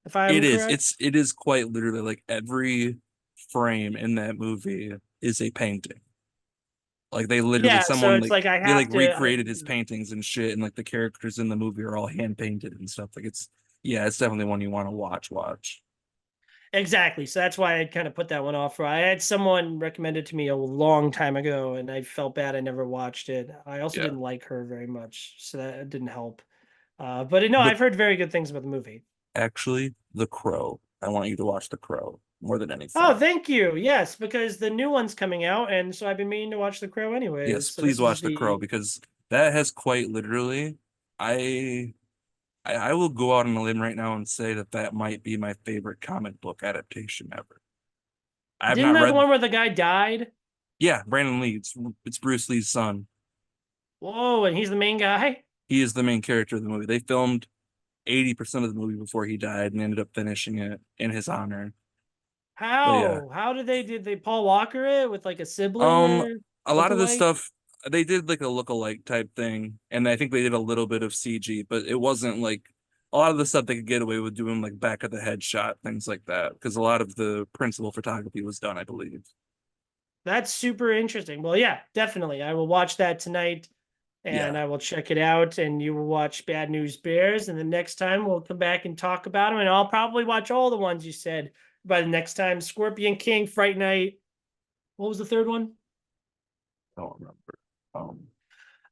A: if
B: It
A: I'm
B: is.
A: correct.
B: It is quite literally like every frame in that movie is a painting. Like they literally
A: Yeah, so
B: someone
A: it's like I
B: they like
A: have to
B: recreated his paintings and shit, and like the characters in the movie are all hand painted and stuff. Like yeah, it's definitely one you want to watch.
A: exactly. So that's why I kind of put that one off. For I had someone recommend it to me a long time ago, and I felt bad I never watched it. I also
B: Yeah.
A: didn't like her very much, so that didn't help. But no,
B: The
A: I've heard very good things about the movie.
B: Actually, The Crow. I want you to watch The Crow more than
A: Oh,
B: anything.
A: thank you. Yes, because the new one's coming out, and so I've been meaning to watch The Crow
B: Yes,
A: anyways. So
B: please
A: this is
B: watch The Crow
A: the
B: because that has quite literally I I will go out on a limb right now and say that that might be my favorite comic book adaptation ever. I have
A: didn't
B: not
A: that the
B: read.
A: one where the guy died?
B: Yeah, Brandon Lee. It's Bruce Lee's son.
A: Whoa, and he's the main guy?
B: He is the main character of the movie. They filmed 80% of the movie before he died and ended up finishing it in his honor. But yeah,
A: How? How did they Paul Walker it with like a sibling
B: um,
A: or
B: a lot of this
A: look-alike?
B: stuff they did like a look-alike type thing, and I think they did a little bit of CG, but it wasn't like a lot of the stuff they could get away with doing like back of the head shot things like that because a lot of the principal photography was done, I believe.
A: That's super interesting. Well, yeah, definitely. I will watch that tonight and
B: Yeah,
A: I will check it out. And you will watch Bad News Bears. And the next time we'll come back and talk about them. And I'll probably watch all the ones you said by the next time. Scorpion King, Fright Night. What was the third one?
B: don't remember. Um,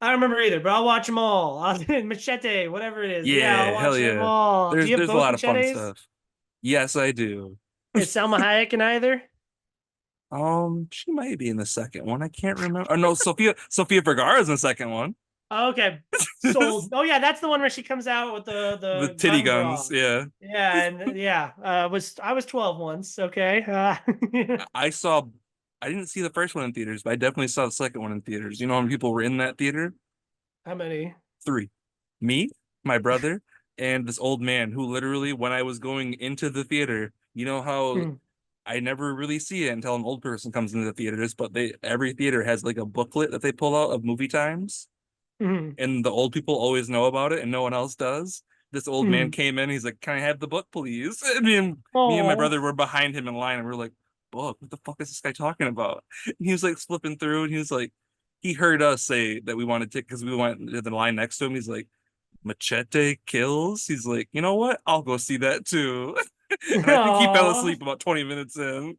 A: I don't remember either, but I'll watch them all. Machete, whatever it is. Yeah, I'll
B: yeah, hell
A: watch them
B: yeah.
A: all. Do
B: There's
A: you have
B: there's a
A: both
B: lot of fun
A: machetes?
B: stuff. Yes, I do.
A: Is Selma Hayek in either?
B: She might be in the second one. I can't remember. Oh no, Sofia Vergara's in the second one.
A: Oh, okay, sold. Oh yeah, that's the one where she comes out with
B: The
A: the
B: titty
A: gun
B: guns,
A: draw.
B: yeah.
A: Yeah, and yeah, was I was 12 once. Okay.
B: I saw I didn't see the first one in theaters, but I definitely saw the second one in theaters. You know how many people were in that theater?
A: How many?
B: Three. Me, my brother, and this old man who literally, when I was going into the theater, you know how
A: Mm-hmm.
B: I never really see it until an old person comes into the theaters, but they every theater has like a booklet that they pull out of movie times, and the old people always know about it and no one else does. This old man
A: Mm-hmm.
B: came in, he's like, "Can I have the book, please?" And me and my
A: Oh.
B: brother were behind him in line, and we are like, "Book? What the fuck is this guy talking about?" And he was like flipping through, and he was like, he heard us say that we wanted to because we went to the line next to him. He's like, "Machete kills." He's like, "You know what? I'll go see that too." And I think he fell
A: Oh.
B: asleep about 20 minutes in.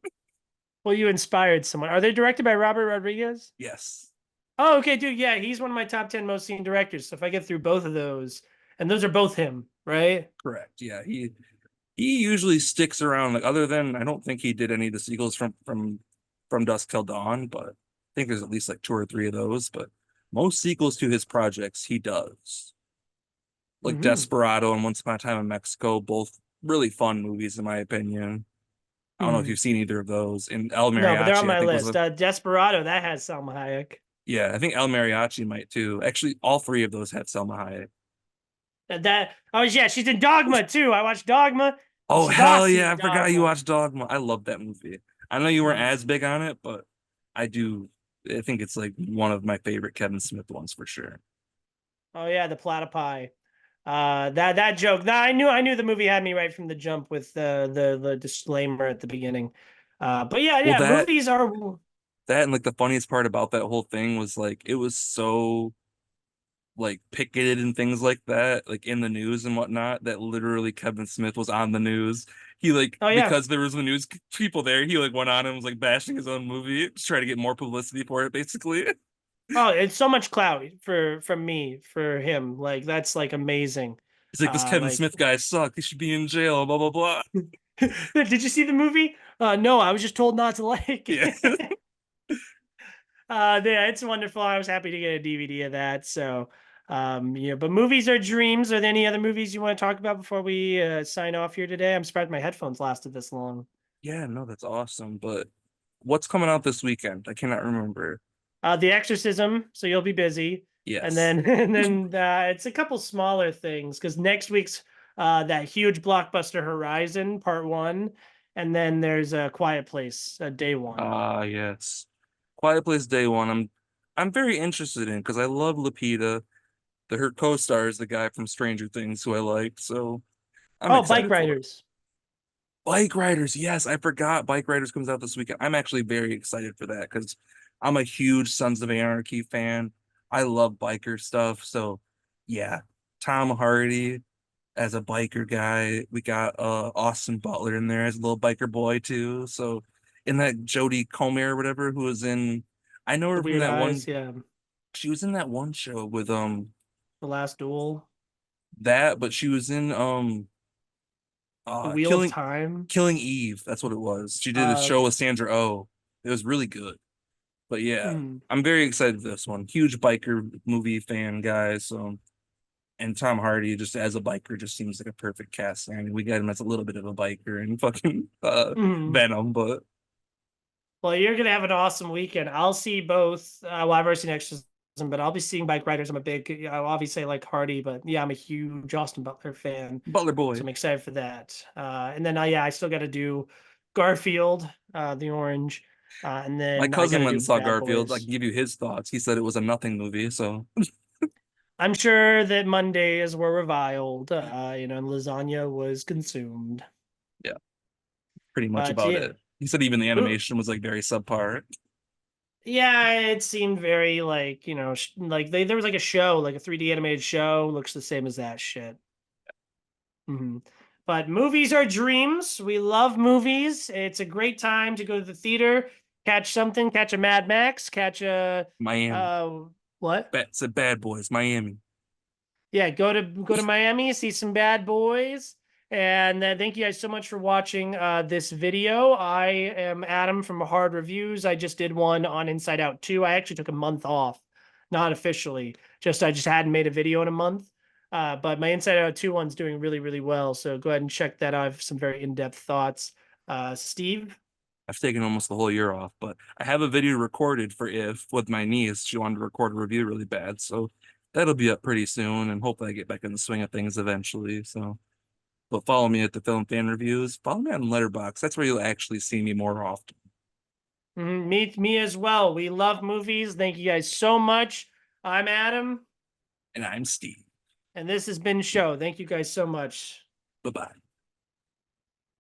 A: Well, you inspired someone. Are they directed by Robert Rodriguez?
B: Yes,
A: Oh, okay, dude. Yeah, he's one of my top 10 most seen directors. So if I get through both of those, and those are both him, right?
B: correct. Yeah, he usually sticks around. Like other than I don't think he did any of the sequels from Dusk Till Dawn, but I think there's at least like two or three of those. But most sequels to his projects he does. Like
A: Mm-hmm.
B: Desperado and Once Upon a Time in Mexico, both really fun movies in my opinion. I don't know if
A: Mm-hmm.
B: you've seen either of those. And El
A: No, but they're on
B: Mariachi, I
A: my
B: think was
A: list.
B: a
A: Desperado, that has Salma Hayek.
B: yeah, I think El Mariachi might too. Actually, all three of those had Selma Hayek.
A: Oh yeah, she's in Dogma too. I watched Dogma, and
B: Oh
A: she's
B: hell
A: awesome
B: yeah,
A: in
B: I forgot you
A: Dogma.
B: watched Dogma. I love that movie. I know you weren't
A: Mhm.
B: as big on it, but I do. I think it's like one of my favorite Kevin Smith ones for sure.
A: Oh yeah, the platypi. That joke. Nah, I knew the movie had me right from the jump with the disclaimer at the beginning. But yeah,
B: Well,
A: yeah, movies are.
B: that and like the funniest part about that whole thing was like it was so like picketed and things like that, like in the news and whatnot, that literally Kevin Smith was on the news. He like
A: Oh yeah.
B: because there was the news people there, he like went on and was like bashing his own movie to try to get more publicity for it, basically.
A: Oh, it's so much clout for from me for him. Like that's like amazing.
B: He's like, this Kevin
A: Like,
B: Smith guy sucked. He should be in jail, blah blah blah.
A: did you see the movie? No, I was just told not to like
B: Yeah.
A: it. Yeah, it's wonderful. I was happy to get a DVD of that. So, yeah, but movies are dreams. Are there any other movies you want to talk about before we sign off here today? I'm surprised my headphones lasted this long.
B: Yeah, no, that's awesome. But what's coming out this weekend? I cannot remember.
A: The Exorcism, so you'll be busy, and
B: Yes.
A: then it's a couple smaller things because next week's that huge blockbuster Horizon Part One, and then there's a Quiet Place Day One.
B: Yes. Quiet Place Day One. I'm very interested in because I love Lupita. Her co-star is the guy from Stranger Things who I like, so I'm
A: Oh, Bike
B: excited for it.
A: Riders.
B: Bike Riders, yes, I forgot Bike Riders comes out this weekend. I'm actually very excited for that because I'm a huge Sons of Anarchy fan. I love biker stuff, so yeah. Tom Hardy as a biker guy. We got Austin Butler in there as a little biker boy too. So in that Jodie Comer or whatever who was in I know
A: The
B: her from
A: Weird
B: that
A: Eyes,
B: one
A: yeah.
B: she was in that one show with
A: The Last Duel,
B: that, but she was in
A: The Wheel of
B: Killing
A: Time.
B: Killing Eve. That's what it was. She did a show
A: Okay.
B: with Sandra Oh. It was really good. But yeah,
A: Mm.
B: I'm very excited for this one. Huge biker movie fan, guys. So and Tom Hardy just as a biker just seems like a perfect cast. I mean, we got him as a little bit of a biker and fucking
A: Mm.
B: Venom, but
A: Well, you're gonna have an awesome weekend. I'll see both. Well, I've already seen Exorcism, but I'll be seeing Bike Riders. I'm a big, I obviously like Hardy, but yeah, I'm a huge Austin Butler fan,
B: Butler
A: so
B: Boy.
A: I'm excited for that. And then yeah, I still got to do Garfield, the Orange, and
B: My
A: then I got
B: cousin
A: to
B: went
A: do
B: and saw
A: Bad
B: Garfield. I
A: Boys.
B: can give you his thoughts. He said it was a nothing movie, so
A: I'm sure that Mondays were reviled, and lasagna was consumed.
B: yeah, pretty much
A: But
B: about
A: yeah,
B: it. He said even the animation was like very subpar.
A: yeah, it seemed very like, like there was like a show, like a 3D animated show, looks the same as that shit. Hmm But movies are dreams. We love movies. It's a great time to go to the theater, catch something, catch a Mad Max, catch a
B: Miami.
A: uh what?
B: It's a Bad Boys, Miami.
A: Yeah, go to Miami, see some bad boys. And thank you guys so much for watching this video. I am Adam from Hard Reviews. I just did one on Inside Out 2. I actually took a month off, not officially. I just hadn't made a video in a month. But my Inside Out 2 one's doing really, really well. So go ahead and check that out. I have some very in-depth thoughts. Steve?
B: I've taken almost the whole year off, but I have a video recorded for if with my niece. She wanted to record a review really bad, so that'll be up pretty soon, and hopefully I get back in the swing of things eventually. So, but follow me at the Film Fan Reviews. Follow me on Letterboxd. That's where you'll actually see me more often.
A: Me as well. We love movies. Thank you guys so much. I'm Adam,
B: And I'm Steve.
A: and this has been Show. Thank you guys so much.
B: Bye bye.